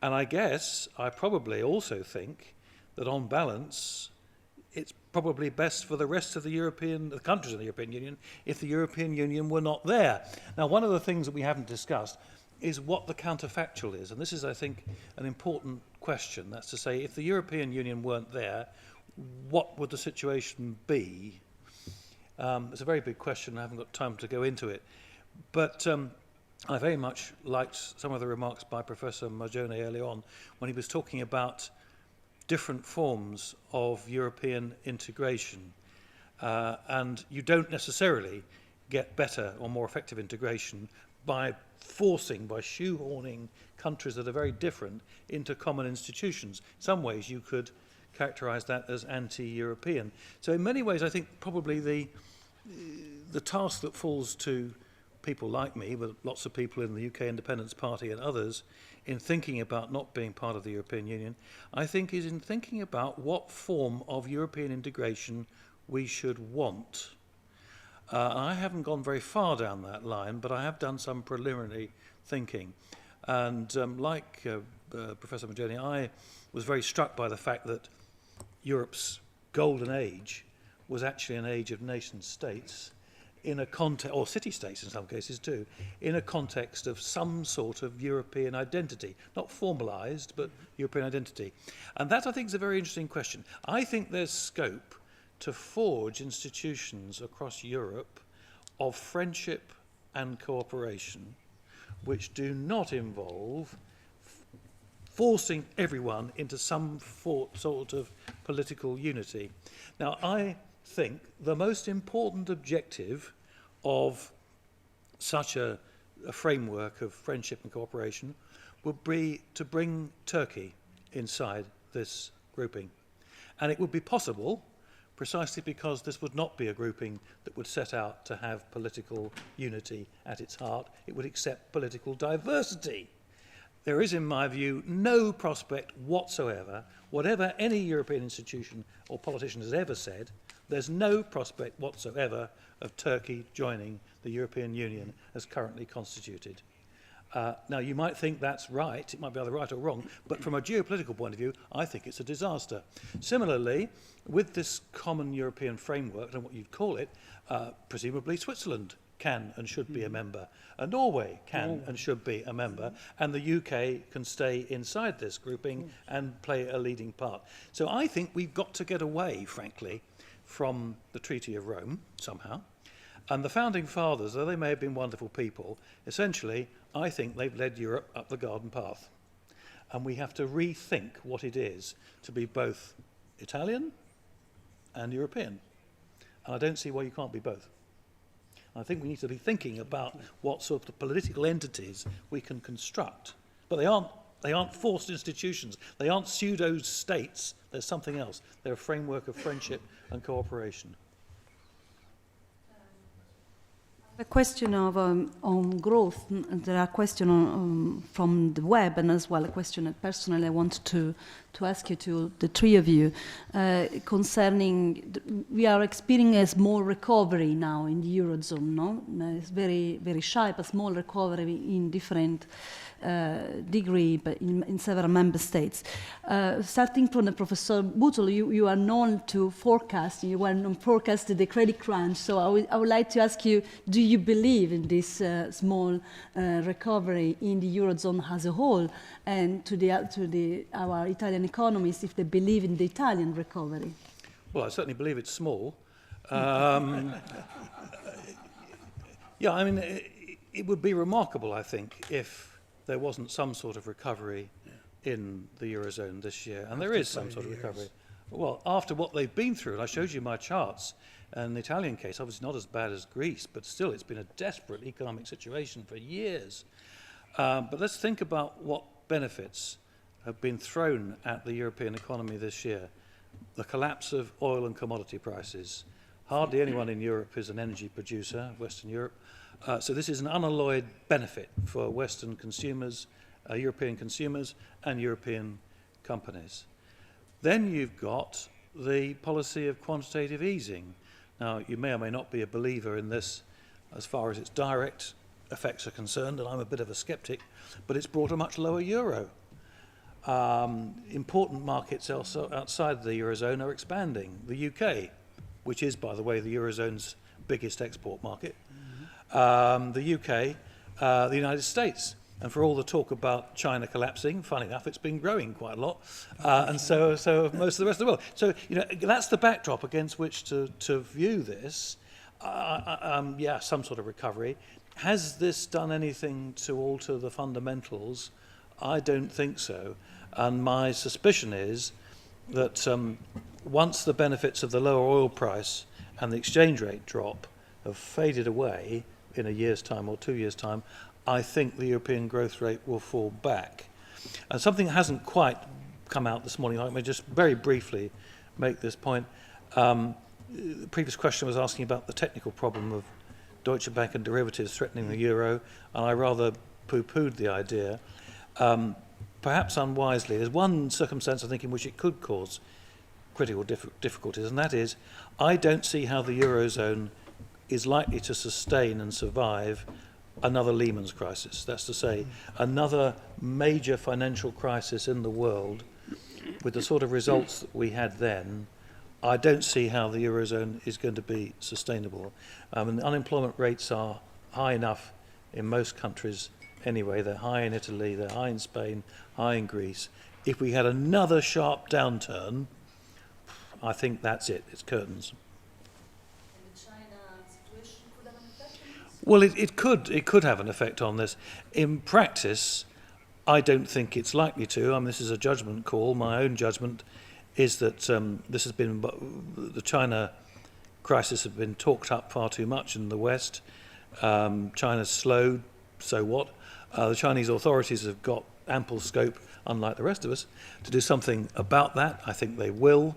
And I guess I probably also think that, on balance, it's probably best for the rest of the countries in the European Union if the European Union were not there. Now, one of the things that we haven't discussed is what the counterfactual is. And this is, I think, an important question. That's to say, if the European Union weren't there, what would the situation be? It's a very big question. I haven't got time to go into it. But I very much liked some of the remarks by Professor Marjone earlier on when he was talking about different forms of European integration. And you don't necessarily get better or more effective integration by shoehorning countries that are very different into common institutions. In some ways you could characterize that as anti-European. So in many ways I think probably the task that falls to people like me, with lots of people in the UK Independence Party and others, in thinking about not being part of the European Union, I think is in thinking about what form of European integration we should want. I haven't gone very far down that line, but I have done some preliminary thinking. And like Professor Marjone, I was very struck by the fact that Europe's golden age was actually an age of nation states, in a context, or city-states in some cases too, in a context of some sort of European identity, not formalised, but European identity. And that, I think, is a very interesting question. I think there's scope to forge institutions across Europe of friendship and cooperation, which do not involve forcing everyone into some sort of political unity. Now, I think the most important objective of such a framework of friendship and cooperation would be to bring Turkey inside this grouping. And it would be possible precisely because this would not be a grouping that would set out to have political unity at its heart. It would accept political diversity. There is, in my view, no prospect whatsoever, whatever any European institution or politician has ever said, there's no prospect whatsoever of Turkey joining the European Union as currently constituted. Now, you might think that's right, it might be either right or wrong, but from a geopolitical point of view, I think it's a disaster. Similarly, with this common European framework, and what you'd call it, presumably Switzerland can and should be a member, and Norway can and should be a member, and the UK can stay inside this grouping and play a leading part. So I think we've got to get away, frankly, from the Treaty of Rome, somehow. And the founding fathers, though they may have been wonderful people, essentially, I think they've led Europe up the garden path. And we have to rethink what it is to be both Italian and European. And I don't see why you can't be both. I think we need to be thinking about what sort of political entities we can construct. But they aren't forced institutions. They aren't pseudo-states. There's something else. They're a framework of friendship and cooperation. A question of on growth. There are questions from the web, and as well a question that personally I want to ask you, to the three of you, concerning we are experiencing a small recovery now in the Eurozone. No, it's very very sharp, a small recovery in different degree, but in several member states. Starting from the Professor Bootle, you are known to forecast. You were known to forecast the credit crunch. So I would like to ask you: do you believe in this small recovery in the Eurozone as a whole, and to our Italian economists, if they believe in the Italian recovery? Well, I certainly believe it's small. Yeah, I mean, it would be remarkable, I think, if there wasn't some sort of recovery in the Eurozone this year. And there is some sort of recovery. Well, after what they've been through, and I showed you my charts, and the Italian case, obviously not as bad as Greece, but still it's been a desperate economic situation for years. But let's think about what benefits have been thrown at the European economy this year. The collapse of oil and commodity prices. Hardly anyone in Europe is an energy producer, Western Europe. So this is an unalloyed benefit for Western consumers, European consumers, and European companies. Then you've got the policy of quantitative easing. Now, you may or may not be a believer in this as far as its direct effects are concerned, and I'm a bit of a skeptic, but it's brought a much lower euro. Important markets also outside the Eurozone are expanding. The UK, which is, by the way, the Eurozone's biggest export market, the UK, the United States. And for all the talk about China collapsing, funny enough, it's been growing quite a lot, and so have most of the rest of the world. So, you know, that's the backdrop against which to view this. Yeah, some sort of recovery. Has this done anything to alter the fundamentals? I don't think so. And my suspicion is that once the benefits of the lower oil price and the exchange rate drop have faded away in a year's time or 2 years' time, I think the European growth rate will fall back. And something that hasn't quite come out this morning, I may just very briefly make this point. The previous question was asking about the technical problem of Deutsche Bank and derivatives threatening the euro, and I rather poo-pooed the idea. Perhaps unwisely. There's one circumstance, I think, in which it could cause critical difficulties, and that is, I don't see how the Eurozone is likely to sustain and survive another Lehman's crisis. That's to say, another major financial crisis in the world with the sort of results that we had then. I don't see how the Eurozone is going to be sustainable. And the unemployment rates are high enough in most countries anyway. They're high in Italy, they're high in Spain, high in Greece. If we had another sharp downturn, I think that's it. It's curtains. And the China situation could have an effect on this? Well, it could have an effect on this. In practice, I don't think it's likely to. I mean, this is a judgment call. My own judgment is that this has been, the China crisis has been talked up far too much in the West. China's slowed, so what? The Chinese authorities have got ample scope, unlike the rest of us, to do something about that. I think they will.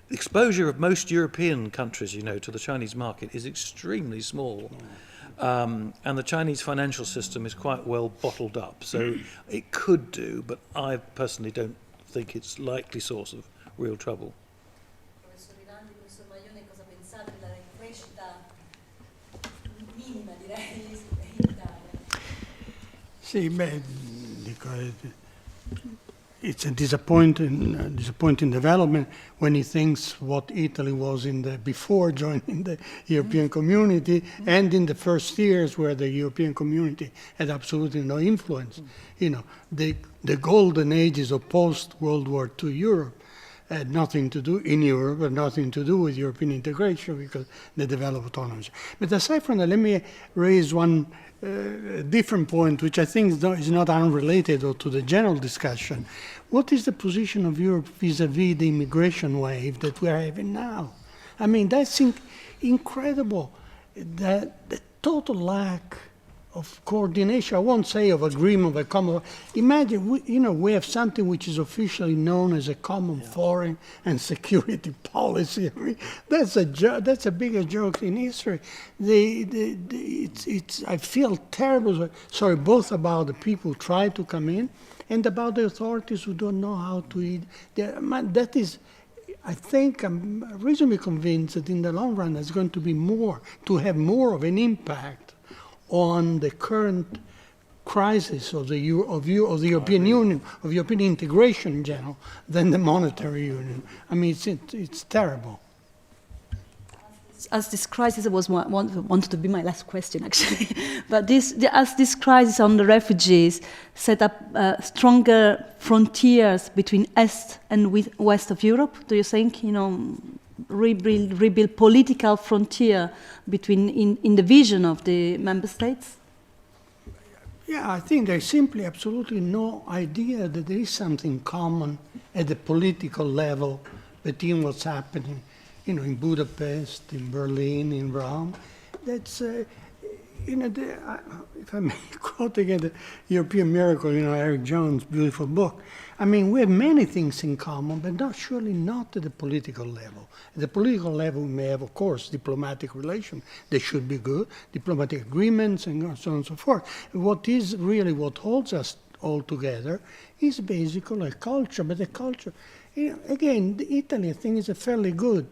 The exposure of most European countries, you know, to the Chinese market is extremely small. And the Chinese financial system is quite well bottled up. So it could do, but I personally don't think it's likely source of real trouble. Professor Rinaldi, Professor Maione, cosa pensate della crescita minima, direi, in Italia? Sì, beh, dico, it's a disappointing development when he thinks what Italy was in the before joining the European community and in the first years where the European community had absolutely no influence. You know, the golden ages of post-World War II Europe had nothing to do in Europe, had nothing to do with European integration because they developed autonomy. But aside from that, let me raise one different point, which I think is not unrelated or to the general discussion. What is the position of Europe vis-à-vis the immigration wave that we are having now? I mean, that's incredible. The total lack of coordination, I won't say of agreement, but common. Imagine, we have something which is officially known as a common foreign and security policy. I mean, that's a bigger joke in history. I feel terrible, sorry, both about the people who try to come in and about the authorities who don't know how to eat. That is, I think I'm reasonably convinced that in the long run there's going to be to have more of an impact on the current crisis of the European Union, of European integration in general, than the monetary union. I mean, it's terrible. As this crisis wanted to be my last question, actually, but as this crisis on the refugees set up stronger frontiers between East and West of Europe, do you think, rebuild political frontier between in the vision of the member states? Yeah, I think there's simply absolutely no idea that there is something common at the political level between what's happening, in Budapest, in Berlin, in Rome. That's, if I may quote again the European Miracle, Eric Jones' beautiful book. I mean, we have many things in common, but surely not at the political level. At the political level, we may have, of course, diplomatic relations. They should be good, diplomatic agreements, and so on and so forth. What holds us all together is basically a culture. But the culture, again, Italy, I think, is a fairly good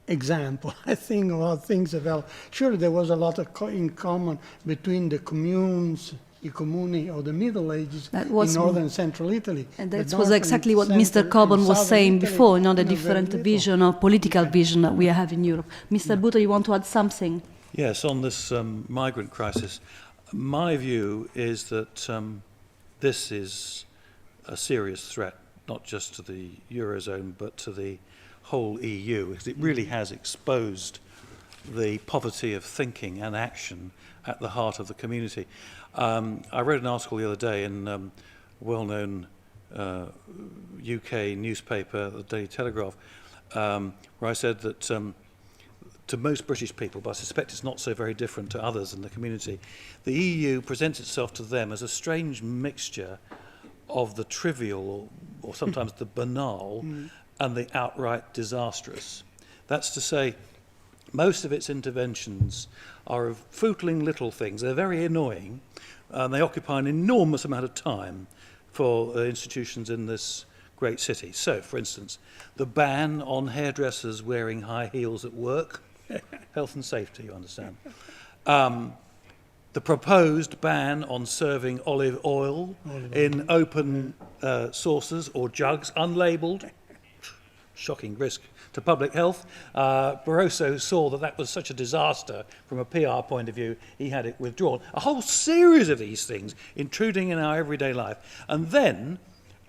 example. I think of how things developed. Surely there was a lot in common between the communes, I comuni of the Middle Ages in northern and central Italy. And that was exactly what Mr. Coburn was saying before, the different vision of political vision that we have in Europe. Mr. Buto, you want to add something? Yes, on this migrant crisis, my view is that this is a serious threat, not just to the Eurozone, but to the whole EU, because it really has exposed the poverty of thinking and action at the heart of the community. I read an article the other day in a well-known UK newspaper, the Daily Telegraph, where I said that to most British people, but I suspect it's not so very different to others in the community, the EU presents itself to them as a strange mixture of the trivial or sometimes the banal and the outright disastrous. That's to say, most of its interventions are of footling little things. They're very annoying, and they occupy an enormous amount of time for institutions in this great city. So, for instance, the ban on hairdressers wearing high heels at work, health and safety, you understand. The proposed ban on serving olive oil in open saucers or jugs, unlabelled, shocking risk to public health. Barroso saw that was such a disaster from a PR point of view, he had it withdrawn. A whole series of these things intruding in our everyday life. And then,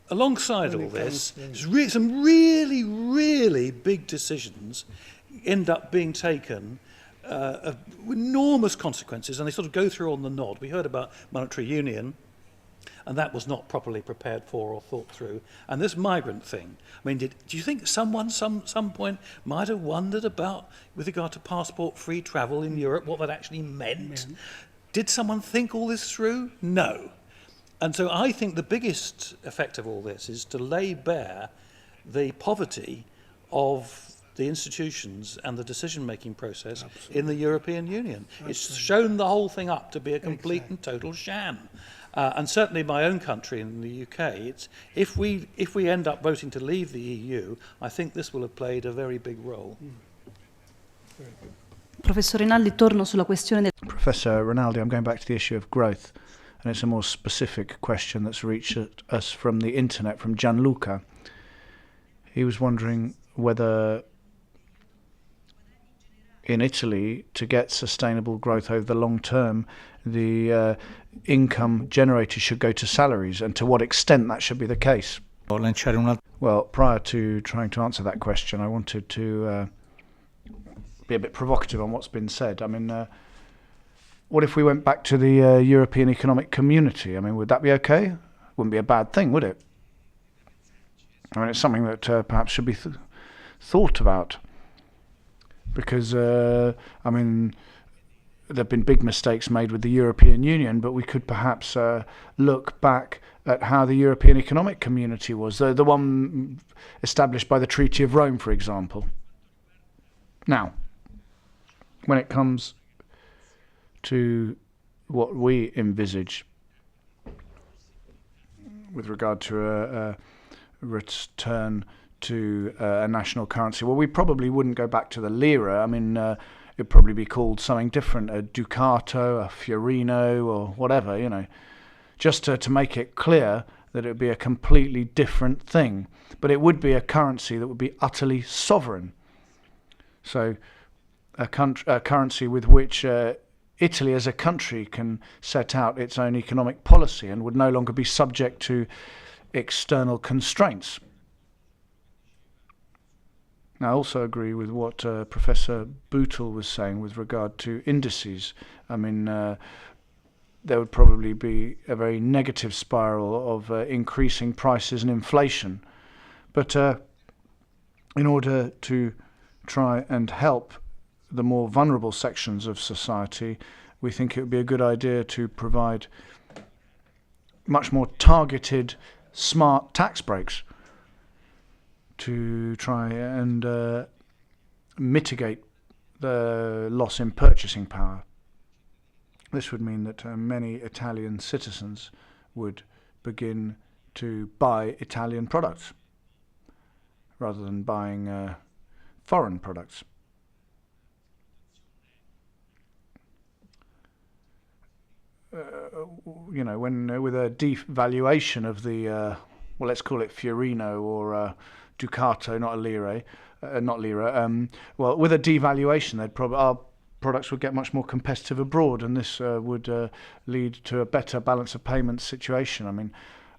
alongside all this, some really, really big decisions end up being taken of enormous consequences, and they sort of go through on the nod. We heard about monetary union, and that was not properly prepared for or thought through. And this migrant thing, I mean, do you think someone, some point, might have wondered about, with regard to passport-free travel in Europe, what that actually meant? Did someone think all this through? No. And so I think the biggest effect of all this is to lay bare the poverty of the institutions and the decision-making process in the European Union. It's shown the whole thing up to be a complete and total sham. And certainly my own country in the UK, if we end up voting to leave the EU, I think this will have played a very big role. Professor Rinaldi, torno sulla questione del... Professor Rinaldi, I'm going back to the issue of growth, and it's a more specific question that's reached us from the internet, from Gianluca. He was wondering whether in Italy, to get sustainable growth over the long term, the income generated should go to salaries, and to what extent that should be the case. Well, prior to trying to answer that question, I wanted to be a bit provocative on what's been said. I mean, what if we went back to the European Economic Community? I mean, would that be okay? Wouldn't be a bad thing, would it? I mean, it's something that perhaps should be thought about. Because, I mean, there have been big mistakes made with the European Union, but we could perhaps look back at how the European Economic Community was, the one established by the Treaty of Rome, for example. Now, when it comes to what we envisage with regard to a return to a national currency, well, we probably wouldn't go back to the lira. I mean, it'd probably be called something different, a ducato, a fiorino, or whatever, you know, just to make it clear that it would be a completely different thing. But it would be a currency that would be utterly sovereign. So a currency with which Italy as a country can set out its own economic policy and would no longer be subject to external constraints. Now, I also agree with what Professor Bootle was saying with regard to indices. I mean, there would probably be a very negative spiral of increasing prices and inflation. But in order to try and help the more vulnerable sections of society, we think it would be a good idea to provide much more targeted, smart tax breaks to try and mitigate the loss in purchasing power. This would mean that many Italian citizens would begin to buy Italian products rather than buying foreign products. You know, when with a devaluation of the, well, let's call it fiorino or ducato, not a lira, well, with a devaluation, our products would get much more competitive abroad, and this would lead to a better balance of payments situation. I mean,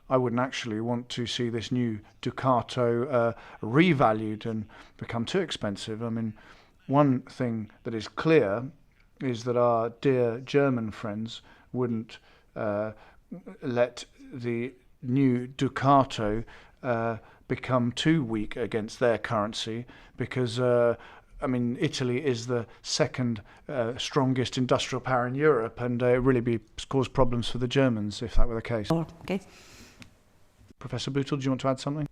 I wouldn't actually want to see this new ducato revalued and become too expensive. I mean, one thing that is clear is that our dear German friends wouldn't let the new ducato become too weak against their currency, because I mean, Italy is the second strongest industrial power in Europe, and it really cause problems for the Germans if that were the case. Okay. Professor Bootle, do you want to add something?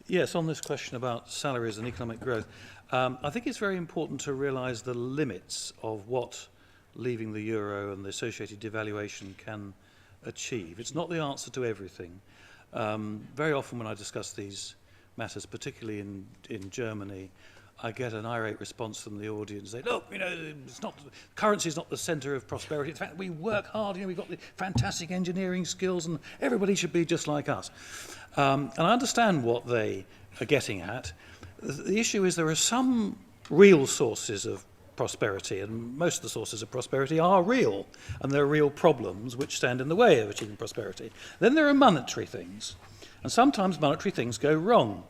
Yes, on this question about salaries and economic growth, I think it's very important to realise the limits of what leaving the euro and the associated devaluation can achieve. It's not the answer to everything. Very often when I discuss these matters, particularly in Germany, I get an irate response from the audience. They say, look, you know, currency is not the centre of prosperity. In fact, we work hard, you know, we've got the fantastic engineering skills and everybody should be just like us. And I understand what they are getting at. The issue is there are some real sources of prosperity, and most of the sources of prosperity are real, and there are real problems which stand in the way of achieving prosperity. Then there are monetary things, and sometimes monetary things go wrong.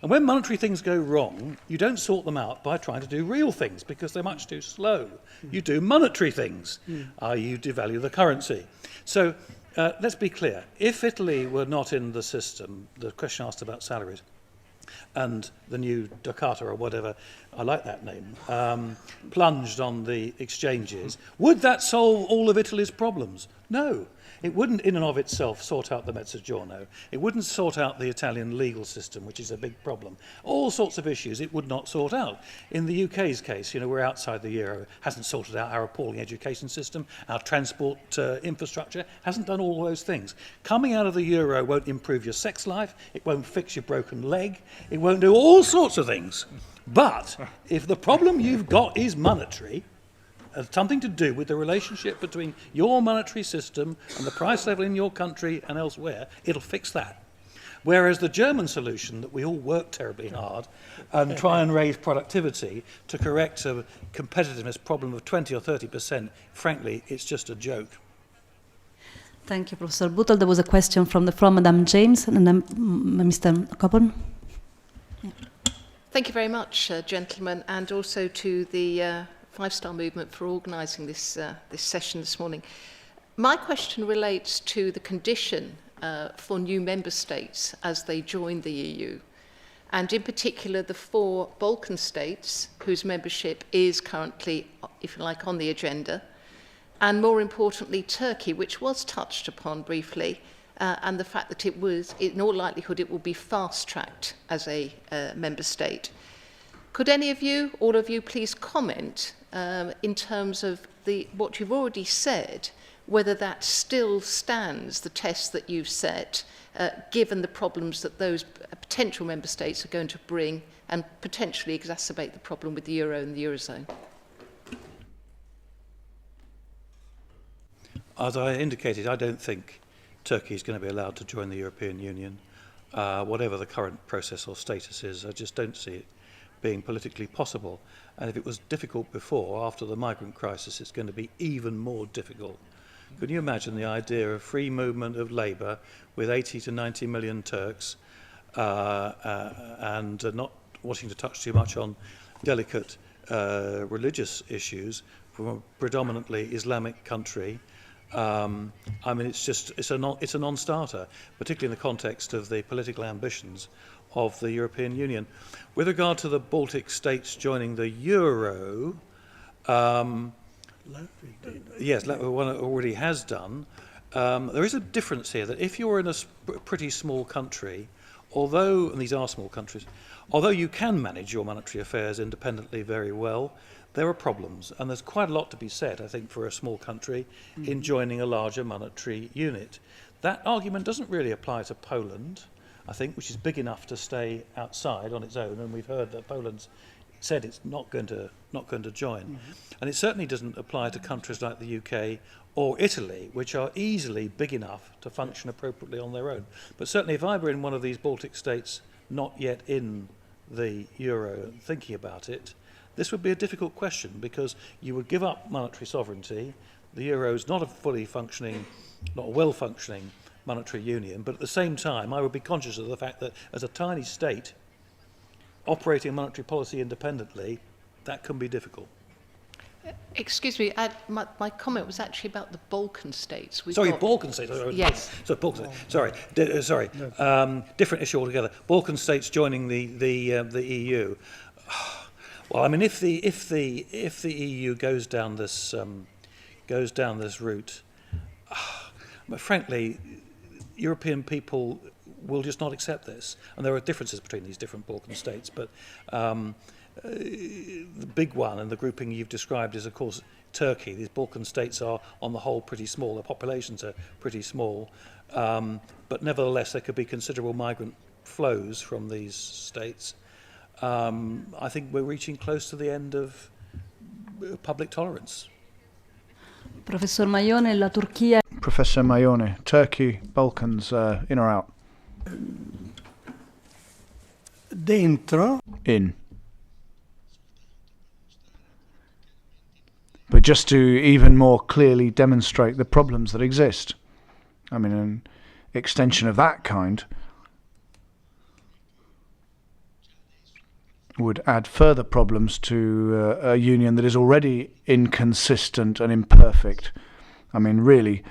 And when monetary things go wrong, you don't sort them out by trying to do real things because they're much too slow. You do monetary things, i.e. you devalue the currency. So let's be clear. If Italy were not in the system, the question asked about salaries, and the new ducato or whatever, I like that name, plunged on the exchanges, would that solve all of Italy's problems? No. It wouldn't in and of itself sort out the mezzogiorno. It wouldn't sort out the Italian legal system, which is a big problem. All sorts of issues it would not sort out. In the UK's case, you know, we're outside the euro, hasn't sorted out our appalling education system, our transport infrastructure, hasn't done all those things. Coming out of the euro won't improve your sex life, it won't fix your broken leg, it won't do all sorts of things. But if the problem you've got is monetary, something to do with the relationship between your monetary system and the price level in your country and elsewhere, it'll fix that. Whereas the German solution, that we all work terribly hard and try and raise productivity to correct a competitiveness problem of 20 or 30%, frankly, it's just a joke. Thank you, Professor Bootle. There was a question from the floor, Madam James, and then Mr. Coburn. Yeah. Thank you very much, gentlemen, and also to the Five-Star Movement for organising this session this morning. My question relates to the condition for new member states as they join the EU, and in particular the 4 Balkan states whose membership is currently, if you like, on the agenda, and more importantly, Turkey, which was touched upon briefly, and the fact that in all likelihood, it will be fast-tracked as a member state. Could any of you, all of you, please comment in terms of what you've already said, whether that still stands the test that you've set, given the problems that those potential member states are going to bring and potentially exacerbate the problem with the euro and the eurozone? As I indicated, I don't think Turkey is going to be allowed to join the European Union, whatever the current process or status is. I just don't see it being politically possible. And if it was difficult before, after the migrant crisis, it's going to be even more difficult. Can you imagine the idea of free movement of labour with 80 to 90 million Turks and not wanting to touch too much on delicate religious issues from a predominantly Islamic country? I mean, it's a non-starter, particularly in the context of the political ambitions of the European Union. With regard to the Baltic states joining the euro, yes, one already has done. There is a difference here that if you're in a pretty small country, and these are small countries, although you can manage your monetary affairs independently very well, there are problems, and there's quite a lot to be said, I think, for a small country in joining a larger monetary unit. That argument doesn't really apply to Poland, I think, which is big enough to stay outside on its own, and we've heard that Poland's said it's not going to join. And it certainly doesn't apply to countries like the UK or Italy, which are easily big enough to function appropriately on their own. But certainly if I were in one of these Baltic states not yet in the euro, thinking about it, this would be a difficult question, because you would give up monetary sovereignty. The euro is not a fully functioning, not a well-functioning monetary union, but at the same time I would be conscious of the fact that as a tiny state operating monetary policy independently, that can be difficult. Excuse me, my comment was actually about the Balkan states. Balkan states. Yes. So Balkan. Sorry. Different issue altogether. Balkan states joining the EU. Well, I mean, if the EU goes down this route, but frankly, European people will just not accept this. And there are differences between these different Balkan states, but the big one and the grouping you've described is, of course, Turkey. These Balkan states are, on the whole, pretty small. Their populations are pretty small, but nevertheless, there could be considerable migrant flows from these states. I think we're reaching close to the end of public tolerance. Professor Maione, la Turchia. Professor Maione, Turkey, Balkans, in or out? Dentro. In. But just to even more clearly demonstrate the problems that exist. I mean, an extension of that kind would add further problems to a union that is already inconsistent and imperfect. I mean, really,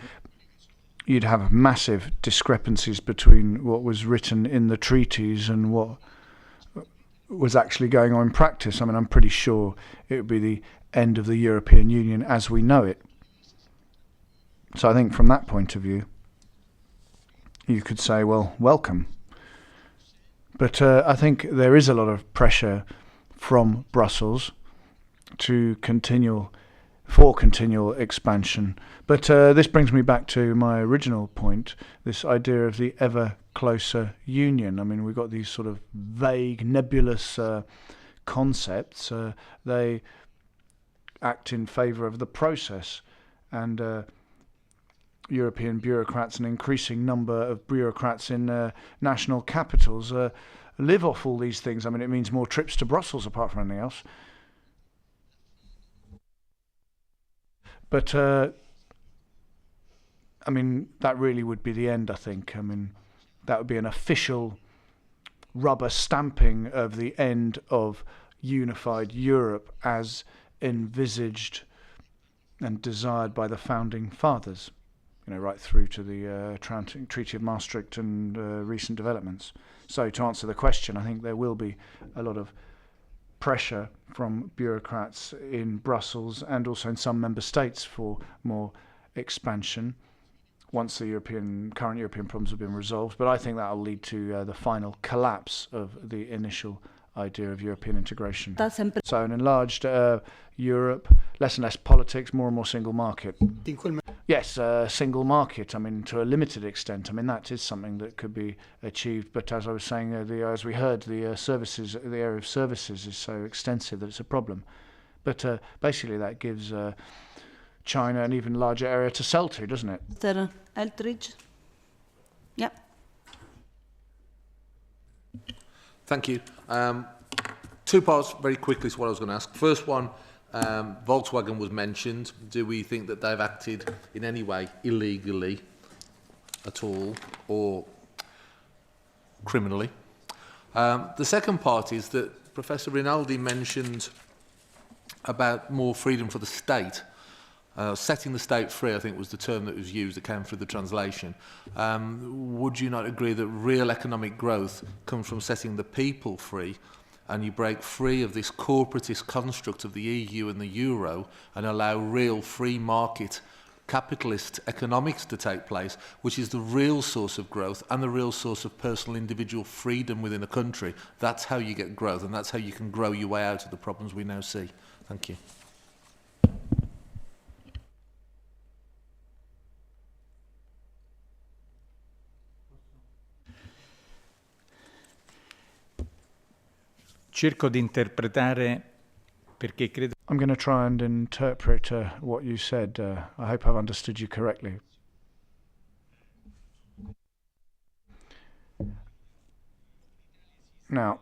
you'd have massive discrepancies between what was written in the treaties and what was actually going on in practice. I mean, I'm pretty sure it would be the end of the European Union as we know it. So I think from that point of view, you could say, well, welcome. But I think there is a lot of pressure from Brussels for continual expansion. But this brings me back to my original point, this idea of the ever closer union. I mean, we've got these sort of vague, nebulous concepts. They act in favour of the process, and European bureaucrats, an increasing number of bureaucrats in national capitals, live off all these things. I mean, it means more trips to Brussels apart from anything else. But, I mean, that really would be the end, I think. I mean, that would be an official rubber stamping of the end of unified Europe as envisaged and desired by the founding fathers, you know, right through to the Treaty of Maastricht and recent developments. So to answer the question, I think there will be a lot of pressure from bureaucrats in Brussels and also in some member states for more expansion once the current European problems have been resolved. But I think that will lead to the final collapse of the initial idea of European integration. So an enlarged Europe, less and less politics, more and more single market. Yes, single market, I mean, to a limited extent. I mean, that is something that could be achieved. But as I was saying, as we heard, the area of services is so extensive that it's a problem. But basically that gives China an even larger area to sell to, doesn't it? Mr. Eldridge? Yeah. Thank you. Two parts very quickly is what I was going to ask. First one, Volkswagen was mentioned. Do we think that they've acted in any way illegally at all or criminally? The second part is that Professor Rinaldi mentioned about more freedom for the state. Setting the state free, I think, was the term that was used that came through the translation. Would you not agree that real economic growth comes from setting the people free, and you break free of this corporatist construct of the EU and the euro and allow real free market capitalist economics to take place, which is the real source of growth and the real source of personal individual freedom within a country? That's how you get growth, and that's how you can grow your way out of the problems we now see. Thank you. Cerco di interpretare perché credo. I'm going to try and interpret what you said. I hope I've understood you correctly. Now,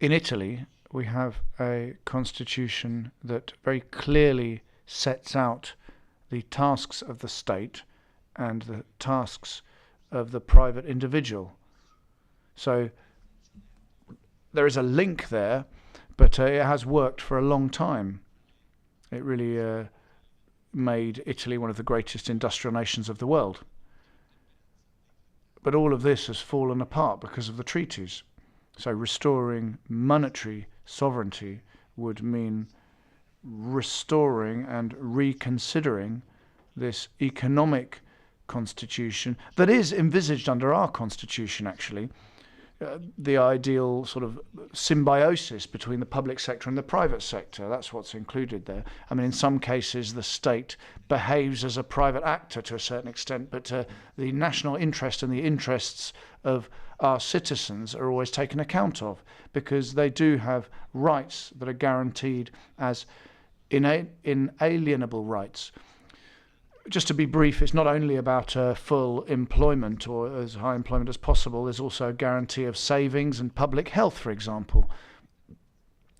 in Italy, we have a constitution that very clearly sets out the tasks of the state and the tasks of the private individual. So there is a link there, but it has worked for a long time. It really made Italy one of the greatest industrial nations of the world. But all of this has fallen apart because of the treaties. So restoring monetary sovereignty would mean restoring and reconsidering this economic constitution that is envisaged under our constitution, actually. The ideal sort of symbiosis between the public sector and the private sector. That's what's included there. I mean, in some cases, the state behaves as a private actor to a certain extent, but the national interest and the interests of our citizens are always taken account of because they do have rights that are guaranteed as inalienable rights. Just to be brief, it's not only about full employment or as high employment as possible. There's also a guarantee of savings and public health, for example.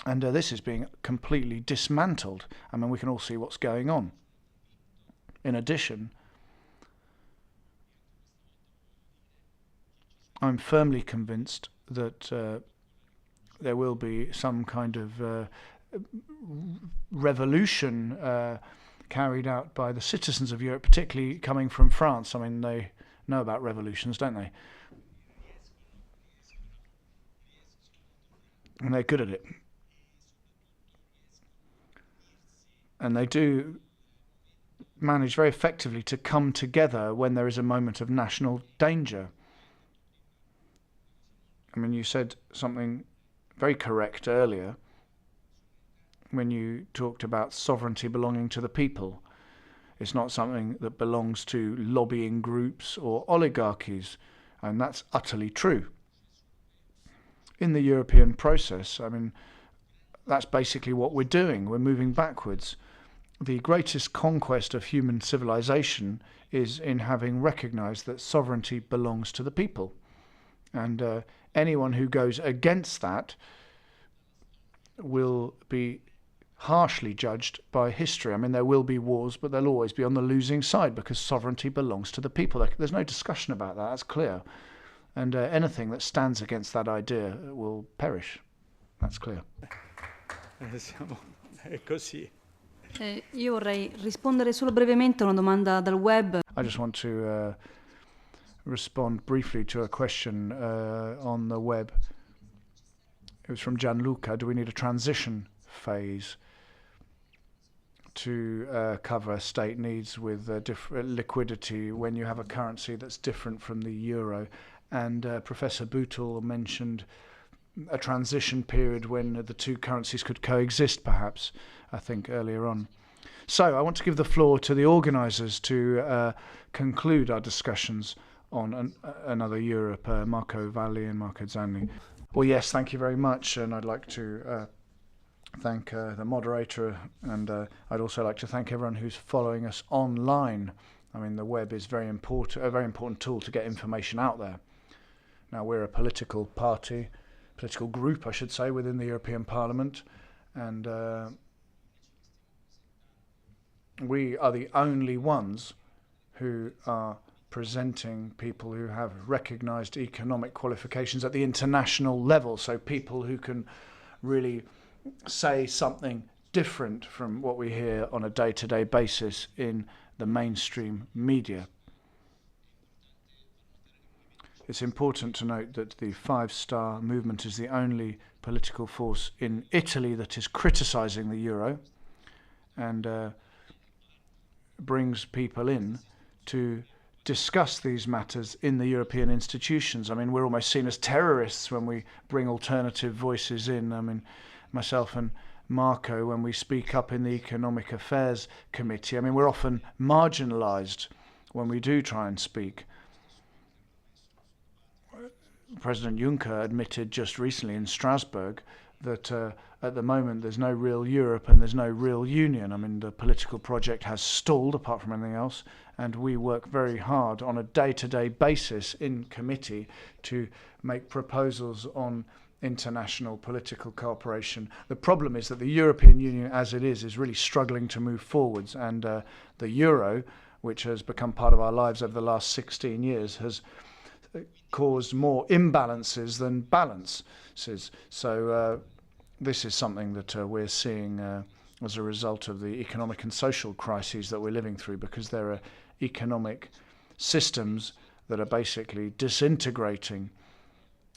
And this is being completely dismantled. I mean, we can all see what's going on. In addition, I'm firmly convinced that there will be some kind of revolution carried out by the citizens of Europe, particularly coming from France. I mean, they know about revolutions, don't they? And they're good at it. And they do manage very effectively to come together when there is a moment of national danger. I mean, you said something very correct earlier when you talked about sovereignty belonging to the people. It's not something that belongs to lobbying groups or oligarchies, and that's utterly true. In the European process, I mean, that's basically what we're doing. We're moving backwards. The greatest conquest of human civilization is in having recognized that sovereignty belongs to the people. And anyone who goes against that will be harshly judged by history. I mean, there will be wars, but they'll always be on the losing side because sovereignty belongs to the people. There's no discussion about that, that's clear. And anything that stands against that idea will perish. That's clear. È così. Io vorrei rispondere solo brevemente a una domanda dal web. I just want to respond briefly to a question on the web. it was from Gianluca, do we need a transition phase to cover state needs with different liquidity when you have a currency that's different from the euro? And Professor Bootle mentioned a transition period when the two currencies could coexist, perhaps, I think, earlier on. So I want to give the floor to the organisers to conclude our discussions on another Europe, Marco Valli and Marco Zanni. Well, yes, thank you very much, and I'd like to thank the moderator, and I'd also like to thank everyone who's following us online. I mean, the web is a very important tool to get information out there. Now, we're a political group, I should say, within the European Parliament, and we are the only ones who are presenting people who have recognised economic qualifications at the international level, so people who can really say something different from what we hear on a day-to-day basis in the mainstream media. It's important to note that the five-star movement is the only political force in Italy that is criticising the euro and brings people in to discuss these matters in the European institutions. I mean, we're almost seen as terrorists when we bring alternative voices in. I mean, myself and Marco, when we speak up in the Economic Affairs Committee, I mean, we're often marginalised when we do try and speak. President Juncker admitted just recently in Strasbourg that at the moment there's no real Europe and there's no real union. I mean, the political project has stalled, apart from anything else, and we work very hard on a day-to-day basis in committee to make proposals on international political cooperation. The problem is that the European Union, as it is really struggling to move forwards, and the euro, which has become part of our lives over the last 16 years, has caused more imbalances than balances. So this is something that we're seeing as a result of the economic and social crises that we're living through, because there are economic systems that are basically disintegrating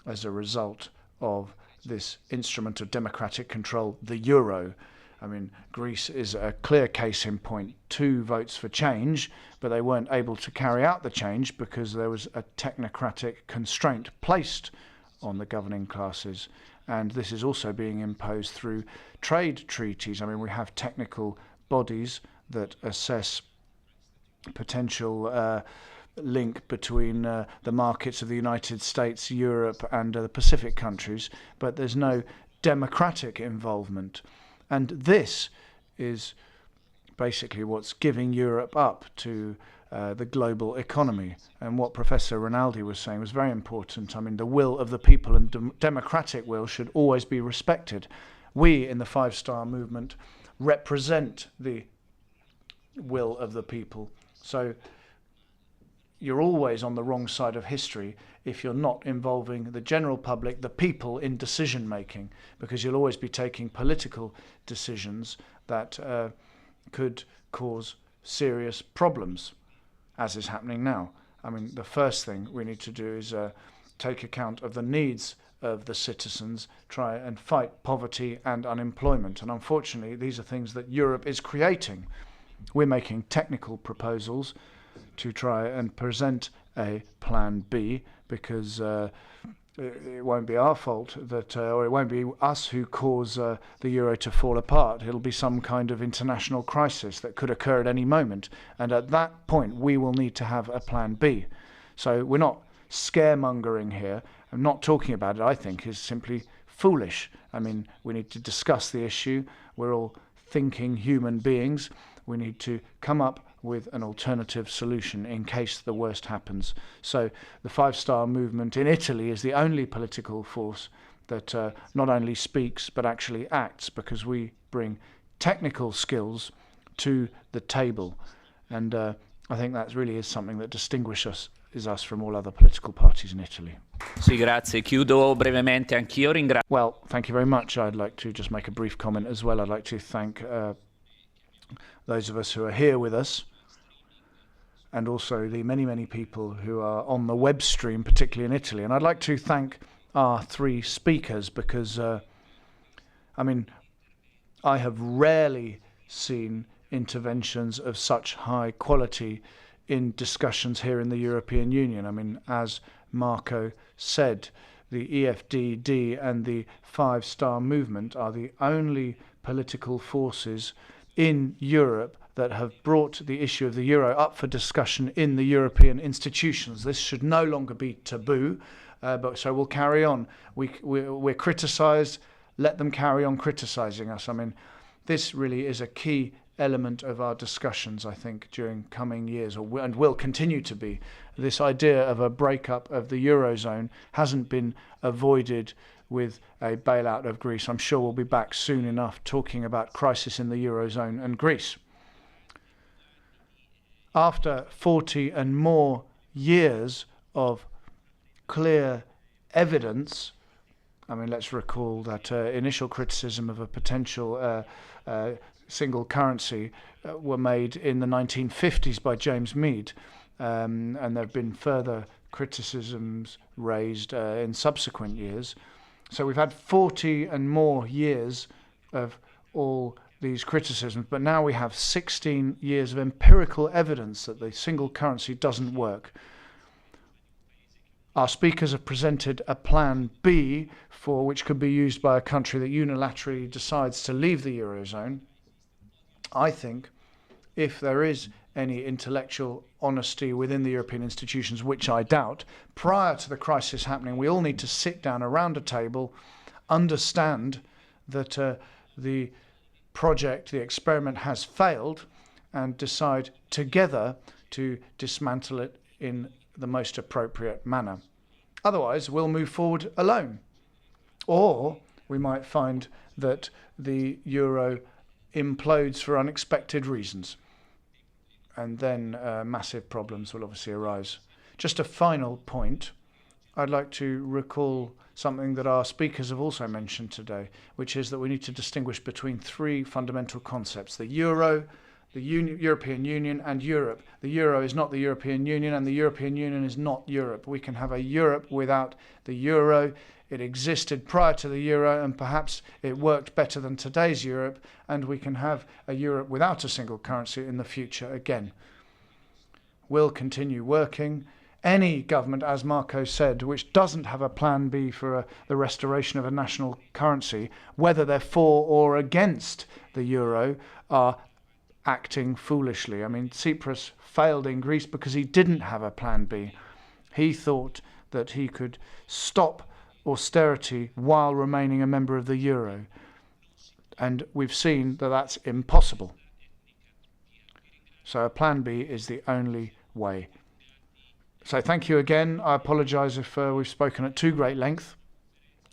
as a result of this instrument of democratic control, the euro. I mean, Greece is a clear case in point. 2 votes for change, but they weren't able to carry out the change because there was a technocratic constraint placed on the governing classes. And this is also being imposed through trade treaties. I mean, we have technical bodies that assess potential link between the markets of the United States, Europe, and the Pacific countries, but there's no democratic involvement. And this is basically what's giving Europe up to the global economy. And what Professor Rinaldi was saying was very important. I mean, the will of the people and democratic will should always be respected. We in the five-star movement represent the will of the people. So you're always on the wrong side of history if you're not involving the general public, the people, in decision-making, because you'll always be taking political decisions that could cause serious problems, as is happening now. I mean, the first thing we need to do is take account of the needs of the citizens, try and fight poverty and unemployment. And unfortunately, these are things that Europe is creating. We're making technical proposals to try and present a plan B, because it won't be our fault that, or it won't be us who cause the euro to fall apart. It'll be some kind of international crisis that could occur at any moment. And at that point, we will need to have a plan B. So we're not scaremongering here. I'm not talking about it, I think, is simply foolish. I mean, we need to discuss the issue. We're all thinking human beings. We need to come up with an alternative solution in case the worst happens. So the five-star movement in Italy is the only political force that not only speaks but actually acts, because we bring technical skills to the table. And I think that really is something that distinguishes us from all other political parties in Italy. Sì, grazie. Chiudo brevemente anch'io. Well, thank you very much. I'd like to just make a brief comment as well. I'd like to thank those of us who are here with us, and also the many, many people who are on the web stream, particularly in Italy. And I'd like to thank our three speakers, because, I mean, I have rarely seen interventions of such high quality in discussions here in the European Union. I mean, as Marco said, the EFDD and the Five Star Movement are the only political forces in Europe that have brought the issue of the euro up for discussion in the European institutions. This should no longer be taboo, but so we'll carry on. We're criticised, let them carry on criticising us. I mean, this really is a key element of our discussions, I think, during coming years, and will continue to be. This idea of a breakup of the Eurozone hasn't been avoided with a bailout of Greece. I'm sure we'll be back soon enough talking about crisis in the Eurozone and Greece. After 40 and more years of clear evidence, I mean, let's recall that initial criticism of a potential single currency were made in the 1950s by James Mead, and there have been further criticisms raised in subsequent years. So we've had 40 and more years of all these criticisms, but now we have 16 years of empirical evidence that the single currency doesn't work. Our speakers have presented a plan B for which could be used by a country that unilaterally decides to leave the Eurozone. I think if there is any intellectual honesty within the European institutions, which I doubt, prior to the crisis happening, we all need to sit down around a table, understand that the project, the experiment has failed, and decide together to dismantle it in the most appropriate manner. Otherwise, we'll move forward alone. Or we might find that the euro implodes for unexpected reasons, and then massive problems will obviously arise. Just a final point, I'd like to recall something that our speakers have also mentioned today, which is that we need to distinguish between three fundamental concepts: the euro, the European Union, and Europe. The euro is not the European Union, and the European Union is not Europe. We can have a Europe without the euro. It existed prior to the euro, and perhaps it worked better than today's Europe, and we can have a Europe without a single currency in the future again. We'll continue working. Any government, as Marco said, which doesn't have a plan B for the restoration of a national currency, whether they're for or against the euro, are acting foolishly. I mean, Tsipras failed in Greece because he didn't have a plan B. He thought that he could stop austerity while remaining a member of the euro. And we've seen that that's impossible. So a plan B is the only way. So thank you again. I apologise if we've spoken at too great length.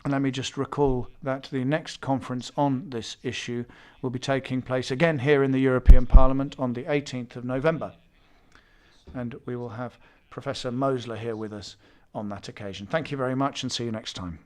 And let me just recall that the next conference on this issue will be taking place again here in the European Parliament on the 18th of November. And we will have Professor Mosler here with us on that occasion. Thank you very much, and see you next time.